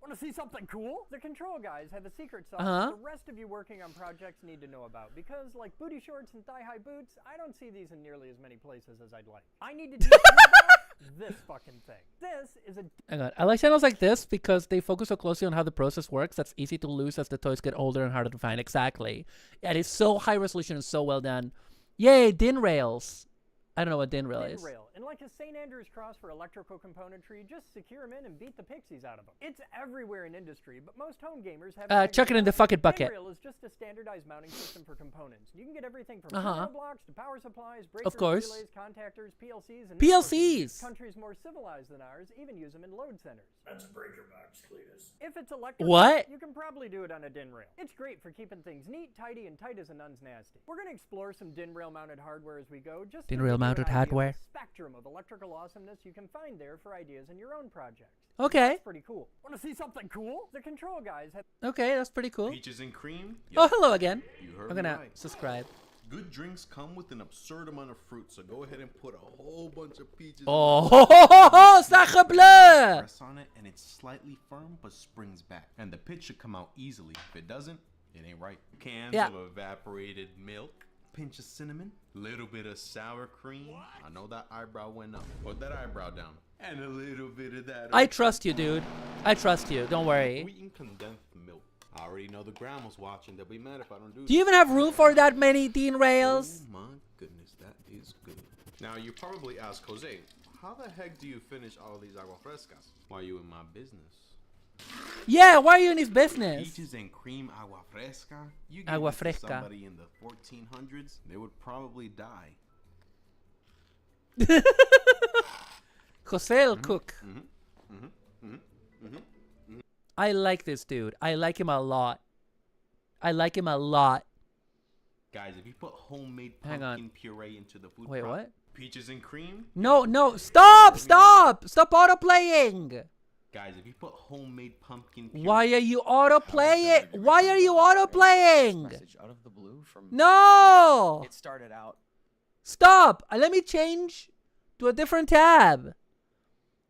S4: Want to see something cool? The control guys have a secret sauce the rest of you working on projects need to know about. Because, like booty shorts and thigh-high boots, I don't see these in nearly as many places as I'd like. I need to teach you about this fucking thing. This is a...
S2: Hang on. I like channels like this because they focus so closely on how the process works that's easy to lose as the toys get older and harder to find. Exactly. Yeah, it is so high resolution and so well done. Yay, DIN rails. I don't know what DIN rail is.
S4: And like a St. Andrew's cross for electrical componentry, just secure them in and beat the pixies out of them. It's everywhere in industry, but most home gamers have...
S2: chuck it in the fucking bucket.
S4: DIN rail is just a standardized mounting system for components. You can get everything from signal blocks to power supplies, breakers, relays, contactors, PLCs, and...
S2: PLCs!
S4: Countries more civilized than ours even use them in load centers.
S6: That's a breaker box, Cletus.
S4: If it's electrical,
S2: what?
S4: You can probably do it on a DIN rail. It's great for keeping things neat, tidy, and tight as a nun's nasty. We're going to explore some DIN rail mounted hardware as we go. Just
S2: DIN rail mounted hardware.
S4: Spectrum of electrical awesomeness you can find there for ideas in your own projects.
S2: Okay.
S4: That's pretty cool. Want to see something cool? The control guys have...
S2: Okay, that's pretty cool.
S8: Peaches and cream.
S2: Oh, hello again.
S8: You heard
S2: I'm gonna
S8: me right.
S2: subscribe.
S8: Good drinks come with an absurd amount of fruit, so go ahead and put a whole bunch of peaches.
S2: Oh, sacre bleu!
S8: Press on it, and it's slightly firm but springs back, and the pitch should come out easily. If it doesn't, it ain't right. Cans of evaporated milk. Pinch of cinnamon, little bit of sour cream. I know that eyebrow went up. Put that eyebrow down. And a little bit of that.
S2: I trust you, dude. I trust you. Don't worry.
S8: Sweetened condensed milk. I already know the grandma's watching. They'll be mad if I don't do
S2: Do you even have room for that many DIN rails?
S8: Oh my goodness, that is good. Now you probably ask Jose, how the heck do you finish all of these agua frescas? Why are you in my business?
S2: Yeah, why are you in his business?
S8: Peaches and cream agua fresca. You give it to somebody in the 1400s, they would probably die.
S2: Jose will cook. I like this dude. I like him a lot. I like him a lot.
S8: Guys, if you put homemade pumpkin puree into the food,
S2: wait, what?
S8: Peaches and cream?
S2: No, stop! Stop auto-playing!
S8: Guys, if you put homemade pumpkin puree...
S2: Why are you auto-playing? Why are you auto-playing?
S5: Message out of the blue from...
S2: No!
S5: It started out...
S2: Stop! Let me change to a different tab.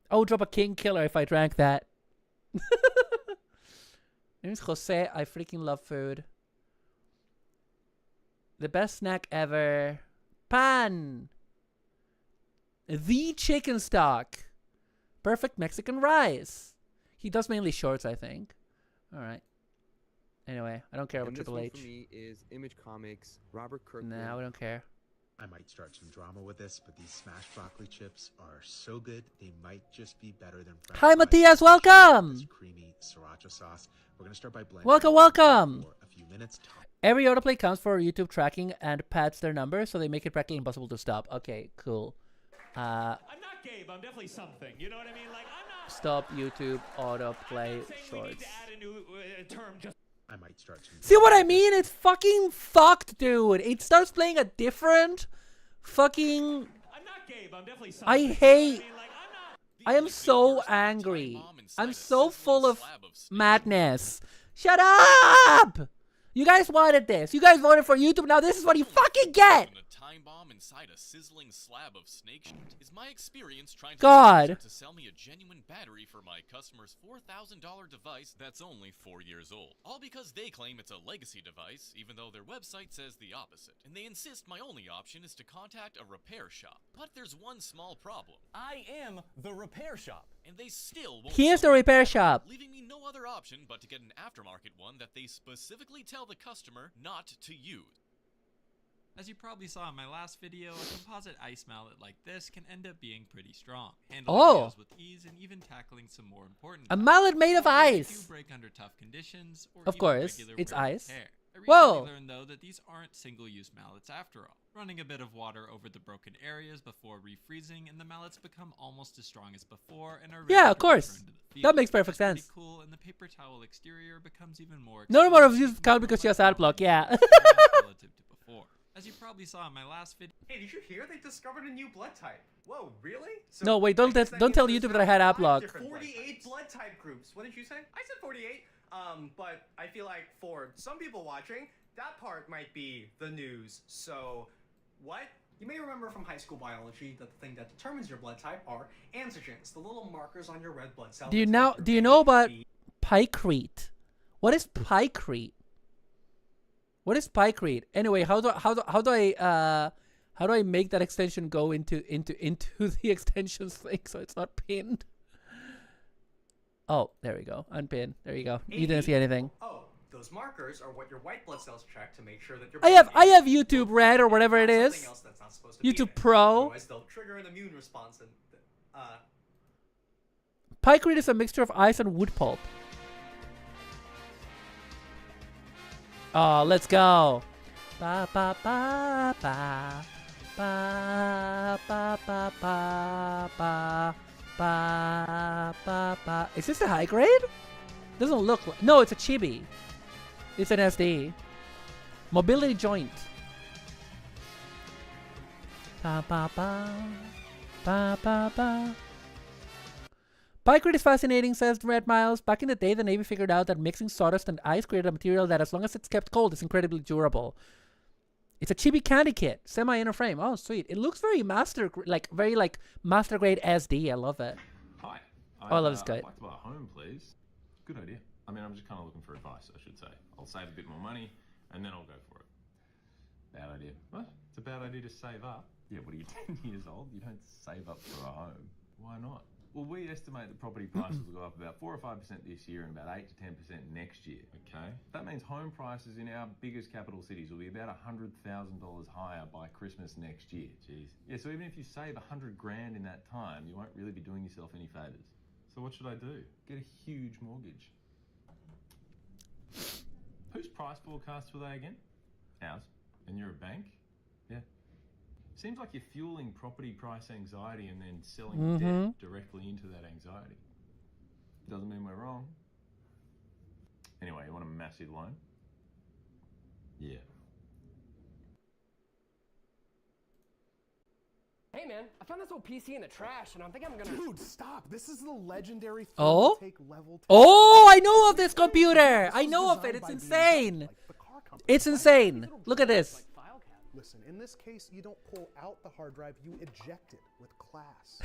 S2: I would drop a king killer if I drank that. My name is Jose. I freaking love food. The best snack ever. Pan. The chicken stock. Perfect Mexican rice. He does mainly shorts, I think. All right. Anyway, I don't care about Triple H.
S9: For me is Image Comics, Robert Kirkman.
S2: Nah, we don't care.
S17: I might start some drama with this, but these smashed broccoli chips are so good they might just be better than French
S2: Hi,
S17: fries.
S2: Matthias. Welcome.
S17: This creamy sriracha sauce. We're gonna start by blending.
S2: Welcome.
S17: For a few minutes.
S2: Every autoplay counts for YouTube tracking and pads their number, so they make it practically impossible to stop. Okay, cool.
S6: I'm not gay, but I'm definitely something. You know what I mean? Like, I'm not...
S2: Stop YouTube autoplay shorts.
S17: I might start some...
S2: See what I mean? It's fucking fucked, dude. It starts playing a different fucking...
S6: I'm not gay, but I'm definitely something.
S2: I hate... I am so angry. I'm so full of madness. Shut up! You guys wanted this. You guys voted for YouTube. Now this is what you fucking get.
S11: A time bomb inside a sizzling slab of snake shit is my experience trying
S2: God.
S11: to sell me a genuine battery for my customer's $4,000 device that's only 4 years old. All because they claim it's a legacy device, even though their website says the opposite. And they insist my only option is to contact a repair shop. But there's one small problem.
S5: I am the repair shop.
S11: And they still won't.
S2: Here's the repair shop.
S11: Leaving me no other option but to get an aftermarket one that they specifically tell the customer not to use.
S10: As you probably saw in my last video, a composite ice mallet like this can end up being pretty strong, handling nails with ease and even tackling some more important
S2: A mallet made of ice.
S10: They do break under tough conditions, or
S2: of
S10: even
S2: course,
S10: regular
S2: it's
S10: wear and
S2: ice.
S10: tear. I
S2: Whoa!
S10: recently learned though that these aren't single-use mallets after all. Running a bit of water over the broken areas before refreezing, and the mallets become almost as strong as before and are ready
S2: Yeah, of
S10: to return
S2: course.
S10: to the field.
S2: That makes perfect
S10: It's pretty
S2: sense.
S10: cool, and the paper towel exterior becomes even more.
S2: No more of you count because she has ad block. Yeah.
S10: Relative to before. As you probably saw in my last video.
S5: Hey, did you hear they discovered a new blood type? Whoa, really? So
S2: No, wait, don't tell YouTube that I had ad block.
S5: 48 blood type groups. What did you say? I said 48. But I feel like for some people watching, that part might be the news. So, what? You may remember from high school biology that the thing that determines your blood type are antigens, the little markers on your red blood cells.
S2: Do you know about picrete? What is picrete? What is picrete? Anyway, how do I make that extension go into the extensions thing so it's not pinned? Oh, there we go. Unpin. There you go. You didn't see anything.
S5: Oh, those markers are what your white blood cells check to make sure that your
S2: I have YouTube Red or whatever it is. YouTube Pro.
S5: Otherwise, they'll trigger an immune response and
S2: Picrete is a mixture of ice and wood pulp. Oh, let's go. Ba ba ba ba ba ba ba ba ba ba ba ba. Is this a high grade? Doesn't look like. No, it's a chibi. It's an SD. Mobility joint. Ba ba ba ba ba ba. Picrete is fascinating, says Red Miles. Back in the day, the Navy figured out that mixing sawdust and ice created a material that, as long as it's kept cold, is incredibly durable. It's a chibi candy kit, semi-inner frame. Oh, sweet. It looks very master grade SD. I love it.
S18: Hi.
S2: I love this guy.
S18: I'd like to buy a home, please. Good idea. I mean, I'm just kind of looking for advice, I should say. I'll save a bit more money, and then I'll go for it. Bad idea. What? It's a bad idea to save up. Yeah, what are you, 10 years old? You don't save up for a home. Why not? Well, we estimate that property prices will go up about 4 or 5% this year and about 8 to 10% next year. Okay? That means home prices in our biggest capital cities will be about $100,000 higher by Christmas next year. Jeez. Yeah, so even if you save 100 grand in that time, you won't really be doing yourself any favors. So what should I do? Get a huge mortgage. Whose price forecasts were they again? Ours. And you're a bank? Yeah. Seems like you're fueling property price anxiety and then selling debt directly into that anxiety. Doesn't mean we're wrong. Anyway, you want a massive loan? Yeah.
S27: Hey man, I found this old PC in the trash and I think I'm gonna—
S19: Dude, stop! This is the legendary
S2: Oh?
S19: Take level 10.
S2: Oh, I know of this computer! I know of it. It's insane. It's insane. Look at this.
S19: Listen, in this case, you don't pull out the hard drive, you eject it with class.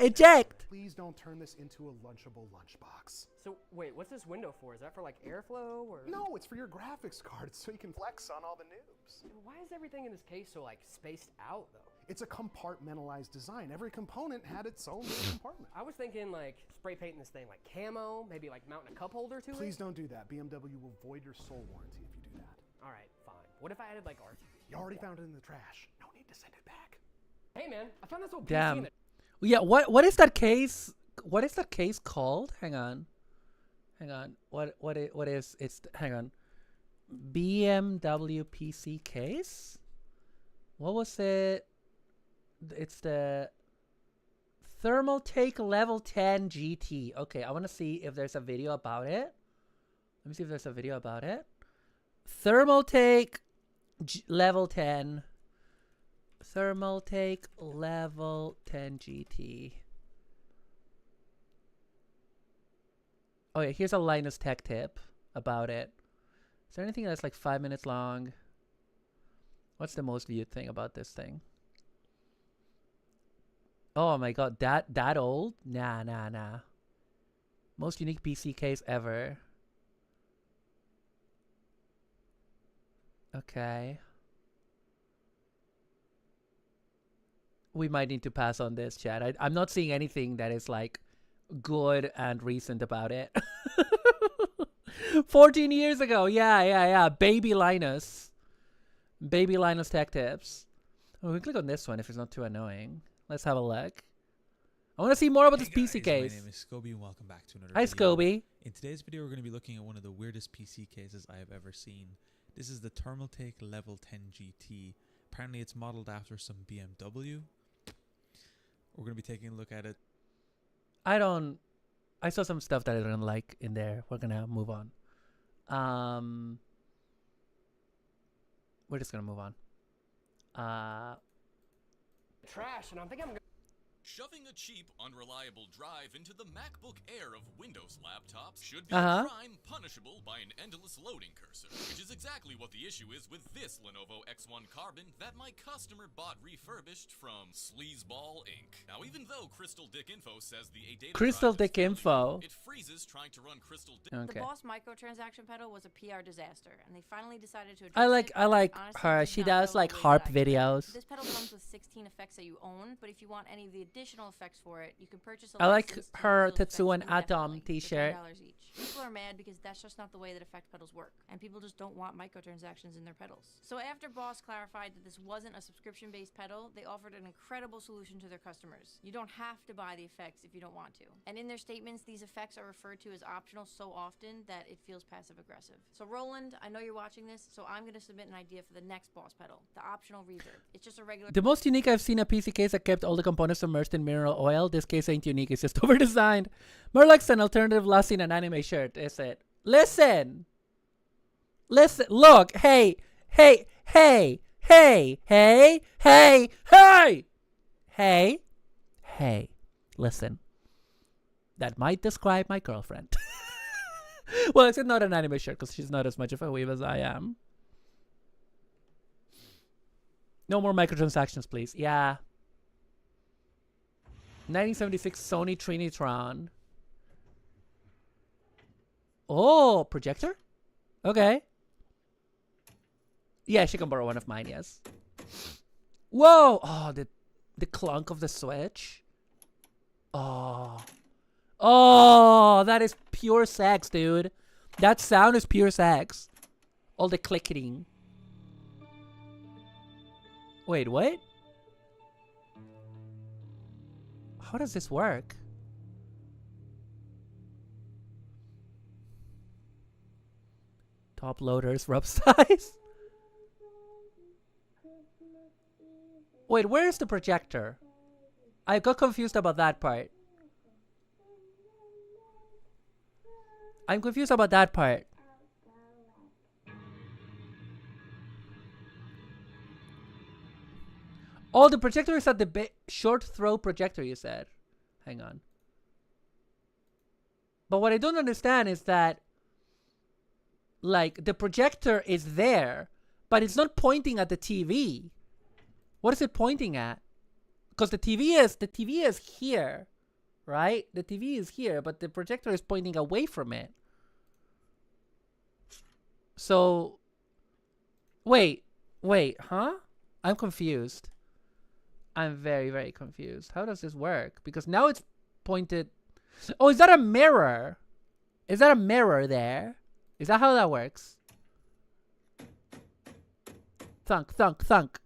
S2: Eject!
S19: Please don't turn this into a lunchable lunchbox.
S27: So wait, what's this window for? Is that for like airflow or—
S19: No, it's for your graphics card so you can flex on all the noobs.
S27: Why is everything in this case so like spaced out though?
S19: It's a compartmentalized design. Every component had its own little compartment.
S27: I was thinking like spray painting this thing like camo, maybe like mounting a cup holder to it.
S19: Please don't do that. BMW will void your sole warranty if you do that.
S27: All right, fine. What if I added like RGB?
S19: You already found it in the trash. No need to send it back.
S27: Hey man, I found this old PC
S2: Damn.
S27: in the—
S2: Yeah, what is that case? What is that case called? Hang on. What is it's hang on. BMW PC case? What was it? It's the Thermaltake Level 10 GT. Okay, I want to see if there's a video about it. Let me see if there's a video about it. Thermaltake Level 10. Thermaltake Level 10 GT. Oh yeah, here's a Linus Tech tip about it. Is there anything that's like 5 minutes long? What's the most viewed thing about this thing? Oh my god, that old? Nah. Most unique PC case ever. Okay. We might need to pass on this, chat. I'm not seeing anything that is like good and recent about it. 14 years ago. Yeah. Baby Linus Tech Tips. Oh, we can click on this one if it's not too annoying. Let's have a look. I want to see more about this PC case.
S7: My name is Scoby and welcome back to another
S2: Hi,
S7: video.
S2: Scoby.
S7: In today's video, we're going to be looking at one of the weirdest PC cases I have ever seen. This is the Thermaltake Level 10 GT. Apparently, it's modeled after some BMW. We're going to be taking a look at it.
S2: I saw some stuff that I didn't like in there. We're going to move on. We're just going to move on.
S4: Trash, and I'm thinking I'm gonna...
S11: Shoving a cheap, unreliable drive into the MacBook Air of Windows laptops should be a crime punishable by an endless loading cursor, which is exactly what the issue is with this Lenovo X1 Carbon that my customer bought refurbished from Sleazeball Inc. Now, even though Crystal Dick Info says the A-Data
S2: Crystal Dick Info.
S11: it freezes trying to run Crystal Dick.
S2: Okay.
S20: The Boss microtransaction pedal was a PR disaster, and they finally decided to address
S2: I like
S20: Honestly,
S2: her.
S20: did
S2: She
S20: not
S2: does
S20: go
S2: like
S20: the way
S2: harp
S20: that I expected.
S2: videos.
S20: This pedal comes with 16 effects that you own, but if you want any of the additional effects for it, you can purchase a
S2: I like
S20: license to
S2: her
S20: use those effects
S2: Tetsuan
S20: indefinitely
S2: Atom
S20: for
S2: t-shirt.
S20: $10 each. People are mad because that's just not the way that effect pedals work, and people just don't want microtransactions in their pedals. So after Boss clarified that this wasn't a subscription-based pedal, they offered an incredible solution to their customers. You don't have to buy the effects if you don't want to. And in their statements, these effects are referred to as optional so often that it feels passive-aggressive. So Roland, I know you're watching this, so I'm going to submit an idea for the next Boss pedal, the optional reverb. It's just a regular...
S2: The most unique I've seen a PC case that kept all the components immersed in mineral oil. This case ain't unique, it's just over-designed. More like an alternative last seen an anime shirt, is it? Listen! Look! Hey! Listen. That might describe my girlfriend. Well, it's not an anime shirt because she's not as much of a weeb as I am. No more microtransactions, please. Yeah. 1976 Sony Trinitron. Oh, projector? Okay. Yeah, she can borrow one of mine, yes. Whoa! Oh, the clunk of the switch. Oh. Oh, that is pure sex, dude. That sound is pure sex. All the clicking. Wait, what? How does this work? Top loaders, rub size. Wait, where is the projector? I got confused about that part. I'm confused about that part. Oh, the projector is at the short throw projector, you said. Hang on. But what I don't understand is that, like, the projector is there, but it's not pointing at the TV. What is it pointing at? Because the TV is here, right? The TV is here, but the projector is pointing away from it. So, wait, huh? I'm confused. I'm very, very confused. How does this work? Because now it's pointed... Oh, is that a mirror? Is that a mirror there? Is that how that works? Thunk, thunk, thunk.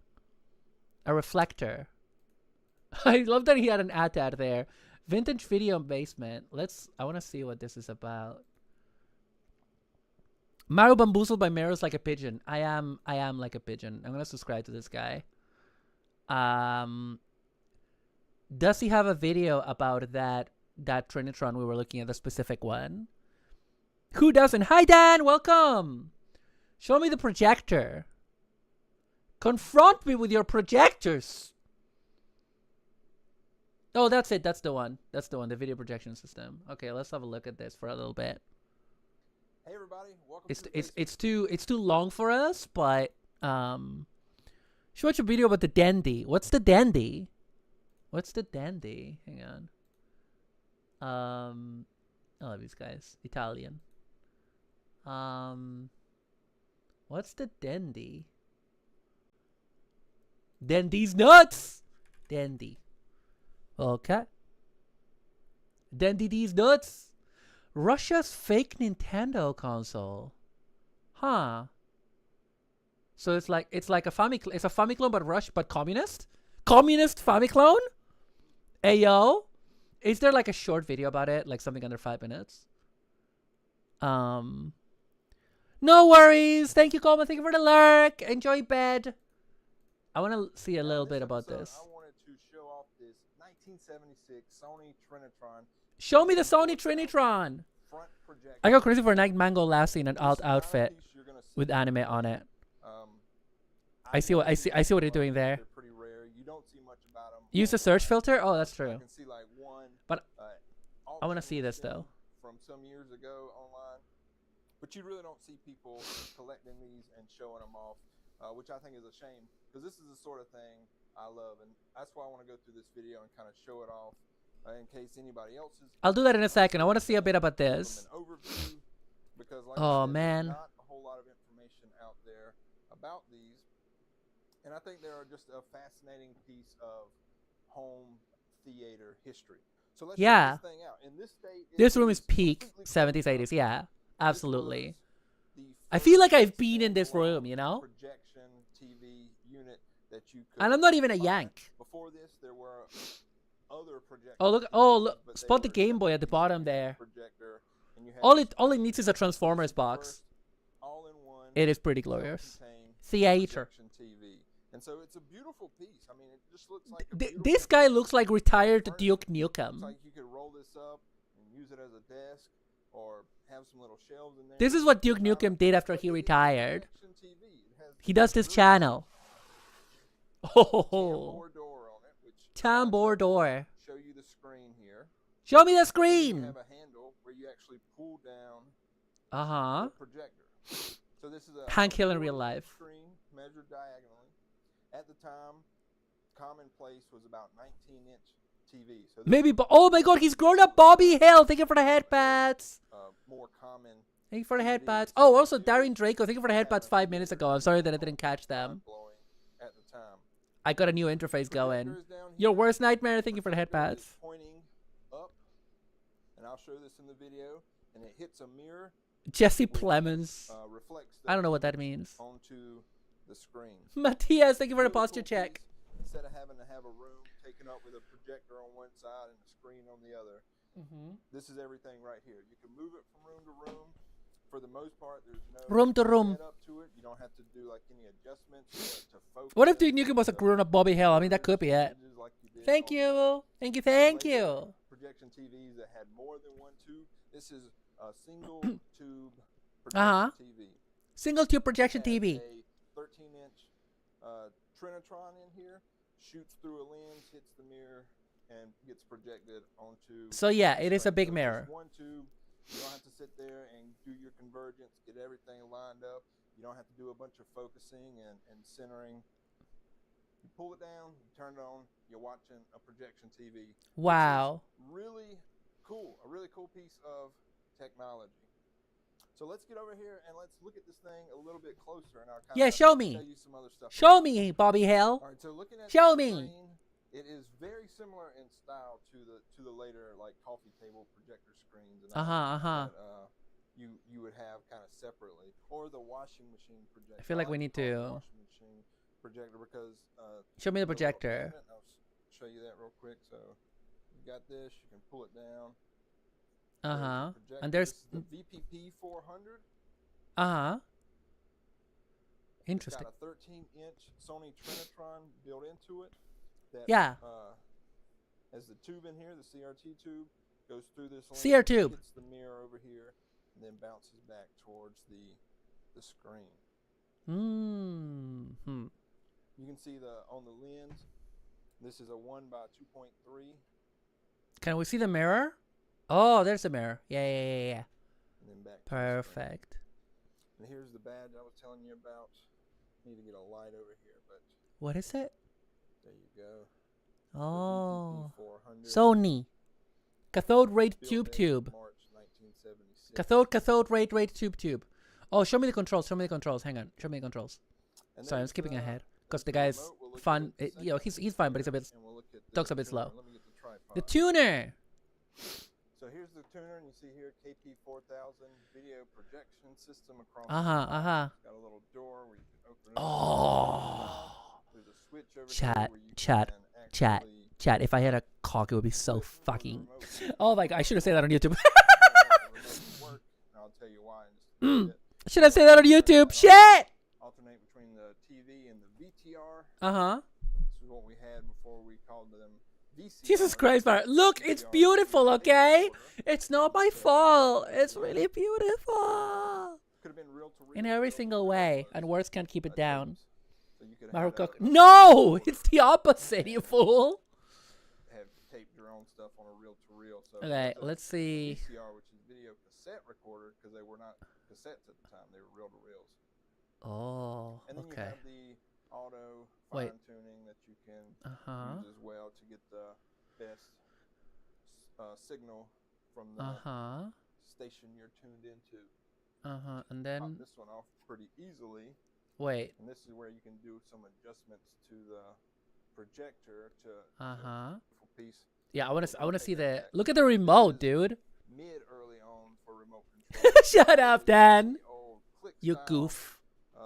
S2: A reflector. I love that he had an ATAT there. Vintage video basement. I want to see what this is about. Mario bamboozled by mirrors like a pigeon. I am like a pigeon. I'm gonna subscribe to this guy. Does he have a video about that Trinitron we were looking at, the specific one? Who doesn't? Hi Dan, welcome. Show me the projector. Confront me with your projectors. Oh, that's it. That's the one. That's the one. The video projection system. Okay, let's have a look at this for a little bit.
S1: Hey everybody, welcome
S2: it's too long for us, but should watch a video about the dandy. What's the dandy? What's the dandy? Hang on. I love these guys. Italian. What's the dandy? Dandy's nuts. Dandy. Okay. Dandy these nuts. Russia's fake Nintendo console. Huh. So it's like a Famiclone but communist? Communist Famiclone? Ayo. Is there like a short video about it? Like something under 5 minutes? No worries. Thank you, Coleman. Thank you for the lurk. Enjoy bed. I want to see a little bit about this.
S1: I wanted to show off this 1976 Sony Trinitron.
S2: Show me the Sony Trinitron. I go crazy for a Night Mango Lassie in an alt outfit with anime on it. I see what you're doing there.
S1: They're pretty rare. You don't see much about them.
S2: Use the search filter. Oh, that's true.
S1: I can see like one.
S2: But I want to see this though.
S1: From some years ago online, but you really don't see people collecting these and showing them off, which I think is a shame because this is the sort of thing I love, and that's why I want to go through this video and kind of show it off in case anybody else is.
S2: I'll do that in a second. I want to see a bit about this.
S1: An overview because, like
S2: oh
S1: I said,
S2: man.
S1: there's not a whole lot of information out there about these, and I think they are just a fascinating piece of home theater history. So let's check this thing out. In this state,
S2: this room is peak 70s, 80s. Yeah, absolutely. I feel like I've been in this room, you know?
S1: Projection TV unit that you could
S2: and I'm not even a Yank.
S1: Before this, there were other projectors.
S2: Oh look! Oh look! Spot the Game Boy at the bottom there. All it needs is a Transformers box. It is pretty glorious. Theater.
S1: TV. And so it's a beautiful piece. I mean, it just looks like
S2: this guy looks like retired Duke Nukem.
S1: Looks like you could roll this up and use it as a desk or have some little shelves in there.
S2: This is what Duke Nukem did after he retired. He does this channel. Oh, tambour door.
S1: Show you the screen here.
S2: Show me the screen.
S1: You have a handle where you actually pull down
S2: the
S1: projector. So this is a
S2: Hank Hill in real life.
S1: Screen measured diagonally. At the time, commonplace was about 19-inch TV. So
S2: maybe, but oh my God, he's grown up. Bobby Hill, thank you for the headbats.
S1: More common.
S2: Thank you for the headbats. Oh, also Darren Draco, thank you for the headbats 5 minutes ago. I'm sorry that I didn't catch them.
S1: At the time.
S2: I got a new interface going. Your worst nightmare. Thank you for the headbats.
S1: Pointing up, and I'll show this in the video, and it hits a mirror.
S2: Jesse Plemons.
S1: Reflects
S2: I don't know what that means.
S1: Onto the screen.
S2: Matthias, thank you for the posture check.
S1: Instead of having to have a room taken up with a projector on one side and a screen on the other, this is everything right here. You can move it from room to room. For the most part, there's no
S2: room to room.
S1: Up to it. You don't have to do like any adjustments to focus.
S2: What if Duke Nukem was a grown-up Bobby Hill? I mean, that could be it. Thank you. Thank you. Thank you.
S1: Projection TVs that had more than one tube. This is a single tube projection TV.
S2: Single tube projection TV.
S1: A 13-inch Trinitron in here, shoots through a lens, hits the mirror, and gets projected onto.
S2: So yeah, it is a big mirror.
S1: One tube. You don't have to sit there and do your convergence, get everything lined up. You don't have to do a bunch of focusing and centering. You pull it down, you turn it on, you're watching a projection TV.
S2: Wow.
S1: Really cool. A really cool piece of technology. So let's get over here and let's look at this thing a little bit closer. And I'll kind of
S2: show me.
S1: Tell you some other stuff.
S2: Show me, Bobby Hill.
S1: All right, so looking at
S2: show
S1: the
S2: me.
S1: Screen, it is very similar in style to the later like coffee table projector screens and that you would have kind of separately, or the washing machine projector.
S2: I feel like we need to
S1: washing machine projector because
S2: show me the projector.
S1: I'll show you that real quick. So you got this, you can pull it down.
S2: And there's
S1: the VPP 400.
S2: Interesting.
S1: It's got a 13-inch Sony Trinitron built into it. That, as the tube in here, the CRT tube goes through this lens,
S2: CR tube
S1: hits the mirror over here, and then bounces back towards the screen. You can see on the lens. This is a 1x2.3.
S2: Can we see the mirror? Oh, there's a mirror. Yeah.
S1: and then back.
S2: Perfect.
S1: And here's the badge I was telling you about. Need to get a light over here, but
S2: What is it?
S1: there you go.
S2: Oh,
S1: VTP400.
S2: Sony. Cathode ray
S1: Built
S2: tube.
S1: in March 1976.
S2: Cathode ray tube. Oh, show me the controls. Hang on. Show me the controls.
S1: And
S2: Sorry, I'm
S1: there's,
S2: skipping ahead because the
S1: the
S2: guy's
S1: remote. We'll look at
S2: fun.
S1: it in a
S2: You know, he's fine, but he's a bit
S1: and we'll look at the
S2: talks a bit
S1: tuner.
S2: slow.
S1: Let me get the tripod.
S2: The tuner.
S1: So here's the tuner, and you see here KP4000 video projection system across. Got a little door where you can open it.
S2: Oh.
S1: There's a switch over
S2: Chat.
S1: here where you can actually
S2: If I had a cock, it would be so fucking. Oh my god! I should have said that on YouTube.
S1: work, and I'll tell you why in just a bit.
S2: Should I say that on YouTube? Shit!
S1: Alternate between the TV and the VTR.
S2: This
S1: is what we had before we called them VCR.
S2: Jesus Christ, man. Look, it's beautiful, okay? It's not my fault. It's really beautiful.
S1: Could have been reel to reel.
S2: In every single way. And words can't keep it down.
S1: So you could
S2: Marco.
S1: have
S2: No! It's the opposite, you fool.
S1: have taped your own stuff on a reel to reel. So
S2: Okay,
S1: the
S2: let's see.
S1: VCR, which is video cassette recorder, because they were not cassettes at the time; they were reel to reels.
S2: Oh,
S1: And then you
S2: okay.
S1: have the auto
S2: Wait.
S1: fine tuning that you can
S2: Uh-huh.
S1: use as well to get the best signal from the station you're tuned into.
S2: And
S1: Pop
S2: then.
S1: this one off pretty easily.
S2: Wait.
S1: And this is where you can do some adjustments to the projector to beautiful piece.
S2: Yeah, I wanna see the. Look at the remote, dude.
S1: Mid early on for remote control.
S2: Shut up, Dan.
S1: Old click
S2: You
S1: style,
S2: goof.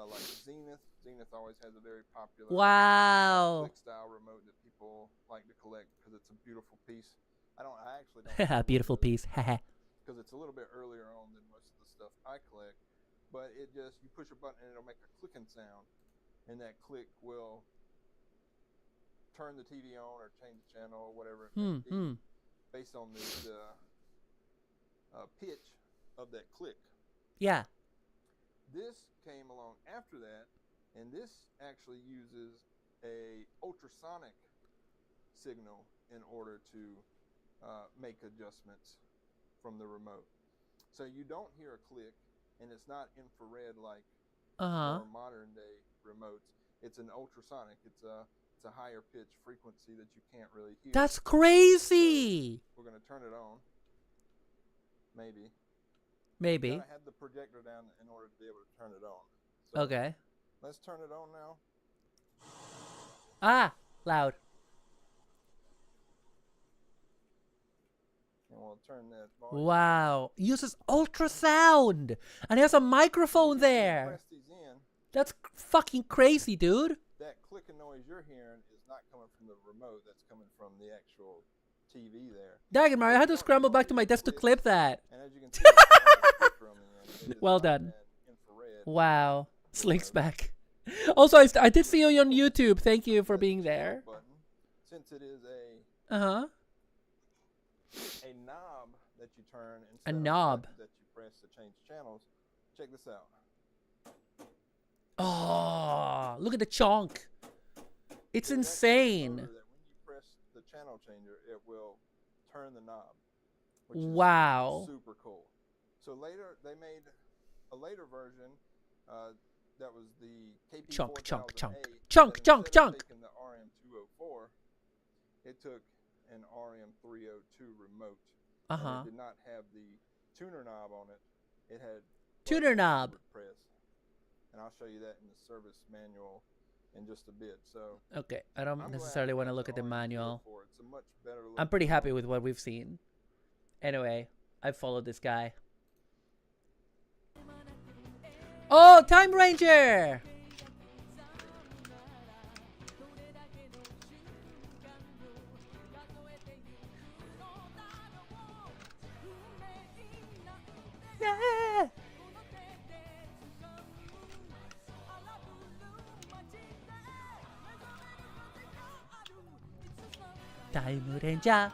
S1: Like Zenith. Zenith always has a very popular
S2: Wow.
S1: click style remote that people like to collect because it's a beautiful piece. I actually don't.
S2: Beautiful piece. Haha.
S1: Because it's a little bit earlier on than most of the stuff I collect. But it just, you push a button and it'll make a clicking sound. And that click will turn the TV on or change the channel or whatever it may be based on the pitch of that click.
S2: Yeah.
S1: This came along after that, and this actually uses a ultrasonic signal in order to make adjustments from the remote. So you don't hear a click, and it's not infrared like more modern day remotes. It's an ultrasonic. It's a higher pitch frequency that you can't really hear.
S2: That's crazy.
S1: So we're gonna turn it on. Maybe.
S2: Maybe.
S1: You gotta have the projector down in order to be able to turn it on. So
S2: Okay.
S1: let's turn it on now.
S2: Ah, loud.
S1: And we'll turn that volume.
S2: Wow. Uses ultrasound. And it has a microphone there.
S1: Press these in.
S2: That's fucking crazy, dude.
S1: That clicking noise you're hearing is not coming from the remote. That's coming from the actual TV there.
S2: Dang it, Mario. I had to scramble back to my desk to clip that.
S1: And as you can see, it's got a speaker on the end. It is
S2: Well
S1: not
S2: done.
S1: an infrared.
S2: Wow. Slinks back. Also, I did see you on YouTube. Thank you for being there.
S1: Button, since it is a
S2: Uh-huh.
S1: a knob that you turn
S2: A
S1: instead of
S2: knob.
S1: button that you press to change channels. Check this out.
S2: Oh, look at the chunk. It's insane.
S1: That when you press the channel changer, it will turn the knob. Which
S2: Wow.
S1: is super cool. So later, they made a later version that was the KP4008.
S2: Chunk.
S1: Taking the RM204, it took an RM302 remote. And it did not have the tuner knob on it. It had
S2: Tuner knob.
S1: press. And I'll show you that in the service manual in just a bit. So
S2: Okay, I don't
S1: I'm
S2: necessarily
S1: glad
S2: want to
S1: they
S2: look at the
S1: got
S2: manual.
S1: RM204. It's a much better look.
S2: I'm pretty happy with what we've seen. Anyway, I followed this guy. Oh, Time Ranger! Yeah! Time Ranger.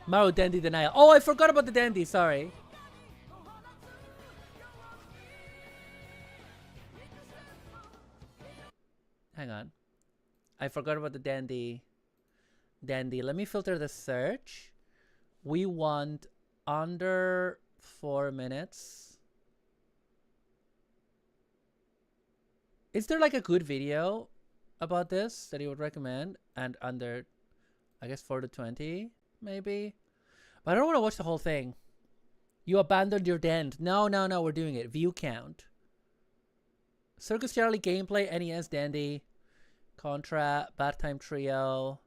S2: Mario Dandy Denial. Oh, I forgot about the Dandy. Sorry. Hang on. I forgot about the Dandy. Dandy. Let me filter the search. We want under 4 minutes. Is there like a good video about this that you would recommend? And under, I guess 4 to 20, maybe? But I don't want to watch the whole thing. You abandoned your den. No, we're doing it. View count. Circus Charlie gameplay, NES Dandy. Contra, Bad Time Trio.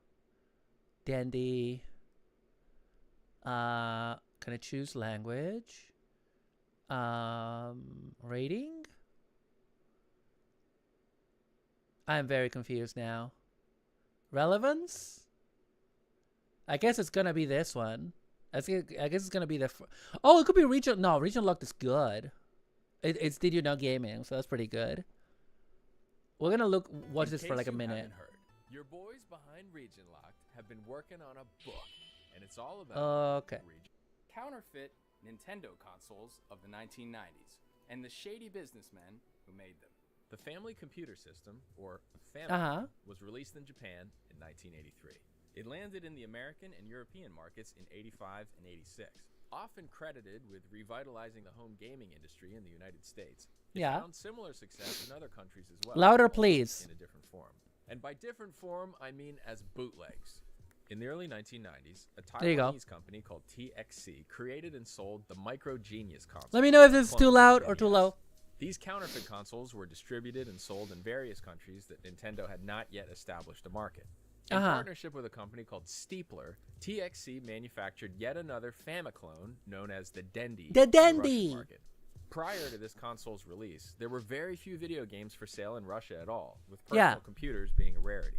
S2: Dandy. Can I choose language? Rating? I'm very confused now. Relevance? I guess it's gonna be this one. I guess it's gonna be the. Oh, it could be regional. No, regional locked is good. It's Did You Know Gaming, so that's pretty good. We're gonna watch this for like a minute.
S12: Your boys behind Region Locked have been working on a book, and it's all about
S2: okay.
S12: Counterfeit Nintendo consoles of the 1990s and the shady businessmen who made them. The Family Computer System, or Famicom, was released in Japan in 1983. It landed in the American and European markets in 85 and 86. Often credited with revitalizing the home gaming industry in the United States, it found similar success in other countries as well.
S2: Louder, please.
S12: In a different form. And by different form, I mean as bootlegs. In the early 1990s, a Taiwanese company called TXC created and sold the Micro Genius console.
S2: Let me know if this is too loud or too low.
S12: These counterfeit consoles were distributed and sold in various countries that Nintendo had not yet established a market. In partnership with a company called Steepler, TXC manufactured yet another Famiclone known as the Dendy.
S2: The Dendy!
S12: Market. Prior to this console's release, there were very few video games for sale in Russia at all, with personal computers being a rarity.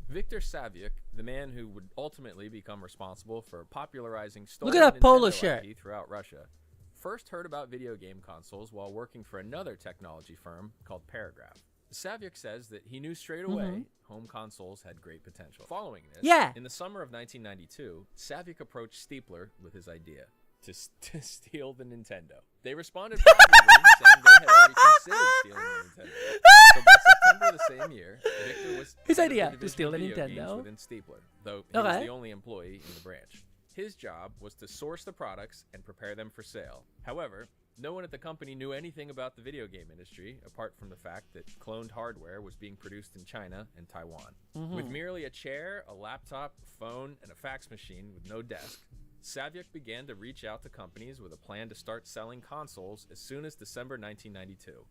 S12: Viktor Savyuk, the man who would ultimately become responsible for popularizing stolen
S2: Look at that polo
S12: Nintendo
S2: shirt
S12: IP throughout Russia, first heard about video game consoles while working for another technology firm called Paragraph. Savyuk says that he knew straight away home consoles had great potential. Following this, in the summer of 1992, Savyuk approached Steepler with his idea to steal the Nintendo. They responded positively, saying they had already considered stealing the Nintendo. So by September of the same year, Victor was
S2: his
S12: head of
S2: idea
S12: the
S2: to steal the
S12: division of video
S2: Nintendo
S12: games within Steepler, though he was the only employee in the branch. His job was to source the products and prepare them for sale. However, no one at the company knew anything about the video game industry, apart from the fact that cloned hardware was being produced in China and Taiwan. With merely a chair, a laptop, a phone, and a fax machine with no desk, Savyuk began to reach out to companies with a plan to start selling consoles as soon as December 1992.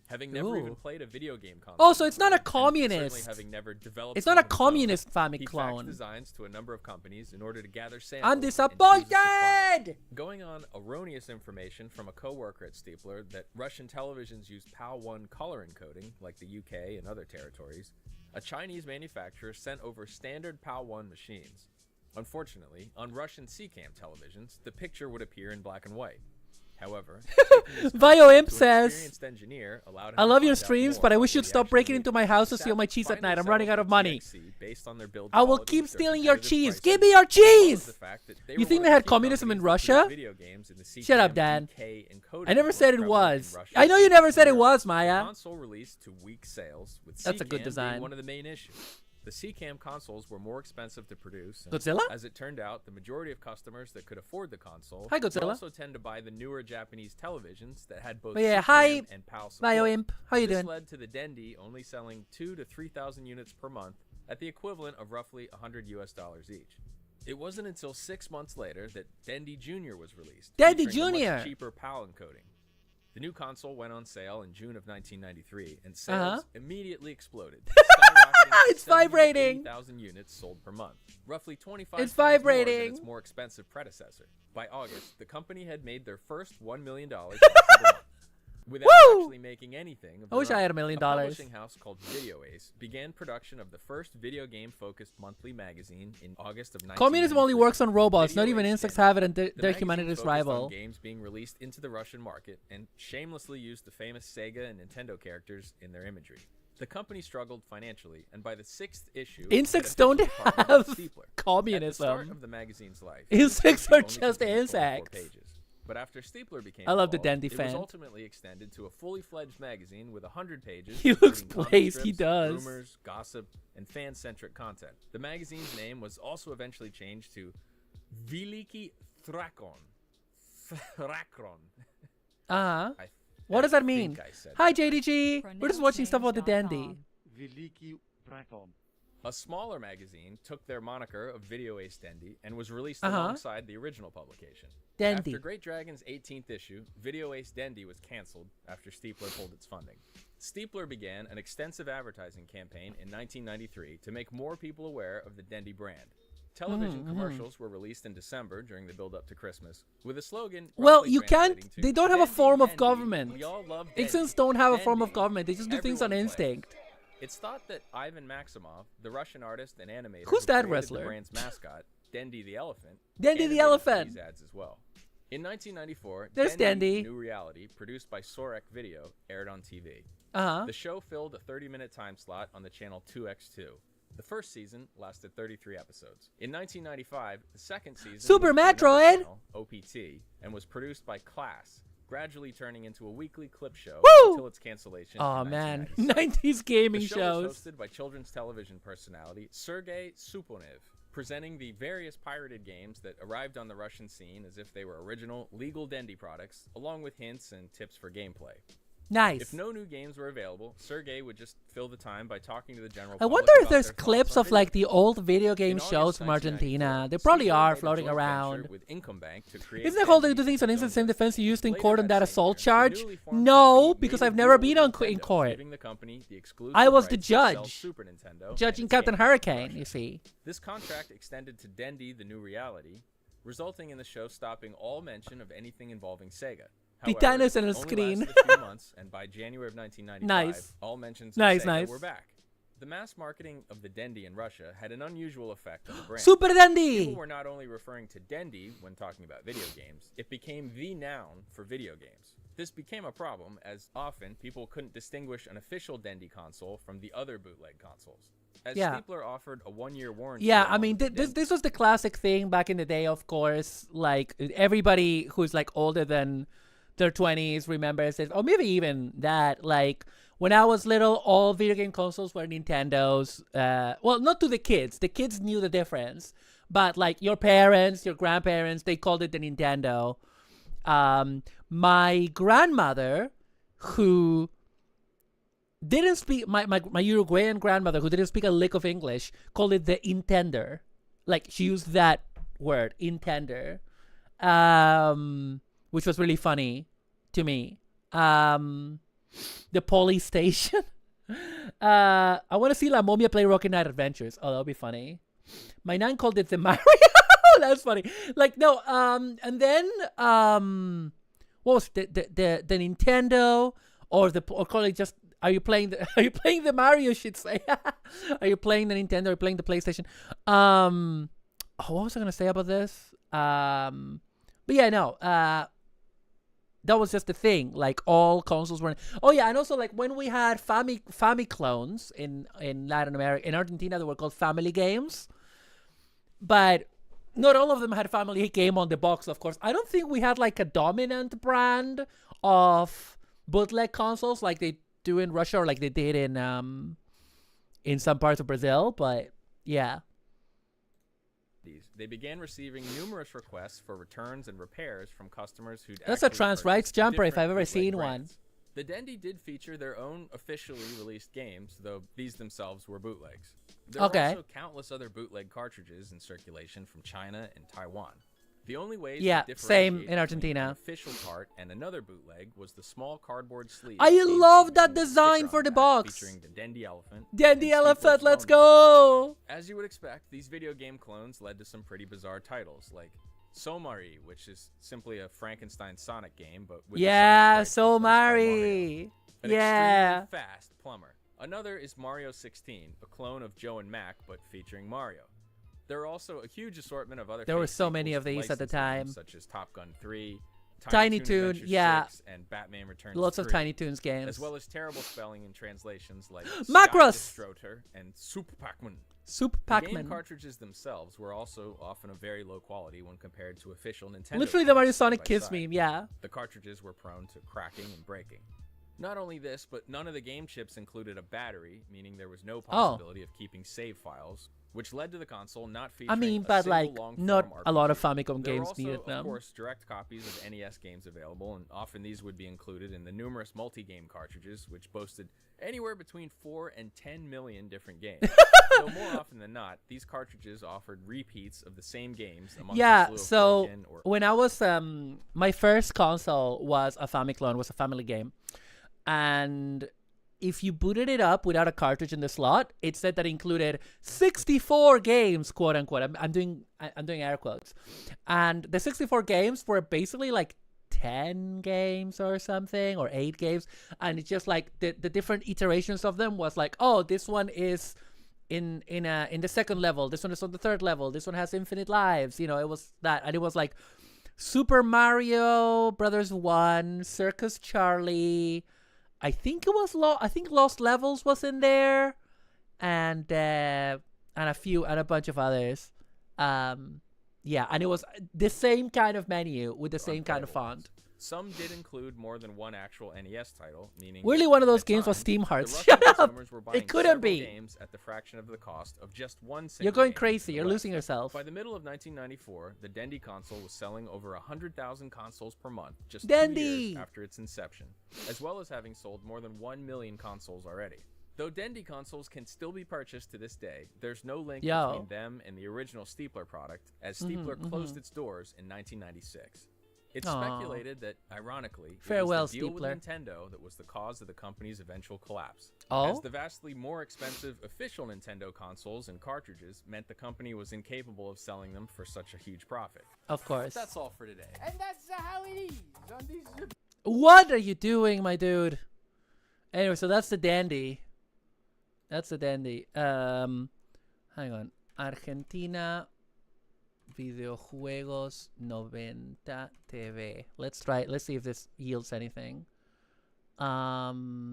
S12: Having never even played a video game console.
S2: Oh, so it's not a communist.
S12: Having never developed
S2: it's not a
S12: one
S2: communist
S12: himself,
S2: Famiclone.
S12: He faxed designs to a number of companies in order to gather samples.
S2: I'm disappointed!
S12: Going on erroneous information from a co-worker at Steepler that Russian televisions use PAL-1 color encoding, like the UK and other territories, a Chinese manufacturer sent over standard PAL-1 machines. Unfortunately, on Russian CCAM televisions, the picture would appear in black and white. However,
S2: VioImp says,
S12: I
S2: love your streams, but I wish you'd stop breaking into my house to steal my cheese at night. I'm running out of money. I will keep stealing your cheese. Give me your cheese! You think they had communism in Russia? Shut up, Dan. I never said it was. I know you never said it was, Maya.
S12: Console released to weak sales, with
S2: That's a good design.
S12: One of the main issues. The CCAM consoles were more expensive to produce. And
S2: Godzilla?
S12: As it turned out, the majority of customers that could afford the console
S2: Hi, Godzilla.
S12: would also tend to buy the newer Japanese televisions that had both
S2: hi,
S12: and PAL support.
S2: VioImp. How you
S12: this
S2: doing?
S12: led to the Dendy only selling 2,000 to 3,000 units per month at the equivalent of roughly $100 each. It wasn't until 6 months later that Dendy Jr. was released.
S2: Dendy
S12: featuring a
S2: Jr.
S12: much cheaper PAL encoding. The new console went on sale in June of 1993, and sales immediately exploded.
S2: It's vibrating.
S12: 80,000 units sold per month, roughly 25
S2: It's
S12: times more
S2: vibrating.
S12: than its more expensive predecessor. By August, the company had made their first $1 million without actually making anything. Of
S2: I wish I had $1 million.
S12: A publishing house called Video Ace began production of the first video game-focused monthly magazine in August of 1993.
S2: Communism only works on robots.
S12: Video
S2: Not even
S12: Ace
S2: insects
S12: stands.
S2: have it, and
S12: The
S2: they're
S12: magazine
S2: humanity's
S12: focused
S2: rival.
S12: on games being released into the Russian market and shamelessly used the famous Sega and Nintendo characters in their imagery. The company struggled financially, and by the 6th issue,
S2: Insects
S12: it
S2: don't
S12: officially partnered
S2: have
S12: with Steepler.
S2: communism.
S12: At the start of the magazine's life,
S2: Insects
S12: it
S2: are
S12: only
S2: just
S12: contained 24
S2: insects.
S12: pages. But after Steepler became
S2: I love the
S12: involved,
S2: Dandy
S12: it
S2: fan.
S12: was ultimately extended to a fully fledged magazine with 100 pages.
S2: He looks
S12: including comic
S2: blazed, he
S12: strips,
S2: does.
S12: rumors, gossip, and fan-centric content. The magazine's name was also eventually changed to Veliki Thrakon.
S2: What does that mean? Hi, JDG. We're just watching stuff about the Dandy.
S12: A smaller magazine took their moniker of Video Ace Dendy and was released alongside the original publication.
S2: Dendy.
S12: After Great Dragon's 18th issue, Video Ace Dendy was canceled after Steepler pulled its funding. Steepler began an extensive advertising campaign in 1993 to make more people aware of the Dendy brand. Television commercials were released in December during the build-up to Christmas with a slogan.
S2: Well, you can't. They don't have a form of
S12: Dendy,
S2: government.
S12: we all love
S2: Ixans
S12: Dendy.
S2: don't have a
S12: Dendy,
S2: form of government. They just do things on
S12: everyone
S2: instinct.
S12: It's thought that Ivan Maximov, the Russian artist and animator
S2: Who's
S12: who
S2: that
S12: created
S2: wrestler?
S12: the brand's mascot, Dendy the Elephant,
S2: Dendy the
S12: animated
S2: Elephant.
S12: these ads as well. In 1994,
S2: There's Dendy.
S12: New Reality, produced by Sorek Video, aired on TV. The show filled a 30-minute time slot on the channel 2x2. The first season lasted 33 episodes. In 1995, the second season
S2: Super
S12: moved to another
S2: Metroid!
S12: channel, OPT, and was produced by Class, gradually turning into a weekly clip show
S2: Woo!
S12: until its cancellation.
S2: Oh
S12: in
S2: man,
S12: 1996.
S2: 90s gaming
S12: The show
S2: shows.
S12: was hosted by children's television personality Sergei Suponev, presenting the various pirated games that arrived on the Russian scene as if they were original, legal Dendy products, along with hints and tips for gameplay.
S2: Nice.
S12: If no new games were available, Sergey would just fill the time by talking to the general
S2: I
S12: public
S2: wonder if
S12: about
S2: there's
S12: their thoughts
S2: clips
S12: on
S2: of like the old video game
S12: In
S2: shows
S12: August
S2: from Argentina.
S12: 1994,
S2: There probably
S12: Steepler
S2: are
S12: made a
S2: floating
S12: joint
S2: around.
S12: venture with Income Bank to create
S2: Isn't that called they
S12: Dendy
S2: do things on
S12: its
S2: instant
S12: own
S2: same defense used in
S12: Later
S2: court on
S12: that
S2: that
S12: same
S2: assault
S12: year, the
S2: charge?
S12: newly formed
S2: No,
S12: company
S2: because
S12: made
S2: I've
S12: a
S2: never
S12: deal
S2: been
S12: with
S2: in
S12: Nintendo,
S2: court.
S12: giving the company the exclusive
S2: I was the
S12: rights to sell
S2: judge,
S12: Super Nintendo and
S2: judging
S12: its
S2: Captain
S12: games in
S2: Hurricane.
S12: Russia.
S2: You see.
S12: This contract extended to Dendy: The New Reality, resulting in the show stopping all mention of anything involving Sega.
S2: The
S12: However,
S2: tennis on
S12: it
S2: the
S12: only
S2: screen.
S12: lasted a few months, and by January of 1995,
S2: Nice.
S12: all mentions of
S2: Nice,
S12: Sega
S2: nice.
S12: were back. The mass marketing of the Dendy in Russia had an unusual effect on the brand.
S2: Super Dendy!
S12: People were not only referring to Dendy when talking about video games, it became the noun for video games. This became a problem, as often people couldn't distinguish an official Dendy console from the other bootleg consoles. As
S2: Yeah.
S12: Steepler offered a 1-year warranty.
S2: Yeah, I
S12: along
S2: mean,
S12: with the
S2: this was the classic thing back in the day, of course. Like, everybody who's, like, older than their 20s remembers it. Or maybe even that, like, when I was little, all video game consoles were Nintendos. Well, not to the kids. The kids knew the difference. But, like, your parents, your grandparents, they called it the Nintendo. My grandmother, who didn't speak, my Uruguayan grandmother, who didn't speak a lick of English, called it the Intender. Like, she used that word, Intender, which was really funny to me. The police station. I want to see La Momia play Rocket Knight Adventures. Oh, that would be funny. My nan called it the Mario. That's funny. Like, no, and then, what was the Nintendo or call it just, are you playing the Mario, should say. Are you playing the Nintendo? Are you playing the PlayStation? What was I going to say about this? But yeah, no, that was just the thing. Like, all consoles were. Oh yeah, and also, like, when we had Fami clones in Latin America, in Argentina, they were called Family Games, but not all of them had Family Game on the box. Of course, I don't think we had like a dominant brand of bootleg consoles like they do in Russia or like they did in some parts of Brazil. But yeah.
S12: They began receiving numerous requests for returns and repairs from customers who'd
S2: That's a
S12: actually
S2: trans rights
S12: purchased
S2: jumper if
S12: different
S2: I've ever
S12: bootleg
S2: seen
S12: brands.
S2: one.
S12: The Dendy did feature their own officially released games, though these themselves were bootlegs. There
S2: Okay.
S12: were also countless other bootleg cartridges in circulation from China and Taiwan. The only way
S2: Yeah,
S12: to
S2: same
S12: differentiate
S2: in
S12: between an
S2: Argentina.
S12: official part and another bootleg was the small cardboard sleeve.
S2: I
S12: encased
S2: love that
S12: in a
S2: design
S12: sticker
S2: for
S12: on
S2: the
S12: back
S2: box.
S12: featuring the Dendy elephant.
S2: Dendy
S12: and
S2: Elephant,
S12: Steepler's
S2: let's
S12: phone
S2: go!
S12: As you would expect, these video game clones led to some pretty bizarre titles, like Somari, which is simply a Frankenstein Sonic game, but with
S2: Yeah,
S12: the Sonic
S2: Mari.
S12: an
S2: Yeah.
S12: extremely fast plumber. Another is Mario 16, a clone of Joe and Mac, but featuring Mario. There are also a huge assortment of other.
S2: There were
S12: fake
S2: so many
S12: sequels
S2: of
S12: to
S2: these at the
S12: licensed games,
S2: time.
S12: such as Top Gun 3,
S2: Tiny Toon,
S12: Adventure
S2: yeah.
S12: 6, and Batman Returns
S2: Lots of
S12: 3,
S2: Tiny Toons games.
S12: as well as terrible spelling and translations like
S2: Macross!
S12: Stroter and Soup Pac-Man.
S2: Soup
S12: The game
S2: Pac-Man.
S12: cartridges themselves were also often of very low quality when compared to official Nintendo.
S2: Literally the Mario
S12: cartridges
S2: Sonic
S12: side by
S2: Kids
S12: side.
S2: meme, yeah.
S12: The cartridges were prone to cracking and breaking. Not only this, but none of the game chips included a battery, meaning there was no possibility of keeping save files, which led to the console not featuring
S2: I mean,
S12: a
S2: but
S12: single
S2: like
S12: long-form
S2: not a lot of
S12: RPG.
S2: Famicom
S12: There were
S2: games
S12: also,
S2: needed them.
S12: of course, direct copies of NES games available, and often these would be included in the numerous multi-game cartridges, which boasted anywhere between 4 and 10 million different games. Though more often than not, these cartridges offered repeats of the same games amongst a slew of
S2: so
S12: broken or
S2: when I was my first console was a Famiclone, was a family game, and if you booted it up without a cartridge in the slot, it said that it included 64 games, quote unquote. I'm doing air quotes, and the 64 games were basically like 10 games or something, or 8 games, and it's just like the different iterations of them was like, oh, this one is in the second level, this one is on the third level, this one has infinite lives, it was that, and it was like Super Mario Brothers 1, Circus Charlie, I think it was Lost Levels was in there, and a bunch of others. Yeah, and it was the same kind of menu with the same kind of font.
S12: Some did include more than one actual NES title, meaning
S2: really
S12: that
S2: one of those
S12: at
S2: games was
S12: times,
S2: Steam Hearts.
S12: the
S2: Shut
S12: Russian
S2: up!
S12: consumers were buying
S2: It couldn't
S12: several
S2: be.
S12: games at the fraction of the cost of just one single
S2: You're going
S12: game
S2: crazy.
S12: in the
S2: You're
S12: West.
S2: losing yourself.
S12: By the middle of 1994, the Dendy console was selling over 100,000 consoles per month, just 2
S2: Dendy!
S12: years after its inception, as well as having sold more than 1 million consoles already. Though Dendy consoles can still be purchased to this day, there's no link between them and the original Steepler product, as Steepler closed its doors in 1996. It's speculated that, ironically,
S2: Farewell,
S12: it was the deal
S2: Steepler.
S12: with Nintendo that was the cause of the company's eventual collapse.
S2: Oh?
S12: As the vastly more expensive official Nintendo consoles and cartridges meant the company was incapable of selling them for such a huge profit.
S2: Of course.
S13: That's all for today. And that's how it is on these.
S2: What are you doing, my dude? Anyway, so that's the Dandy. That's the Dandy. Hang on. Argentina Videojuegos 90 TV. Let's try it. Let's see if this yields anything. No.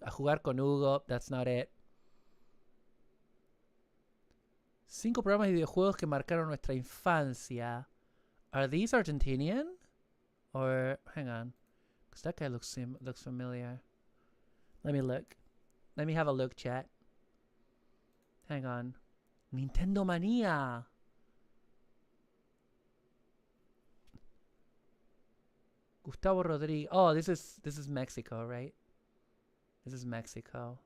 S2: A jugar con Hugo. That's not it. 5 programas de videojuegos que marcaron nuestra infancia. Are these Argentinian? Or, hang on. Because that guy looks familiar. Let me look. Let me have a look, chat. Hang on. Nintendo Mania. Gustavo Rodriguez. Oh, this is Mexico, right? This is Mexico.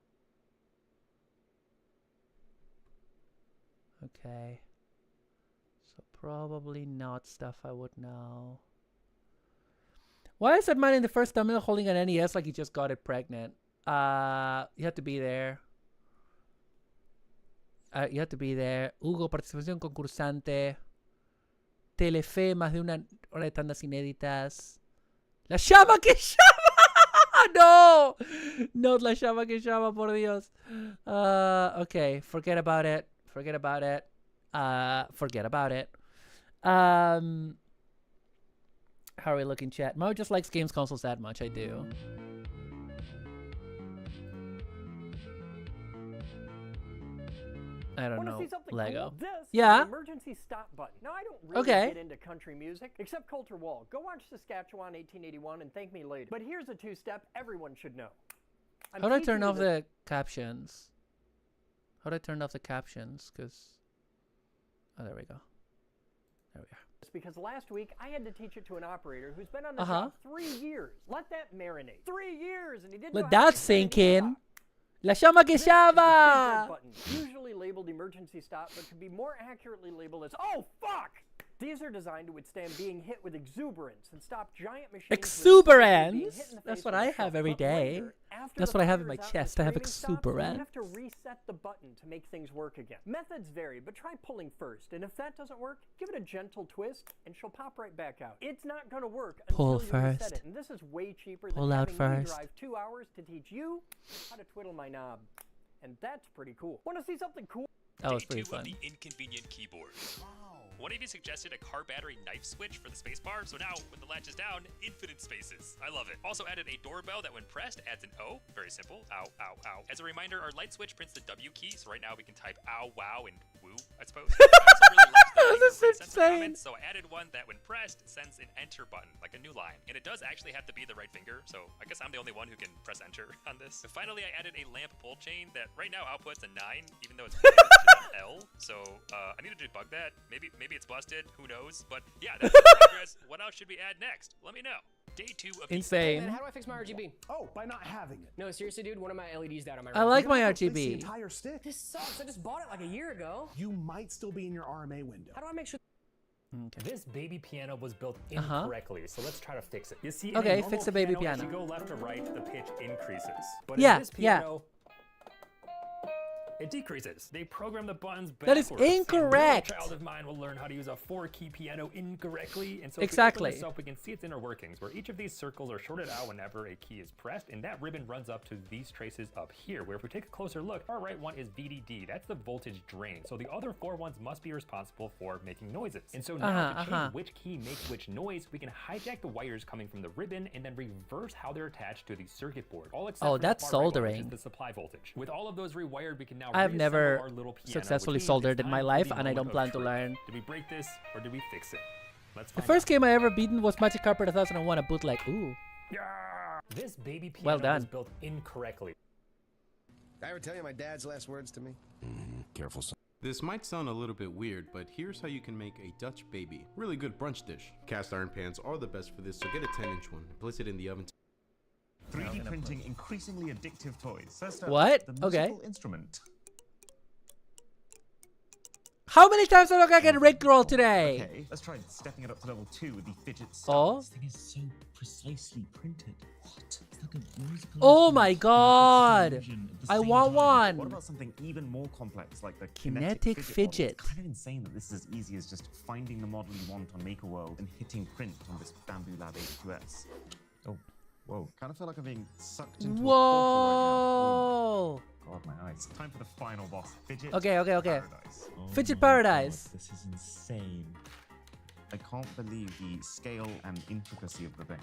S2: Okay. So probably not stuff I would know. Why is that man in the first thumbnail holding an NES like he just got it pregnant? You have to be there. You have to be there. Hugo, participación concursante. Telefe, más de una hora de tandas inéditas. ¡La llama que llama! ¡No! No, la llama que llama, por Dios. Okay, forget about it. Forget about it. Forget about it. How are we looking, chat? Mo just likes games consoles that much. I do. I don't know. Lego.
S4: Cool? This
S2: yeah.
S4: is the emergency stop button. Now, I don't really get into country music, except Coulter Wall. Go watch Saskatchewan 1881 and thank me later. But here's a two-step everyone should know.
S2: How do I turn off the captions? How do I turn off the captions? Because... Oh, there we go. There we are.
S4: Because last week, I had to teach it to an operator who's been on the job 3 years. Let that marinate. 3 years, and he didn't
S2: Let that sink in. La llama que llama!
S4: Button, usually labeled emergency stop, but can be more accurately labeled as, oh, fuck! These are designed to withstand being hit with exuberance and stop giant machines.
S2: Exuberance? That's what I have every day. That's what I have in my chest. I have exuberance.
S4: You have to reset the button to make things work again. Methods vary, but try pulling first. And if that doesn't work, give it a gentle twist, and she'll pop right back out. It's not going to work until you reset it. And this is way cheaper than having me drive 2 hours to teach you how to twiddle my knob. And that's pretty cool. Want to see something cool?
S2: That was pretty fun.
S21: The inconvenient keyboard. One of you suggested a car battery knife switch for the spacebar, so now when the latch is down, infinite spaces. I love it. Also added a doorbell that when pressed adds an O. Very simple. Ow, ow, ow. As a reminder, our light switch prints the W key, so right now we can type ow, wow, and woo, I suppose. I also really like the comments, so I added one that when pressed sends an enter button, like a new line. And it does actually have to be the right finger, so I guess I'm the only one who can press enter on this. And finally, I added a lamp pull chain that right now outputs a 9, even though it's an L. So I need to debug that. Maybe it's busted. Who knows? But yeah, that's the progress. What else should we add next? Let me know. Day 2 of
S2: insane.
S14: Hey man, how do I fix my RGB?
S19: Oh, by not having it.
S14: No, seriously, dude. One of my LEDs died on my.
S2: I like my
S19: The
S2: RGB.
S19: entire stick.
S14: This sucks. I just bought it like a year ago.
S19: You might still be in your RMA window.
S14: How do I make sure?
S2: Okay.
S15: This baby piano was built incorrectly, so let's try to fix it. You see,
S2: Okay, fix the baby
S15: As you
S2: piano.
S15: go left to right, the pitch increases. But
S2: Yeah,
S15: in this piano, it decreases. They program the buttons
S2: That is
S15: backwards.
S2: incorrect.
S15: A child of mine will learn how to use a 4-key piano incorrectly, and so
S2: Exactly.
S15: if we open this up, we can see its inner workings, where each of these circles are shorted out whenever a key is pressed, and that ribbon runs up to these traces up here, where if we take a closer look, our right one is VDD. That's the voltage drain. So the other 4 ones must be responsible for making noises. And so now to change which key makes which noise, we can hijack the wires coming from the ribbon and then reverse how they're attached to the circuit board. All except for the
S2: that's
S15: far right one, which
S2: soldering.
S15: is the supply voltage. With all of those rewired, we can now
S2: I've
S15: reassemble
S2: never
S15: our little piano,
S2: successfully
S15: which means
S2: soldered
S15: it's
S2: in my
S15: time for
S2: life,
S15: the
S2: and I don't
S15: moment
S2: plan
S15: of
S2: to
S15: truth.
S2: learn.
S15: Did we break this or did we fix it? Let's
S2: The
S15: find
S2: first
S15: out.
S2: game I ever beaten was Magic Carpet 2001, a bootleg. Ooh.
S15: This baby piano
S2: Well done.
S15: was built incorrectly.
S22: Did I ever tell you my dad's last words to me?
S8: Careful, son. This might sound a little bit weird, but here's how you can make a Dutch baby. Really good brunch dish. Cast iron pans are the best for this, so get a 10-inch one and place it in the oven.
S23: 3D printing increasingly addictive toys. First up,
S2: What?
S23: the
S2: Okay.
S23: musical instrument.
S2: How many times am I gonna get rickrolled today?
S23: Okay, let's try stepping it up to level 2 with the fidget
S2: Oh.
S23: style. This thing is so precisely printed. What? It's like a musical
S2: Oh my
S23: instrument
S2: god.
S23: with fusion at the
S2: I
S23: same
S2: want
S23: time.
S2: one.
S23: What about something even more complex like the
S2: Kinetic
S23: kinetic
S2: fidget.
S23: It's kind of insane that this is as easy as just finding the model you want on MakerWorld and hitting print on this Bamboo Lab H2S. Oh, whoa. Kind of feel like I'm being sucked into a portal right now.
S2: Whoa.
S23: God, my eyes. Time for the final boss, Fidget
S2: Okay.
S23: Paradise.
S2: Fidget
S23: my
S2: Paradise.
S23: God, this is insane. I can't believe the scale and intricacy of the thing.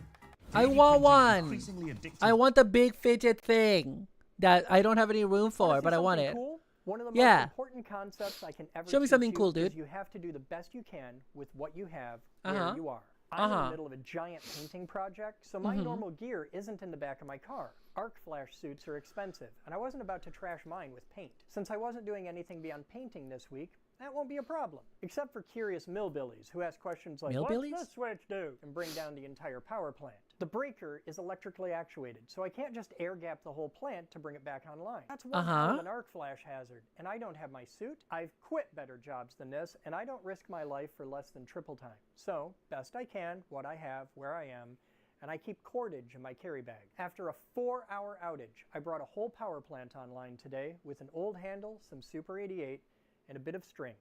S2: I
S23: 3D
S2: want
S23: printing
S2: one.
S23: increasingly addictive.
S2: I want the big fidget thing that I don't have any room for, but I want it.
S4: Cool? One of the most
S2: Yeah.
S4: important concepts I can ever
S2: Show me
S4: teach
S2: something
S4: you
S2: cool,
S4: is
S2: dude.
S4: you have to do the best you can with what you have
S2: Uh-huh.
S4: where you are. I'm in
S2: Uh-huh.
S4: the middle of a giant painting project, so my
S2: Mhm.
S4: normal gear isn't in the back of my car. Arc flash suits are expensive, and I wasn't about to trash mine with paint. Since I wasn't doing anything beyond painting this week, that won't be a problem. Except for curious millbillies who ask questions like,
S2: Millbillies?
S4: what's this switch do? And bring down the entire power plant. The breaker is electrically actuated, so I can't just air gap the whole plant to bring it back online. That's one hell of an arc flash hazard, and I don't have my suit. I've quit better jobs than this, and I don't risk my life for less than triple time. So, best I can, what I have, where I am, and I keep cordage in my carry bag. After a 4-hour outage, I brought a whole power plant online today with an old handle, some Super 88, and a bit of string.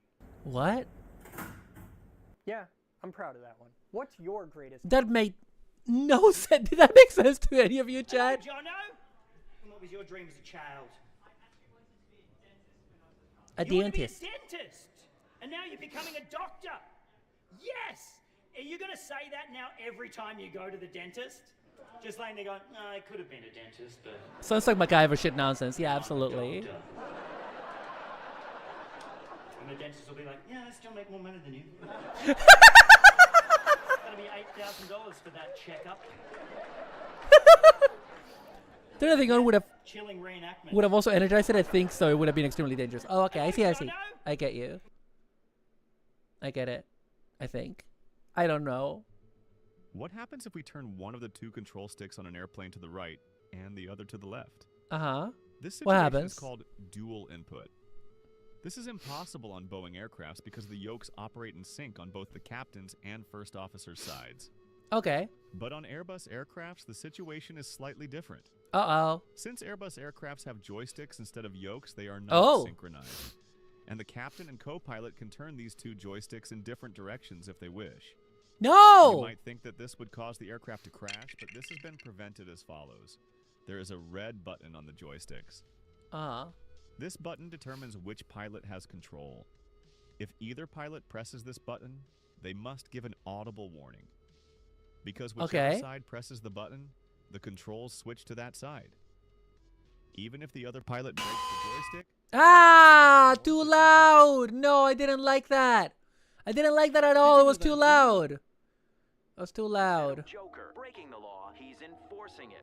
S2: What?
S4: Yeah, I'm proud of that one. What's your greatest...
S2: That made no sense. Did that make sense to any of you, Chad?
S24: Hello, Jono. And what was your dream as a child?
S2: A
S24: You want to be
S2: dentist.
S24: a dentist, and now you're becoming a doctor. Yes. Are you going to say that now every time you go to the dentist? Just laying there going, no, I could have been a dentist, but...
S2: Sounds like MacGyver shit nonsense. Yeah, absolutely.
S24: And the dentist will be like, yeah, I still make more money than you. That'll be $8,000 for that checkup.
S2: The other thing on would have
S24: Chilling reenactment.
S2: would have also energized it. I think so. It would have been extremely dangerous. Oh, okay. I see. I see. I get you. I get it. I think. I don't know.
S25: What happens if we turn one of the 2 control sticks on an airplane to the right and the other to the left?
S2: Uh-huh.
S25: This
S2: What
S25: situation
S2: happens?
S25: is called dual input. This is impossible on Boeing aircrafts because the yokes operate in sync on both the captain's and first officer's sides.
S2: Okay.
S25: But on Airbus aircrafts, the situation is slightly different.
S2: Uh-oh.
S25: Since Airbus aircrafts have joysticks instead of yokes, they are not synchronized. And the captain and co-pilot can turn these 2 joysticks in different directions if they wish.
S2: No!
S25: You might think that this would cause the aircraft to crash, but this has been prevented as follows. There is a red button on the joysticks.
S2: Uh-huh.
S25: This button determines which pilot has control. If either pilot presses this button, they must give an audible warning. Because whichever side presses the button, the controls switch to that side. Even if the other pilot breaks the joystick...
S2: Ah! Too loud! No, I didn't like that. I didn't like that at all. It was too loud. It was too loud.
S3: Joker breaking the law, he's enforcing it.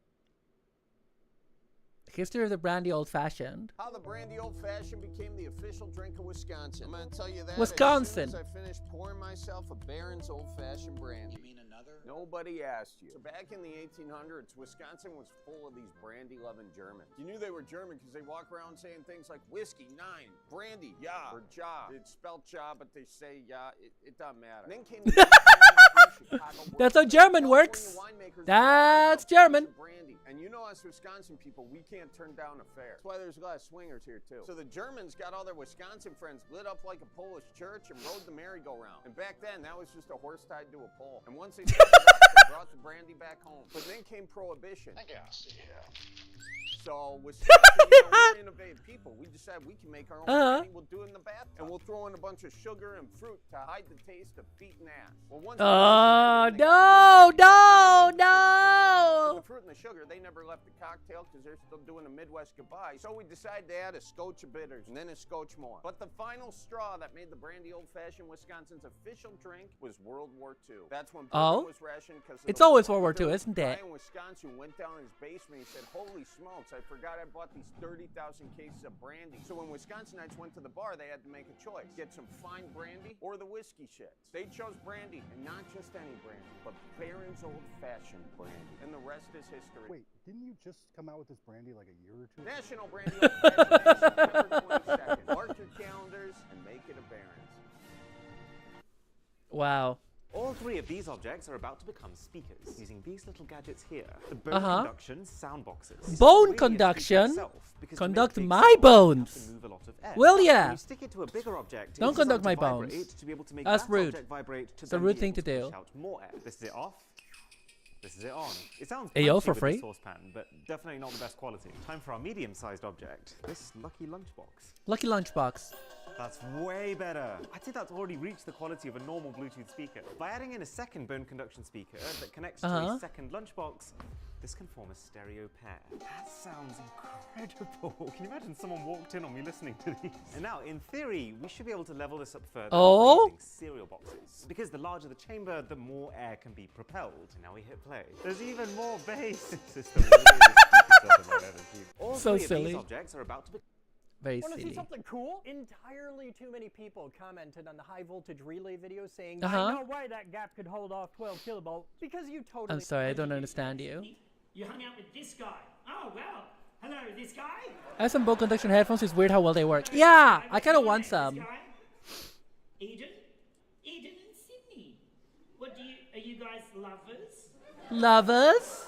S2: History of the brandy old fashioned.
S6: How the brandy old fashioned became the official drink of Wisconsin. I'm gonna tell you that
S2: Wisconsin.
S6: as soon as I finished pouring myself a Barron's old fashioned brandy. You mean another? Nobody asked you. So back in the 1800s, Wisconsin was full of these brandy loving Germans. You knew they were German because they walk around saying things like whiskey, 9, brandy, ja, or ja. It's spelled ja, but they say ja. It doesn't matter. And then came the
S2: That's how German works. That's German.
S6: Brandy. And you know us Wisconsin people, we can't turn down a fair. That's why there's a lot of swingers here too. So the Germans got all their Wisconsin friends lit up like a Polish church and rode the merry-go-round. And back then, that was just a horse tied to a pole. And once they started up, they brought the brandy back home. But then came Prohibition. So Wisconsin, we're innovative people. We decided we can make our own brandy. We'll do it in the bathtub. And we'll throw in a bunch of sugar and fruit to hide the taste of feet and ass. Well, once
S2: no.
S6: the fruit and the sugar, they never left the cocktail because they're still doing a Midwest goodbye. So we decided to add a scotch of bitters and then a scotch more. But the final straw that made the brandy old-fashioned Wisconsin's official drink was World War II. That's when bourbon was rationed because
S2: it's always World War II, isn't it?
S6: A guy in Wisconsin went down in his basement and he said, "Holy smokes, I forgot I bought these 30,000 cases of brandy." So when Wisconsinites went to the bar, they had to make a choice: get some fine brandy or the whiskey shits. They chose brandy, and not just any brandy, but Barron's old-fashioned brandy. And the rest is history.
S19: Wait, didn't you just come out with this brandy like a year or two?
S6: National Brandy Old-Fashioned Day, September 22nd. Mark your calendars and make it a Barron's.
S2: Wow.
S3: All three of these objects are about to become speakers, using these little gadgets here. The bone conduction sound boxes.
S2: Bone conduction? Conduct my bones. Will ya?
S3: You stick it to a bigger object,
S2: don't conduct my bones.
S3: To be able to make
S2: that's
S3: that
S2: rude.
S3: Vibrate to
S2: it's a rude thing to do.
S3: More air. This is it off. This is it on. It sounds
S2: Ayo for
S3: with
S2: free.
S3: the saucepan, but definitely not the best quality. Time for our medium-sized object. This lucky lunchbox.
S2: Lucky lunchbox.
S3: That's way better. I'd say that's already reached the quality of a normal Bluetooth speaker. By adding in a second bone conduction speaker that connects to a second lunchbox, this can form a stereo pair. That sounds incredible. Can you imagine someone walked in on me listening to these? And now, in theory, we should be able to level this up further by using cereal boxes. Because the larger the chamber, the more air can be propelled. And now we hit play. There's even more bass. System All
S2: so
S3: three
S2: silly.
S3: Of these objects are about to be
S2: very
S4: Want to
S2: silly.
S4: see something cool? Entirely too many people commented on the high voltage relay video saying, "I know why that gap could hold off 12 kilovolts because you totally."
S2: I'm sorry, I don't understand you.
S24: You hung out with this guy. Oh well. Hello, this guy.
S2: I have some bone conduction headphones. It's weird how well they work. Yeah, I kind of want some.
S24: Eden and Sydney. What do you? Are you guys lovers?
S2: Lovers?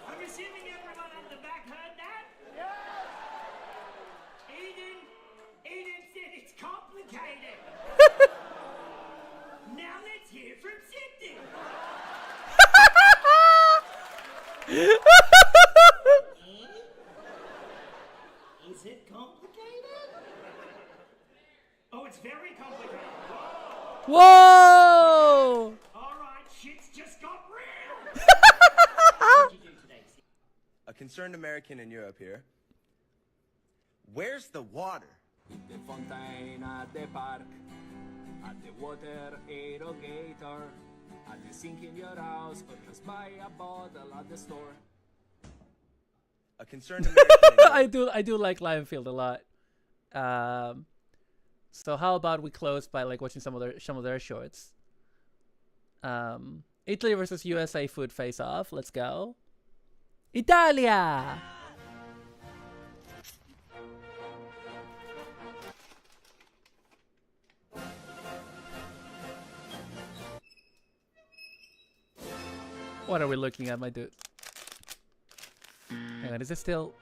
S24: I'm assuming everyone at the back heard that? Eden said it's complicated. Now let's hear from Sydney. Is it complicated? Oh, it's very complicated.
S2: Whoa!
S24: All right, shit's just got real.
S9: A concerned American in Europe here. Where's the water?
S10: The fountain at the park, at the water erogator, at the sink in your house, or just buy a bottle at the store.
S9: A concerned American.
S2: I do like Lionfield a lot. So how about we close by like watching some of their shorts. Italy versus USA food face off. Let's go. Italia. What are we looking at, my dude? Hang on, is it still?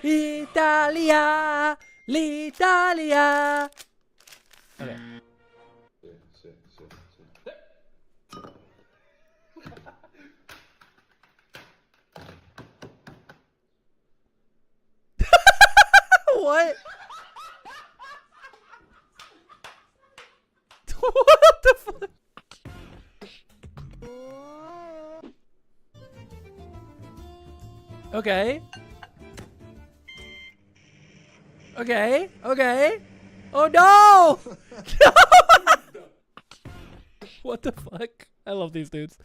S2: Italia, l'Italia. Okay. What? What the fuck? Okay. Okay. Okay. Oh no! No! What the fuck? I love these dudes.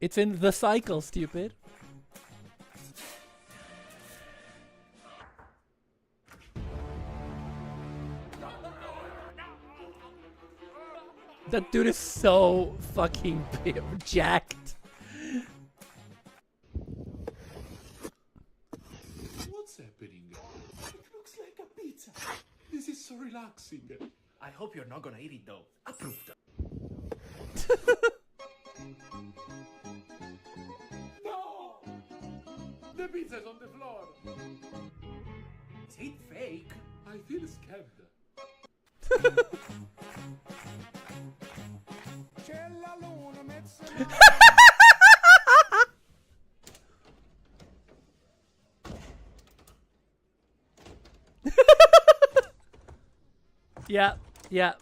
S2: It's in the cycle, stupid. That dude is so fucking jacked.
S5: What's happening? It looks like a pizza. This is so relaxing. I hope you're not gonna eat it though. Approved. No! The pizza's on the floor. Is it fake? I feel scared.
S2: Yeah, yeah,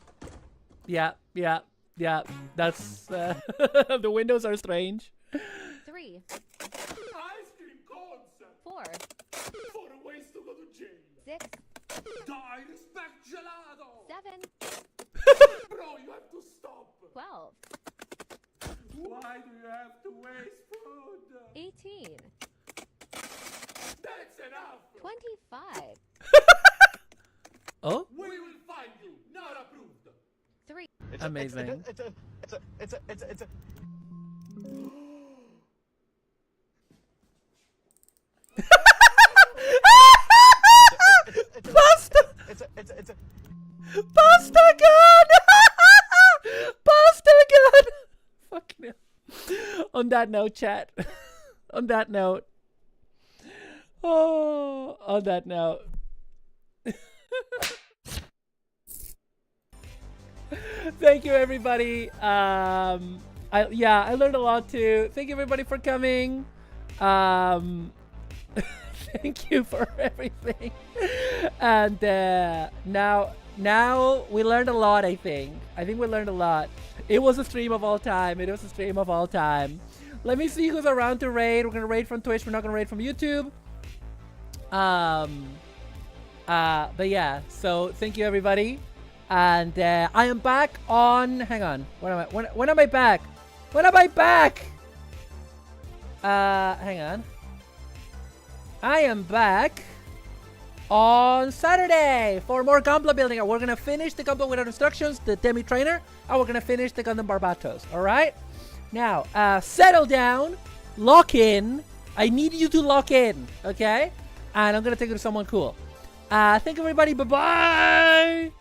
S2: yeah, yeah, yeah. That's the windows are strange.
S7: 3.
S5: Ice cream cones.
S7: 4.
S5: 4 ways to go to jail.
S7: 6.
S5: Die, respect gelato.
S7: 7.
S5: Bro, you have to stop.
S7: 12.
S5: Why do you have to waste food?
S7: 18.
S5: That's enough.
S7: 25.
S2: Oh?
S5: We will find you. Not approved.
S7: 3.
S2: Amazing.
S9: It's a
S2: Pasta! Pasta gun! Pasta gun! Fucking hell. On that note, chat. On that note. Oh, on that note. Thank you, everybody. I learned a lot too. Thank you, everybody, for coming. Thank you for everything. And now we learned a lot. I think we learned a lot. It was a stream of all time. It was a stream of all time. Let me see who's around to raid. We're gonna raid from Twitch. We're not gonna raid from YouTube. But yeah. So thank you, everybody. And I am back on. Hang on. When am I? When am I back? When am I back? Hang on. I am back on Saturday for more Gauntlet building. We're gonna finish the Gauntlet without instructions, the Demi Trainer, and we're gonna finish the Gundam Barbatos. All right. Now, settle down, lock in. I need you to lock in, okay? And I'm gonna take it to someone cool. Thank you, everybody. Bye bye.